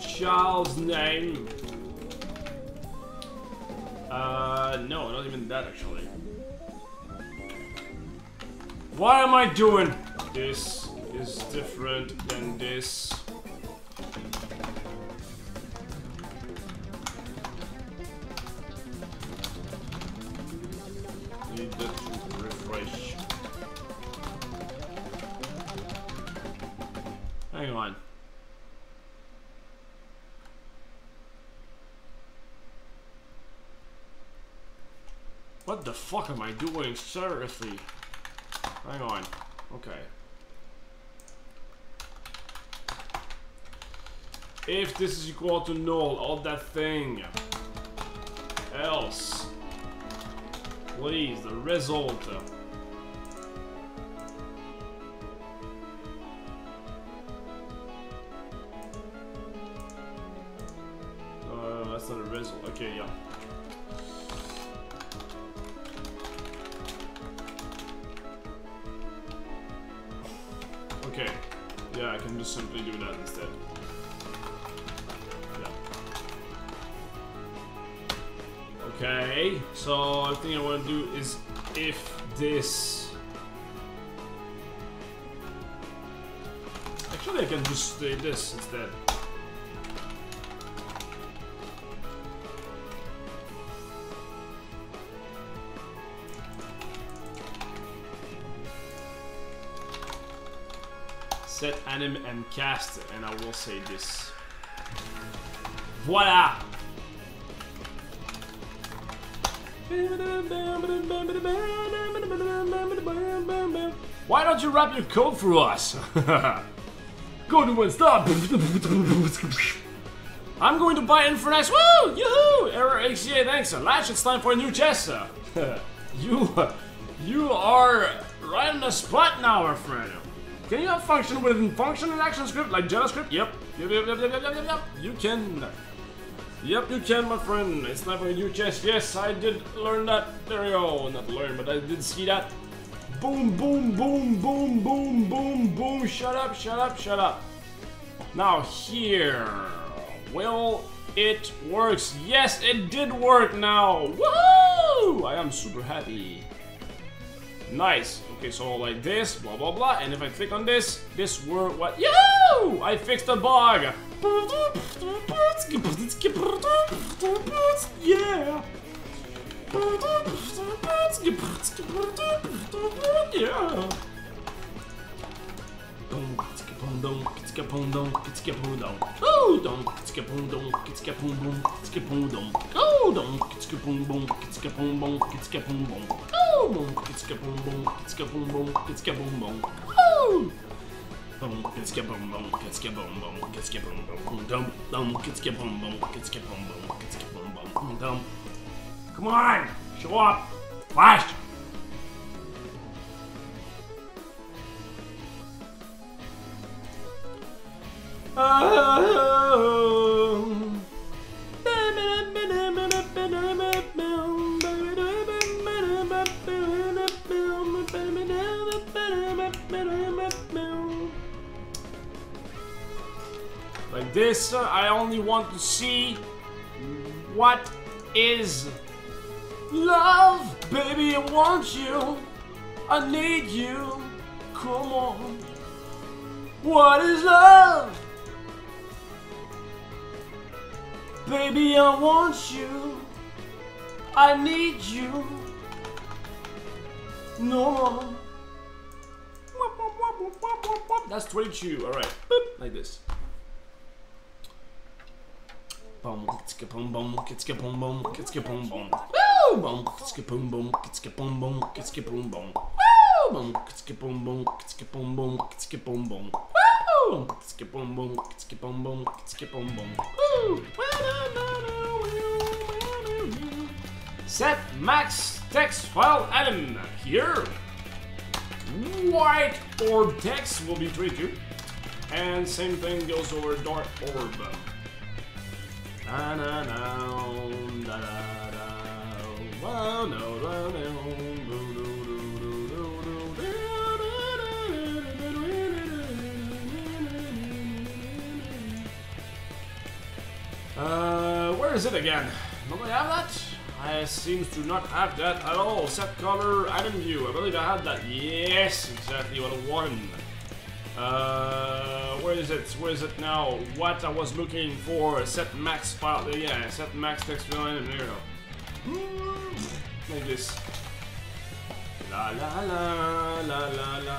Child's name. No, not even that actually. Why am I doing? This is different than this. Need that to refresh. Hang on. What the fuck am I doing? Seriously. Hang on. Okay. If this is equal to null, all that thing. Else. Please, the result. That's not a result. Okay, yeah. Okay. Yeah, I can just simply do that instead. Yeah. Okay, so the thing I want to do is if this... Actually, I can just say this instead. Set anim and cast, and I will say this. Voila! Why don't you wrap your code for us? Go to one stop. I'm going to buy Infernus. Woo! Yoo-hoo! Error HCA, thanks. Lash, it's time for a new chest. You are right on the spot now, my friend. Can you have function within function in ActionScript like JavaScript? Yep. Yep. You can. Yep, you can, my friend. It's time for a new chest. Yes, I did learn that. There you go. Not learn, but I did see that. Boom, boom, boom, boom, boom, boom, boom. Shut up, shut up, shut up. Now here. Will it works? Yes, it did work now. Woohoo! I am super happy. Nice. Okay, so like this, blah blah blah, and if I click on this were what? Yo! I fixed the bug. Yeah. Yeah. Come on, show up, flash. Like this, I only want to see what is love. Baby, I want you, I need you, come on. What is love? Baby, I want you, I need you, no more. That's 22, alright, like this. Boom, kitska boom boom, kitska boom boom, kitska boom boom. Woo! Boom, kitska boom boom, kitska boom boom, kitska boom boom. Woo! Boom, kitska boom boom, kitska boom boom, kitska boom boom. Woo! Kitska boom boom, kitska boom boom, kitska boom boom. Woo! Set max text file item here. White orb text will be 32, and same thing goes over dark orb. Where is it again? Don't I have that? I seem to not have that at all. Set color item view. I believe I had that. Yes, exactly what I wanted. Where is it? Where is it now? What I was looking for? Set max file. Yeah, set max text file item. There you go. Like this. La la la la la la.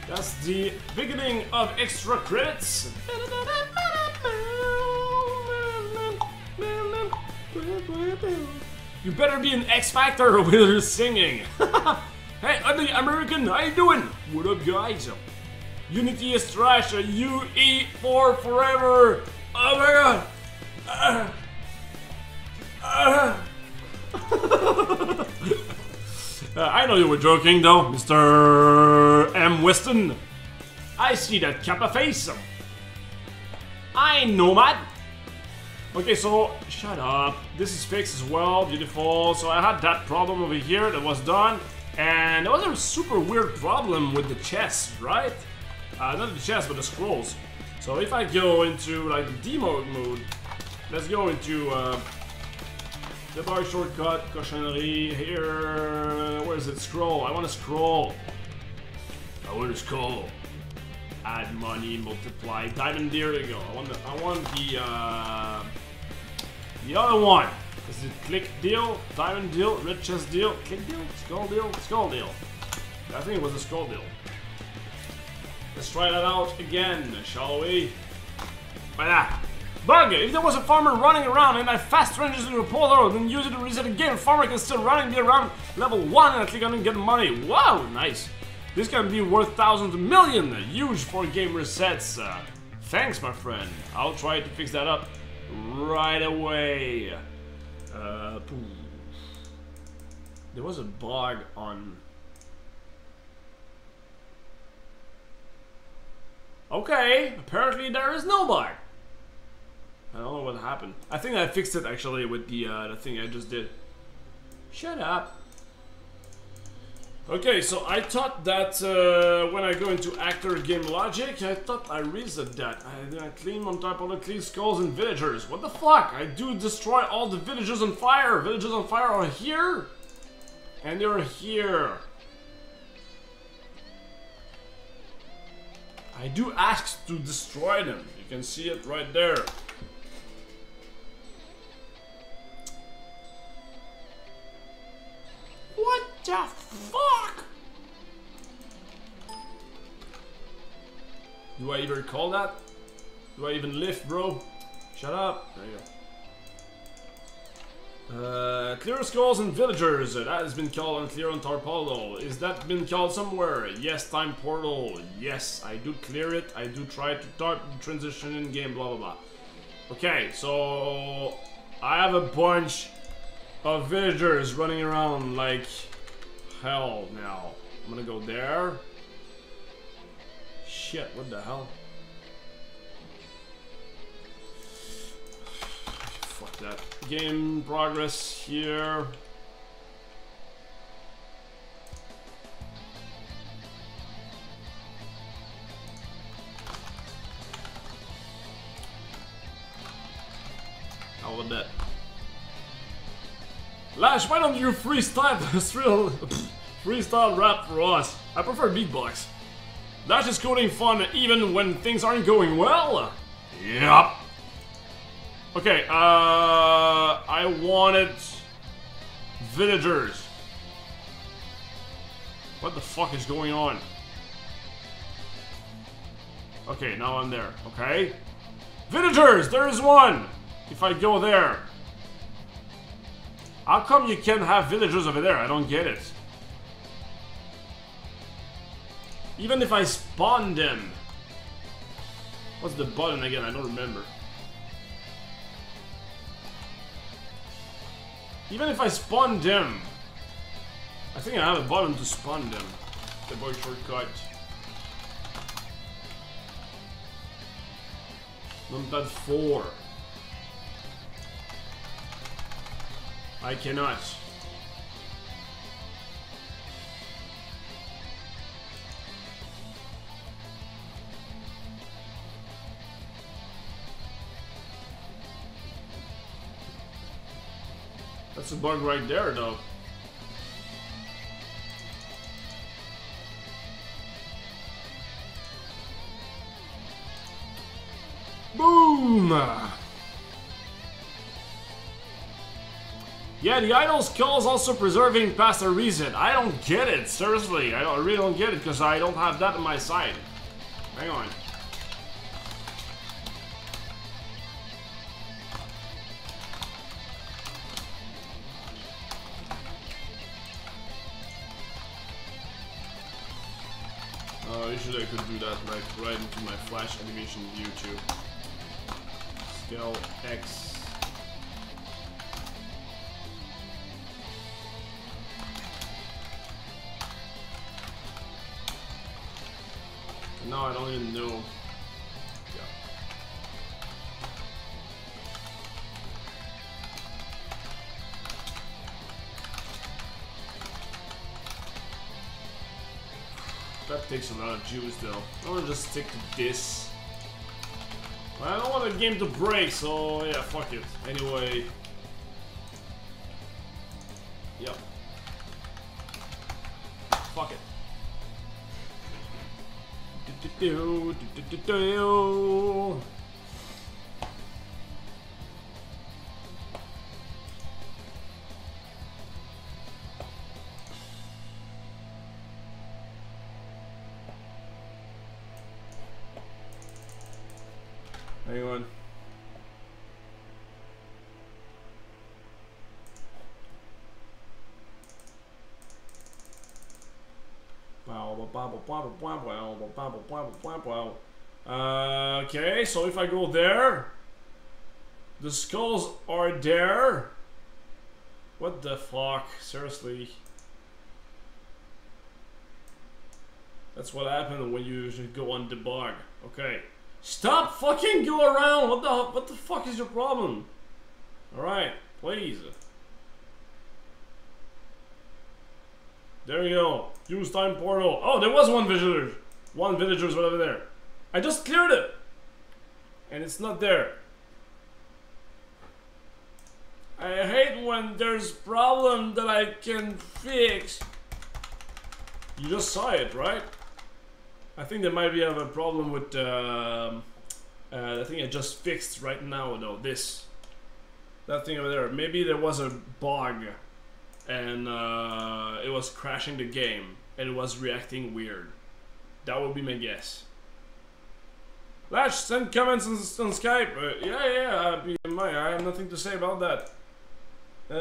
That's the beginning of extra credits. You better be an X Factor with your singing. Hey, ugly American, how you doing? What up, guys? Unity is trash. UE for forever. Oh my god. I know you were joking, though, Mr. M. Weston. I see that kappa face. I know, man. Okay, so shut up. This is fixed as well. Beautiful. So I had that problem over here that was done, and there was a super weird problem with the chest, right? Not the chest, but the scrolls. So if I go into like the demo mode, let's go into the bar shortcut, cochonnerie here. Where is it? Scroll. I want to scroll. I want to scroll. Add money, multiply, diamond. There you go. I want the other one. Is it click deal, diamond deal, red chest deal, click deal, skull deal, skull deal? I think it was a skull deal. Let's try that out again, shall we? Voila. Bug! If there was a farmer running around and I fast ranges into a portal, then use it to reset the game, farmer can still running be around level 1 and I click on it and get money. Wow, nice. This can be worth thousands of million. Huge for game resets. Thanks, my friend. I'll try to fix that up right away. There was a bug on... Okay, apparently there is no bug. I don't know what happened. I think I fixed it actually with the thing I just did. Shut up. Okay, so I thought that when I go into actor game logic, I thought I reset that. I clean on top of the clean skulls and villagers. What the fuck? I do destroy all the villagers on fire. Villagers on fire are here. And they're here. I do ask to destroy them. You can see it right there. What the fuck? Do I even call that? Do I even lift, bro? Shut up. There you go. Clear skulls and villagers. That has been called on clear on Tarpolo. Is that been called somewhere? Yes, time portal. Yes, I do clear it. I do try to start transition in game, blah blah blah. Okay, so I have a bunch of villagers running around like hell now. I'm gonna go there. Shit, what the hell? Fuck that. Game progress here. How about that? Lash, why don't you freestyle freestyle rap for us? I prefer beatbox. Lash is coding fun even when things aren't going well. Yep. Okay, I wanted villagers. What the fuck is going on? Okay, now I'm there. Okay. Villagers, there is one. If I go there. How come you can't have villagers over there? I don't get it. Even if I spawn them. What's the button again? I don't remember. Even if I spawn them. I think I have a button to spawn them. The boy shortcut. Numpad 4. I cannot. That's a bug right there, though. Boom! Yeah, the idle skull is also preserving past a reset. I don't get it, seriously. I really don't get it because I don't have that on my side. Hang on. Usually I could do that like right into my flash animation view too. Scale X. No, I don't even know. Yeah. That takes a lot of juice though. I'm gonna just stick to this. I don't want the game to break, so yeah, fuck it. Anyway. Yep. Fuck it. Hang on. Okay, so if I go there, the skulls are there. What the fuck? Seriously. That's what happened when you go on debug. Okay. Stop fucking go around! What the fuck is your problem? Alright, please. There you go. Use time portal. Oh, there was one villager. One villager's over there. I just cleared it. And it's not there. I hate when there's problem that I can fix. You just saw it, right? I think there might be have a problem with the thing I just fixed right now though. That thing over there. Maybe there was a bug and it was crashing the game and it was reacting weird. That would be my guess. Lash, send comments on Skype. Yeah, I have nothing to say about that. I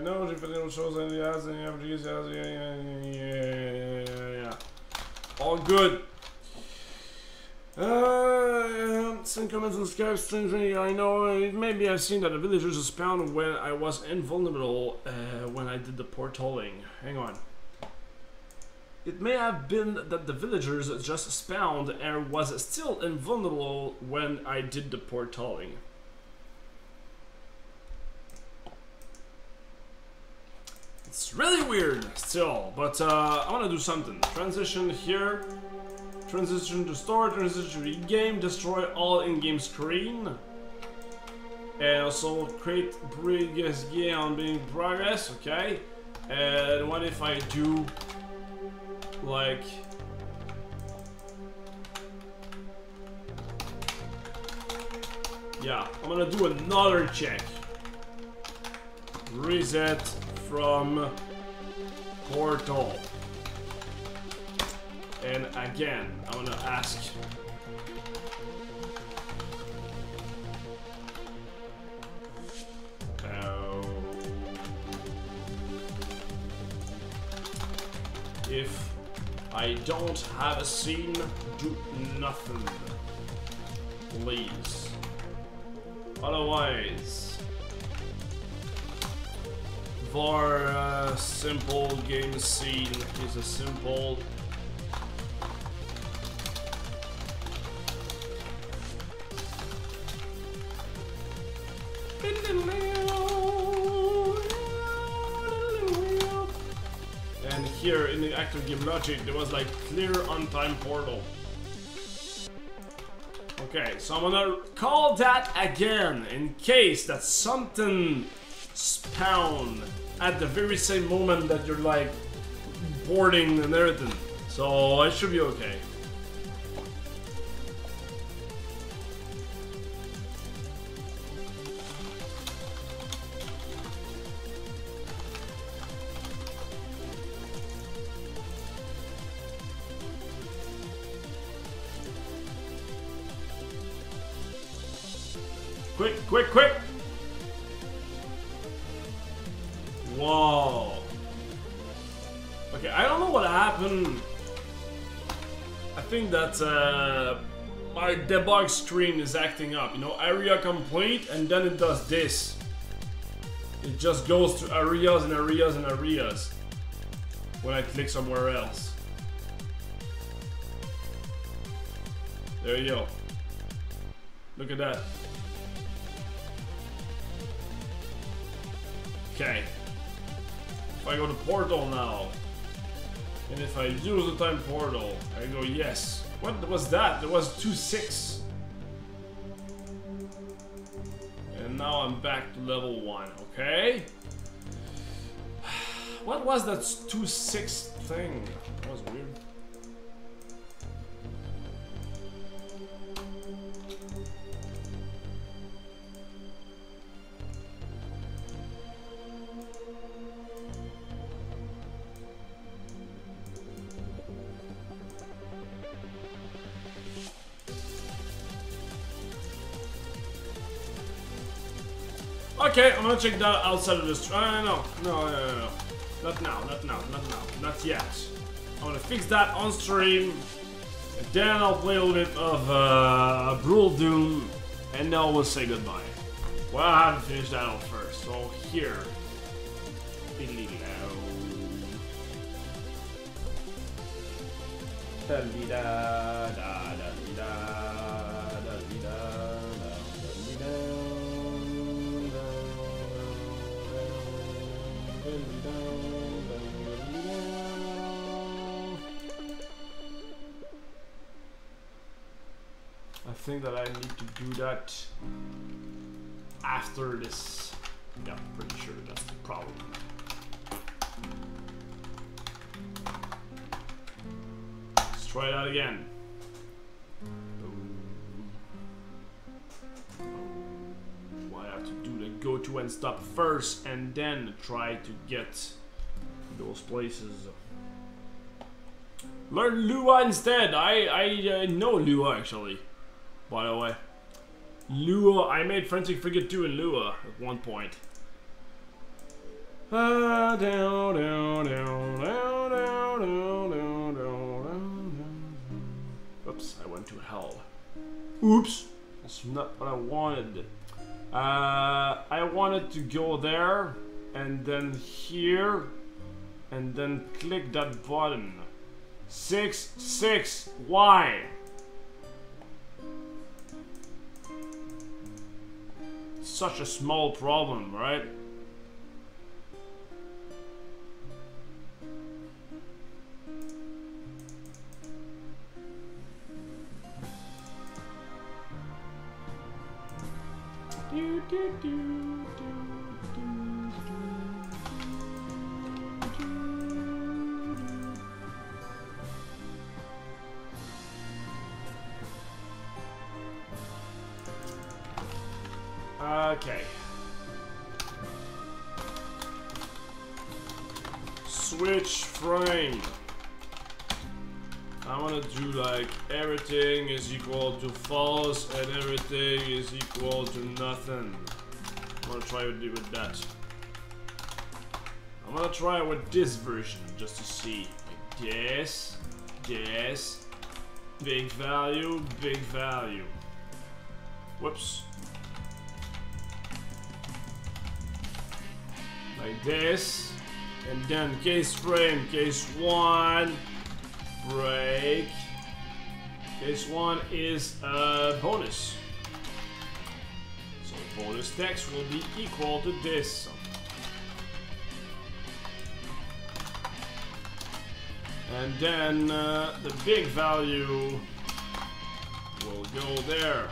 know if it shows any ads and yeah. All good. Send comments on Skype. Strangely, I know maybe I've seen that the villagers spawned when I was invulnerable when I did the portaling. Hang on. It may have been that the villagers just spawned and was still invulnerable when I did the portaling. It's really weird still, but I want to do something. Transition here. Transition to store, transition to e-game, destroy all in-game screen. And also create previous game on being progress, okay? And what if I do like yeah, I'm gonna do another check. Reset from portal. And again, I'm gonna ask if I don't have a scene, do nothing, please. Otherwise, for a simple game scene is a simple and here in the active game logic there was like clear on time portal. Okay, so I'm gonna call that again in case that something spawned at the very same moment that you're like boarding and everything. So I should be okay. Quick! Whoa. Okay, I don't know what happened. I think that my debug screen is acting up. You know, area complete, and then it does this. It just goes to areas and areas and areas when I click somewhere else. There you go. Look at that. Okay, if I go to portal now, and if I use the time portal, I go yes. What was that? There was 2-6. And now I'm back to level 1, okay? What was that 2-6 thing? That was weird. Okay, I'm gonna check that outside of this. No. Not now. Not yet. I'm gonna fix that on stream. And then I'll play a little bit of Brutal Doom. And then we'll say goodbye. Well, I have to finish that out first. So here. think that I need to do that after this. Yeah, pretty sure that's the problem. Let's try that again. I have to do the go to and stop first and then try to get those places. Learn Lua instead. I know Lua actually, by the way. Lua, I made Frantic Frigate 2 in Lua at one point. Oops, I went to hell. Oops, that's not what I wanted. I wanted to go there and then here and then click that button. 6, 6, why? Such a small problem, right? Okay. Switch frame. I want to do like everything is equal to false and everything is equal to nothing. I'm gonna try with that. I'm gonna try with this version just to see. Like this, big value, big value. Whoops. Like this, and then case frame, case 1, break. Case 1 is a bonus. So bonus text will be equal to this. And then the big value will go there.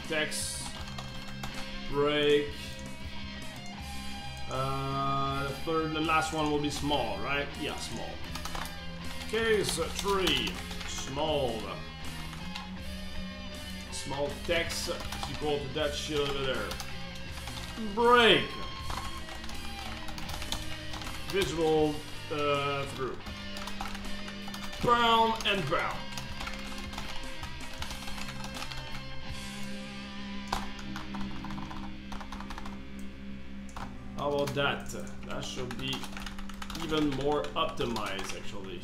Text break. The last one will be small, right? Yeah, small. Case 3, small. Small text is equal to that shit over there. Break. Visual through. Brown and brown. How about that? That should be even more optimized, actually.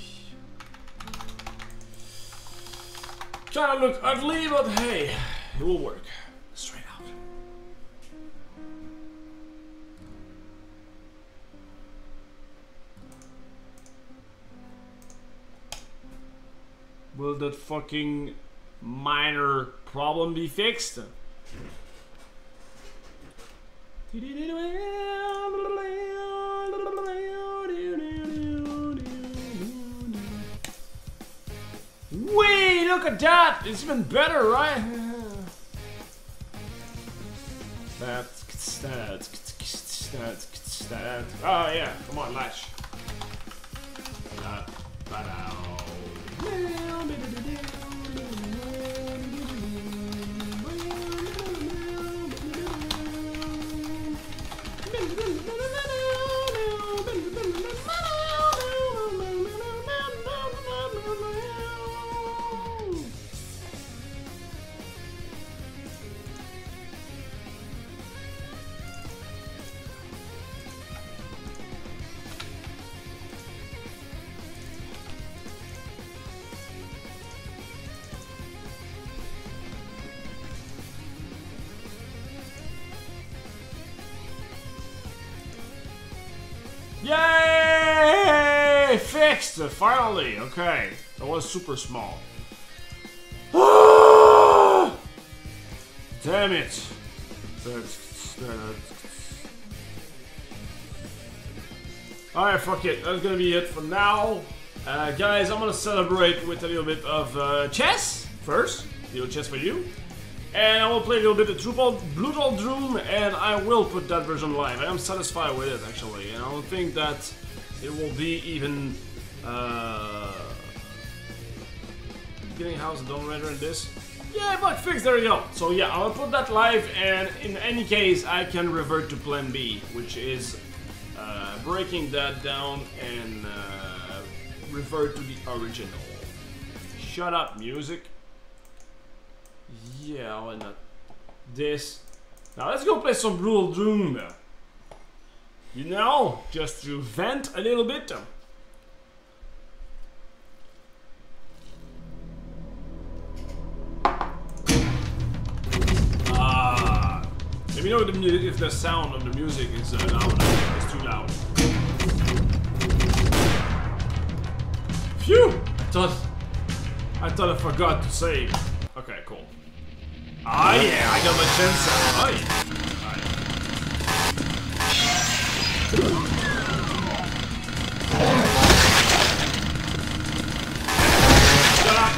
Kinda look ugly, but hey, it will work. Straight out. Will that fucking minor problem be fixed? Wait, look at that! It's even better, right? Oh yeah, come on, Latch. Yay! Fixed! Finally! Okay. That was super small. Damn it! Alright, fuck it. That's gonna be it for now. Guys, I'm gonna celebrate with a little bit of chess first. A little chess for you. And I will play a little bit of Brutal Doom, and I will put that version live. I am satisfied with it, actually. And I don't think that it will be even... Getting house done better in this. Yeah, bug fix, there you go. So yeah, I'll put that live, and in any case, I can revert to plan B, which is breaking that down and revert to the original. Shut up, music. Yeah, why not? This. Now let's go play some Brutal Doom. You know, just to vent a little bit. Let me know if the sound of the music is loud. It's too loud. Phew! I thought I forgot to save. Okay, cool. Ah yeah, I got my chance. Ah yeah. Shut up!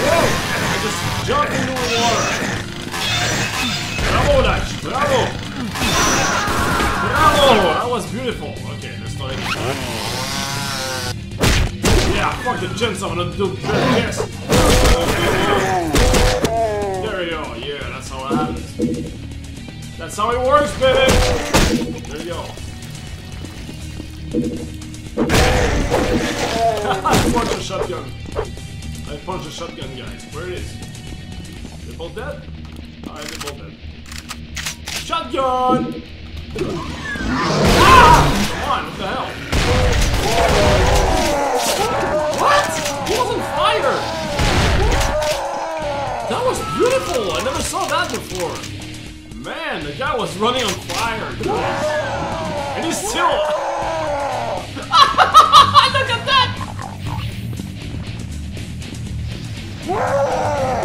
Whoa! I just jumped into the water. Bravo, Dutch! Bravo! Bravo! That was beautiful. Okay, let's start again. Yeah, fuck the chance, I'm gonna do yes. There we go. Yeah, that's how it happens. That's how it works, baby. There you go. I punched a shotgun. I punched a shotgun, guys. Where it is? They're both dead? Alright, they're both dead. Shotgun! Ah! Come on, what the hell? What? He was on fire! That was beautiful! I never saw that before. Man, the guy was running on fire. And he's still... Look at that!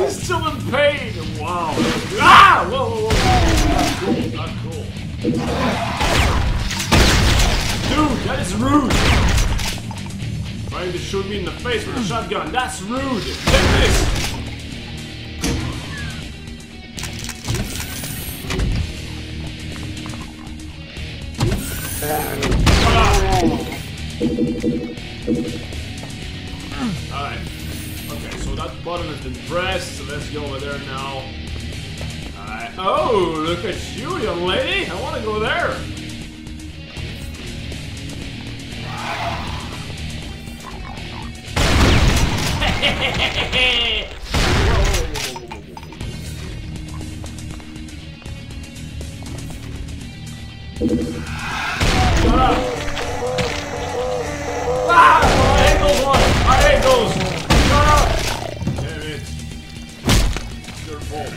He's still in pain! Wow. Ah! Whoa, whoa, whoa. Not cool. Dude, that is rude! Trying to shoot me in the face with a shotgun. That's rude! Take this! Alright. Okay, so that button has been pressed, so let's go over there now. Alright. Oh, look at you, young lady! I want to go there! Shut up! Ah! I hate those ones! I hate those! Shut up! Damn it. It's your fault.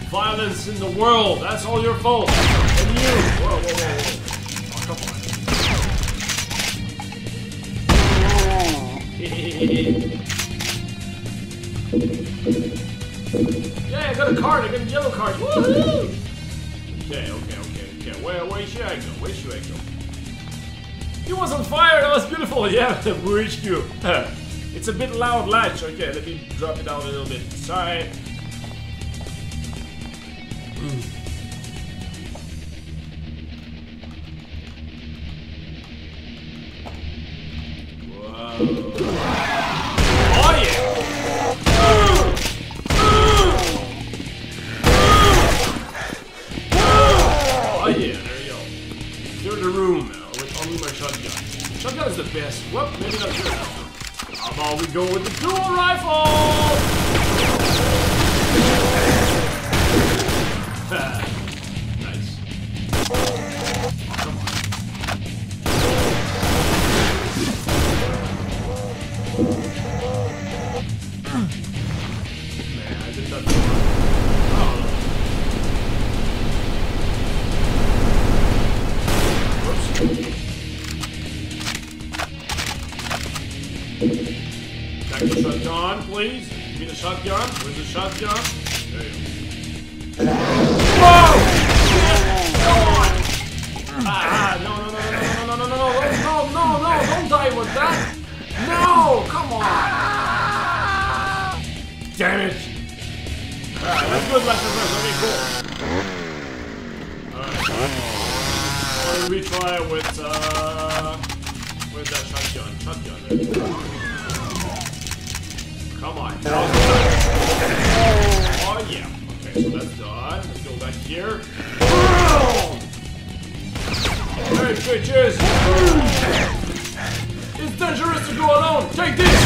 Violence in the world, that's all your fault. And you! Whoa, whoa, whoa, whoa. Oh, come on. Yeah, I got a card, I got a yellow card. Woohoo! Okay. Where should I go? Where should I go? He was on fire! That was beautiful! Yeah, Blue HQ. It's a bit loud latch. Okay, let me drop it down a little bit. Sorry. Whoa. Oh yeah! Oh yeah, there you go. Clear the room now with only my shotgun. Shotgun is the best. Whoop, maybe not good. How about we go with the dual rifle? Nice. Come on. Man, I did that. Oh. Back the shotgun, please. Give me the shotgun. Where's the shotgun? There you go. Whoa! with that. No, come on. Damn it. Alright, let's go with Black Reverse. Okay, cool. Alright. Or retry with that shotgun. Shotgun. There you go. Come on. Oh yeah. Okay, so that's done. Let's go back here. Hey, bitches! It's dangerous to go alone! Take this!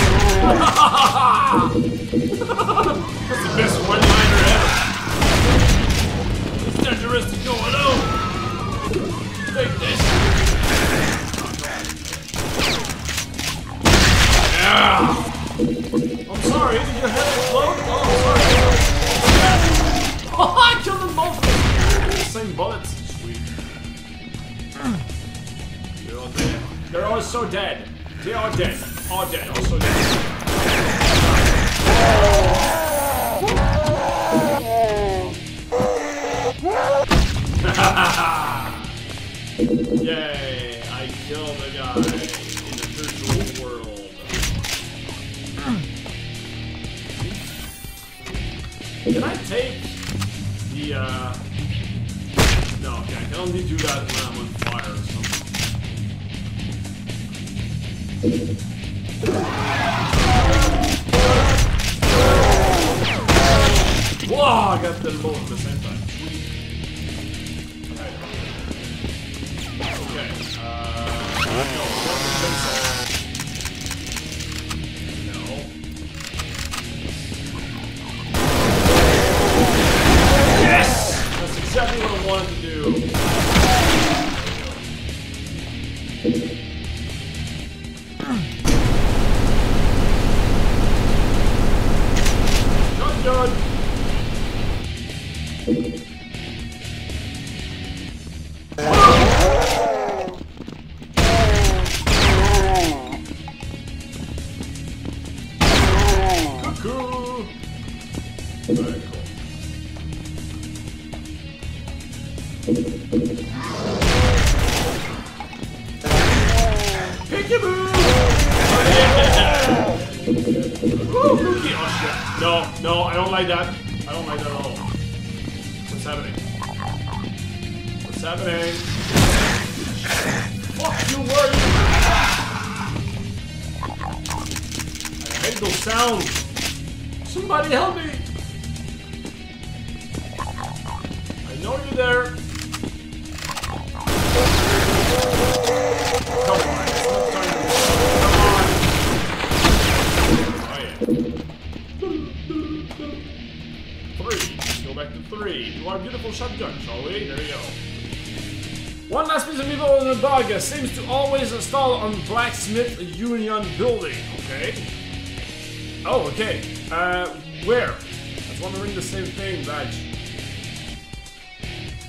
That's the best one-liner ever. It's dangerous to go alone! Take this! Yeah! I'm sorry, did your head explode? Oh, sorry. Oh, I killed them both! Same bullets. Sweet. They're all dead. They're all so dead. They are dead. All dead. Also dead. Yay! I killed a guy in the virtual world. Can I take the no, okay, I can only do that when I'm on fire or something. Whoa, I got them both at the same time. Alright. Okay, no, not the chainsaw. No. Yes! That's exactly what I wanted to do. Shotgun! Cuckoo! Alright, cool. Peekaboo! Oh, yeah! Woo, Mookie! Oh shit. No, no, I don't like that. I don't like that at all. What's happening? What's happening? Fuck you, where are you? I hate those sounds. Somebody help me! I know you're there. Come on, it's not time to come on. Oh yeah. 3. Let's go back to 3. You are a beautiful shotgun, shall we? There you go. One last piece of evil in the bug seems to always install on Blacksmith Union building. Okay. Oh, okay. Where? I was wondering the same thing, Badge.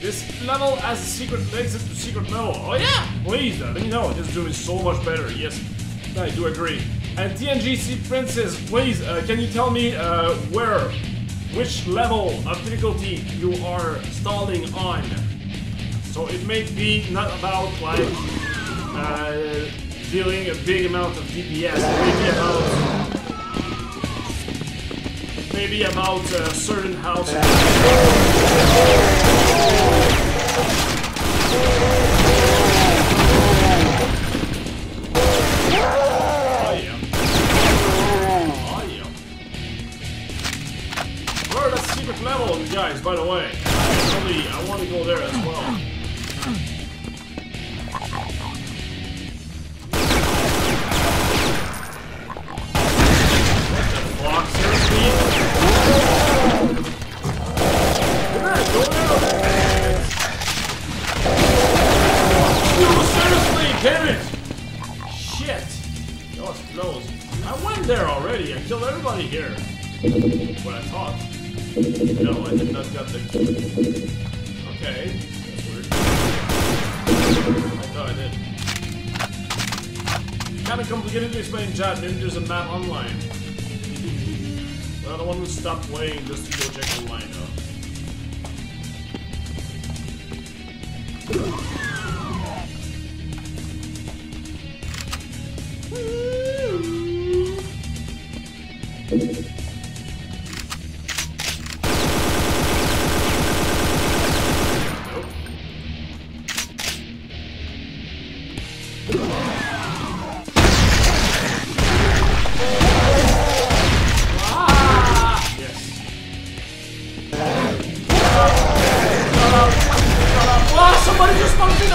This level has a secret exit to secret level. Oh yeah! Please, let me know. This doing so much better. Yes, I do agree. And TNGC Princess, please, can you tell me which level of difficulty you are stalling on? So it may be not about like dealing a big amount of DPS. Maybe about certain houses. Oh yeah. Oh yeah. Where are the secret level, guys, by the way? Actually, I want to go there as well. Damn it! Shit! That was close. I went there already. I killed everybody here. What I thought. No, I did not get the key. Okay. That's weird. I thought I did. Kinda complicated to explain, chat. Maybe there's a map online. But I don't want to stop playing just to go check online though.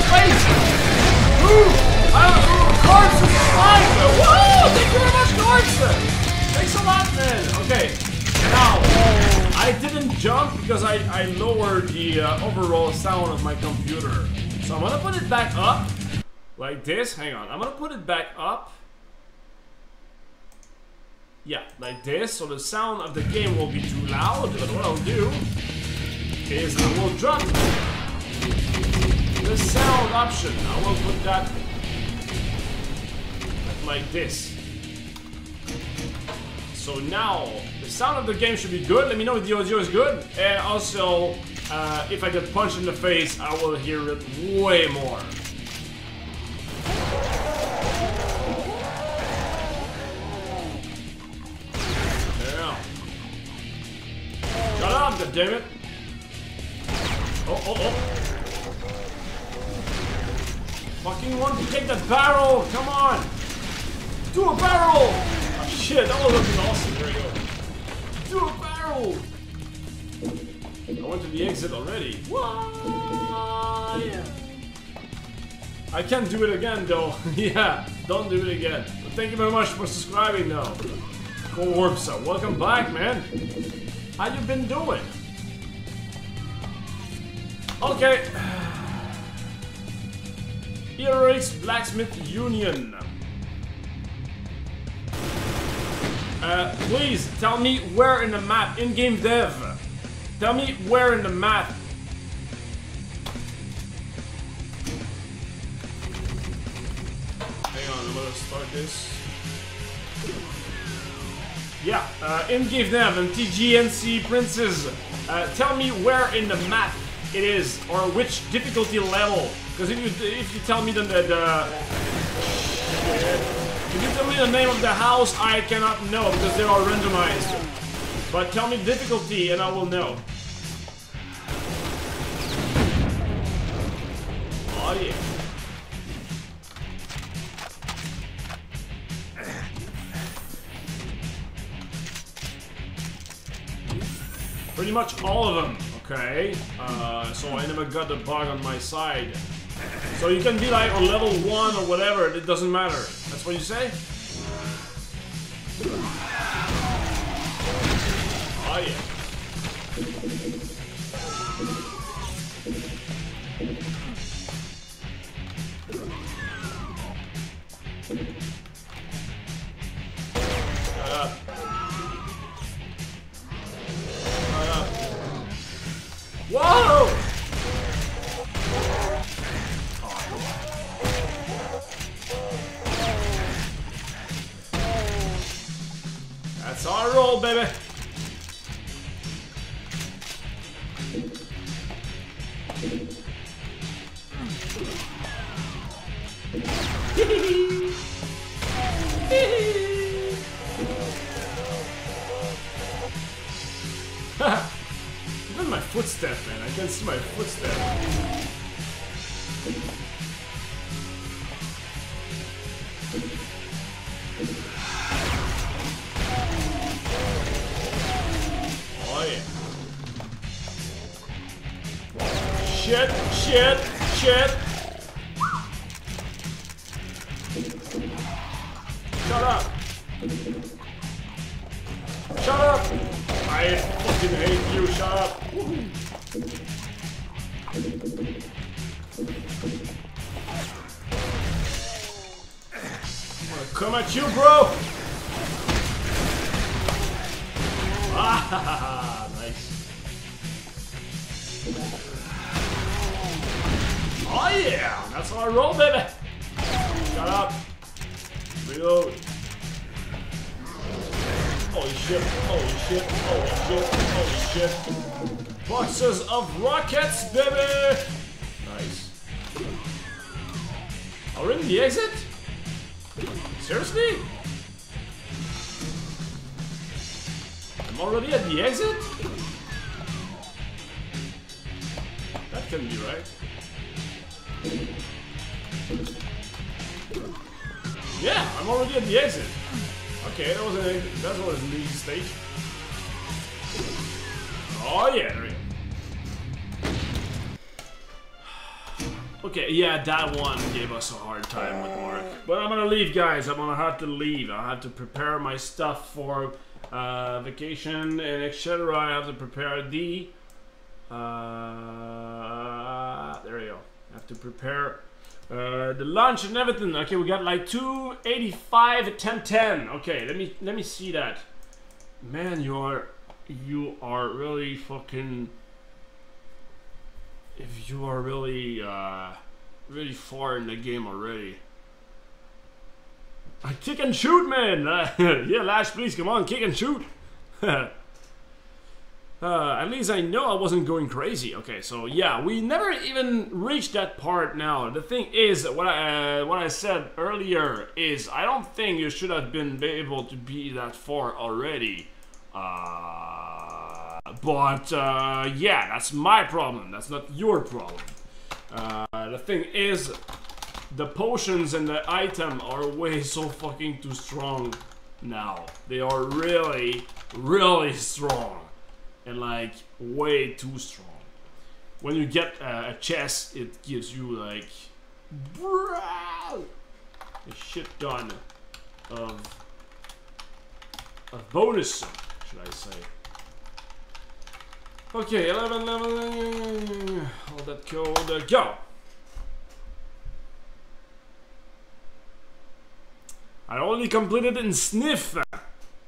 the face! Ooh! Cards to slime! Woo! Thank you very much, Cards! Thanks a lot, man! Okay, now, I didn't jump because I lowered the overall sound of my computer. So I'm gonna put it back up, like this. Hang on, I'm gonna put it back up. Yeah, like this, so the sound of the game will be too loud. But what I'll do is I will drop the sound option. I will put that like this. So now the sound of the game should be good. Let me know if the audio is good. And also, if I get punched in the face, I will hear it way more. Shut up, goddammit! Oh. Fucking want to take that barrel! Come on! Do a barrel! Oh shit, that was looking awesome. There we go. Do a barrel! I went to the exit already. Why? I can't do it again though. Yeah, don't do it again. But thank you very much for subscribing though. Corpsa, welcome back, man. How you been doing? Okay. Earaches Blacksmith Union. Please tell me where in the map, in-game dev. Tell me where in the map. Hang on, I'm gonna start this. Yeah, in-game dev and TGNC Princess. Tell me where in the map it is, or which difficulty level. Because if you tell me if you tell me the name of the house, I cannot know because they are randomized. But tell me difficulty and I will know. Oh yeah. Pretty much all of them. Okay. So I never got the bug on my side. So you can be like on level 1 or whatever, it doesn't matter. That's what you say? Oh yeah. Shut up. Shut up. Whoa! That's our roll, baby. Look at my footstep, man. I can see my footstep. Oh yeah. Shit, shit, shit. Shut up. Shut up. I fucking hate you. Shut up. I'm gonna come at you, bro. Ah, nice. Oh yeah, that's how I roll, baby. Shut up. Reload. Holy shit, holy shit, holy shit, holy shit. Boxes of rockets, baby! Nice. Already the exit? Seriously? I'm already at the exit? That can be right. Yeah, I'm already at the exit. Okay, that was an easy stage. Oh yeah, there we go. Okay, yeah, that one gave us a hard time with Mark. But I'm gonna leave, guys. I'm gonna have to leave. I have to prepare my stuff for vacation and etc. I have to prepare the... there we go. I have to prepare the lunch and everything. Okay, we got like 285 at 1010. Okay, let me see that. Man, you are really fucking... If you are really really far in the game already. Kick and shoot, man! Yeah, Lash, please, come on, kick and shoot! At least I know I wasn't going crazy. Okay, so yeah, we never even reached that part now. The thing is, what I said earlier is, I don't think you should have been able to be that far already. But yeah, that's my problem. That's not your problem. The thing is, the potions and the item are way so fucking too strong now. They are really, really strong. And like, way too strong. When you get a chest, it gives you like a shit ton of bonus, should I say. Okay, 11 level. All that code, go! I already completed in Sniff.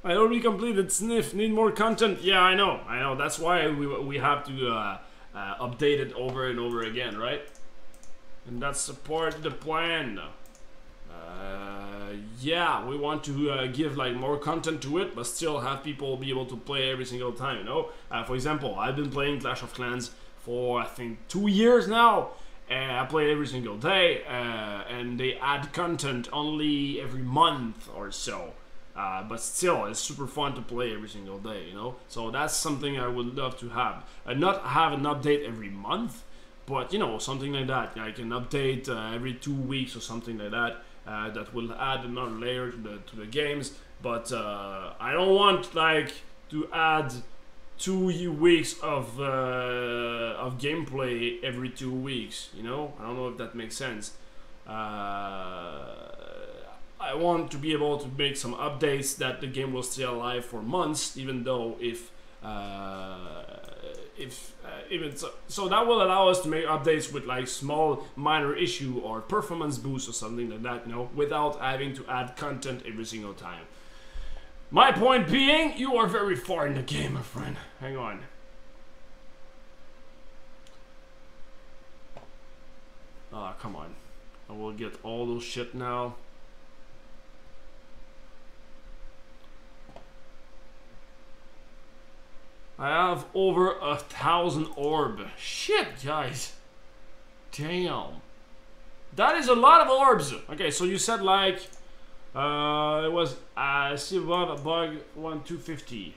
I already completed Sniff. Need more content? Yeah, I know. That's why we have to update it over and over again, right? And that's part of the plan. Yeah, we want to give like more content to it, but still have people be able to play every single time, you know? For example, I've been playing Clash of Clans for, I think, 2 years now. I play every single day, and they add content only every month or so. But still, it's super fun to play every single day, you know? So that's something I would love to have. Not have an update every month, but, you know, something like that. Like an update every 2 weeks or something like that. That will add another layer to the games. But I don't want, like, to add 2 weeks of gameplay every 2 weeks, you know? I don't know if that makes sense. I want to be able to make some updates that the game will stay alive for months, even though so that will allow us to make updates with like small minor issue or performance boost or something like that, you know, without having to add content every single time. My point being, you are very far in the game, my friend. Hang on. Ah, come on. I will get all those shit now. I have over 1,000 orb. Shit, guys. Damn. That is a lot of orbs. Okay, so you said like it was see above a bug 250.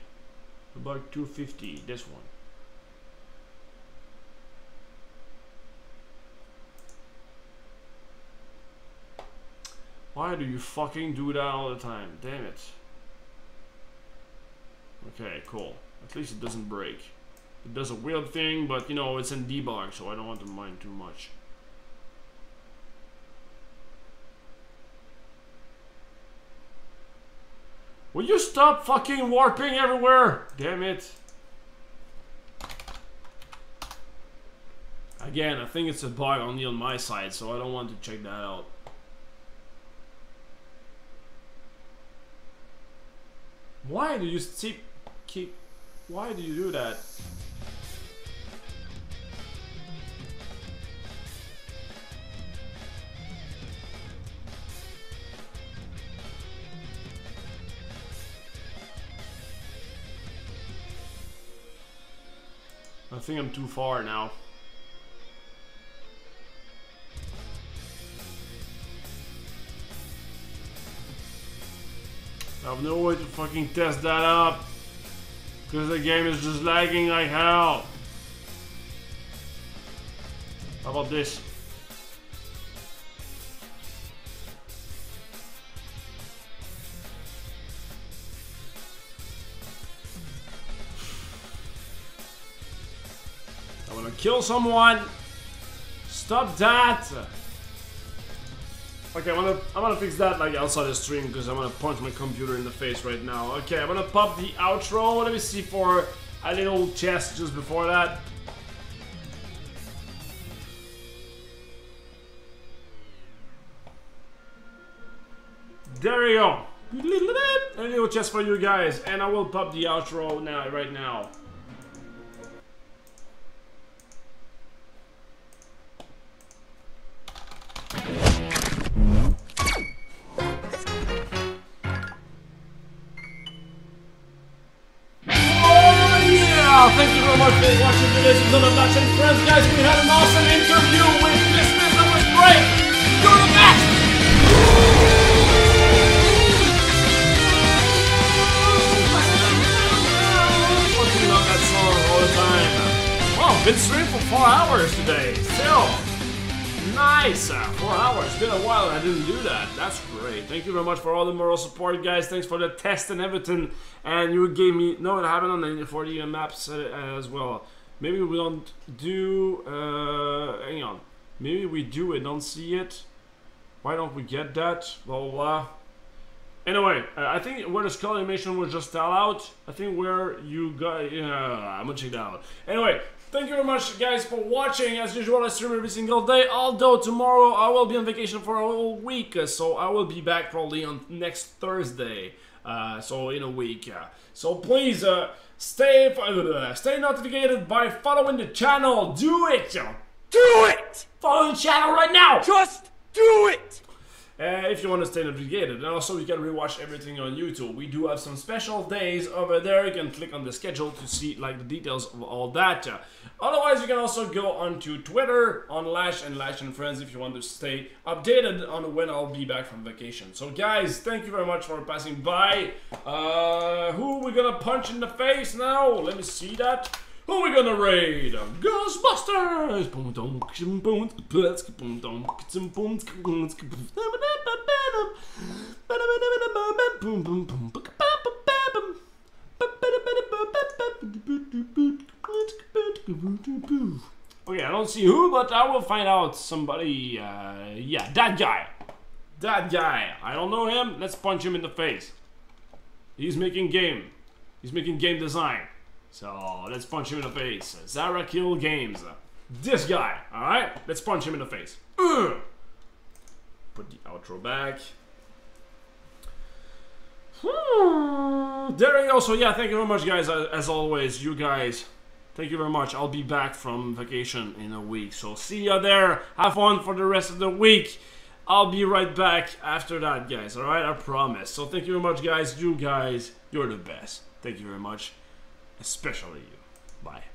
A bug 250. This one. Why do you fucking do that all the time? Damn it. Okay, cool. At least it doesn't break. It does a weird thing, but you know, it's in debug, so I don't want to mind too much. Will you stop fucking warping everywhere? Damn it. Again, I think it's a bug only on my side, so I don't want to check that out. Why do you keep why do you do that? I think I'm too far now. I have no way to fucking test that up. Because the game is just lagging like hell. How about this? I wanna kill someone. Stop that! Okay, I'm gonna fix that like outside the stream because I'm gonna punch my computer in the face right now. Okay, I'm gonna pop the outro. Let me see for a little chest just before that. There you go. A little chest for you guys, and I will pop the outro now, right now. Thank you very much for watching today's episode of 9amPST. Guys, we had an awesome interview with this man. That was great. You're the best. I fucking love that song all the time. Wow, been streaming for 4 hours today. Still. Nice. 4 hours. It's been a while and I didn't do that. That's great. Thank you very much for all the moral support, guys. Thanks for the test and everything. And you gave me... No, it happened on the 40 maps as well. Maybe we don't do... hang on. Maybe we do it, don't see it. Why don't we get that? Blah, blah, blah. Anyway, I think where the skull animation was just tell out. I think where you got... I'm gonna check that out. Anyway, thank you very much, guys, for watching. As usual, I stream every single day. Although tomorrow I will be on vacation for a whole week. So I will be back probably on next Thursday. So in a week, so please stay notified by following the channel. Do it! Do it! Follow the channel right now! Just do it! If you want to stay notified, and also you can rewatch everything on YouTube. We do have some special days over there. You can click on the schedule to see like the details of all that. Otherwise, you can also go onto Twitter on Lash and Friends if you want to stay updated on when I'll be back from vacation. So guys, thank you very much for passing by. Who are we gonna punch in the face now? Let me see that. Who are we gonna raid? Ghostbusters! Okay, I don't see who, but I will find out. Somebody, yeah, that guy. That guy. I don't know him. Let's punch him in the face. He's making game. He's making game design. So let's punch him in the face. Zara Kill Games. This guy. Alright? Let's punch him in the face. Put the outro back. There you go. So yeah, thank you very much, guys. As always, you guys, thank you very much. I'll be back from vacation in a week. So see ya there. Have fun for the rest of the week. I'll be right back after that, guys. Alright? I promise. So thank you very much, guys. You guys, you're the best. Thank you very much. Especially you. Bye.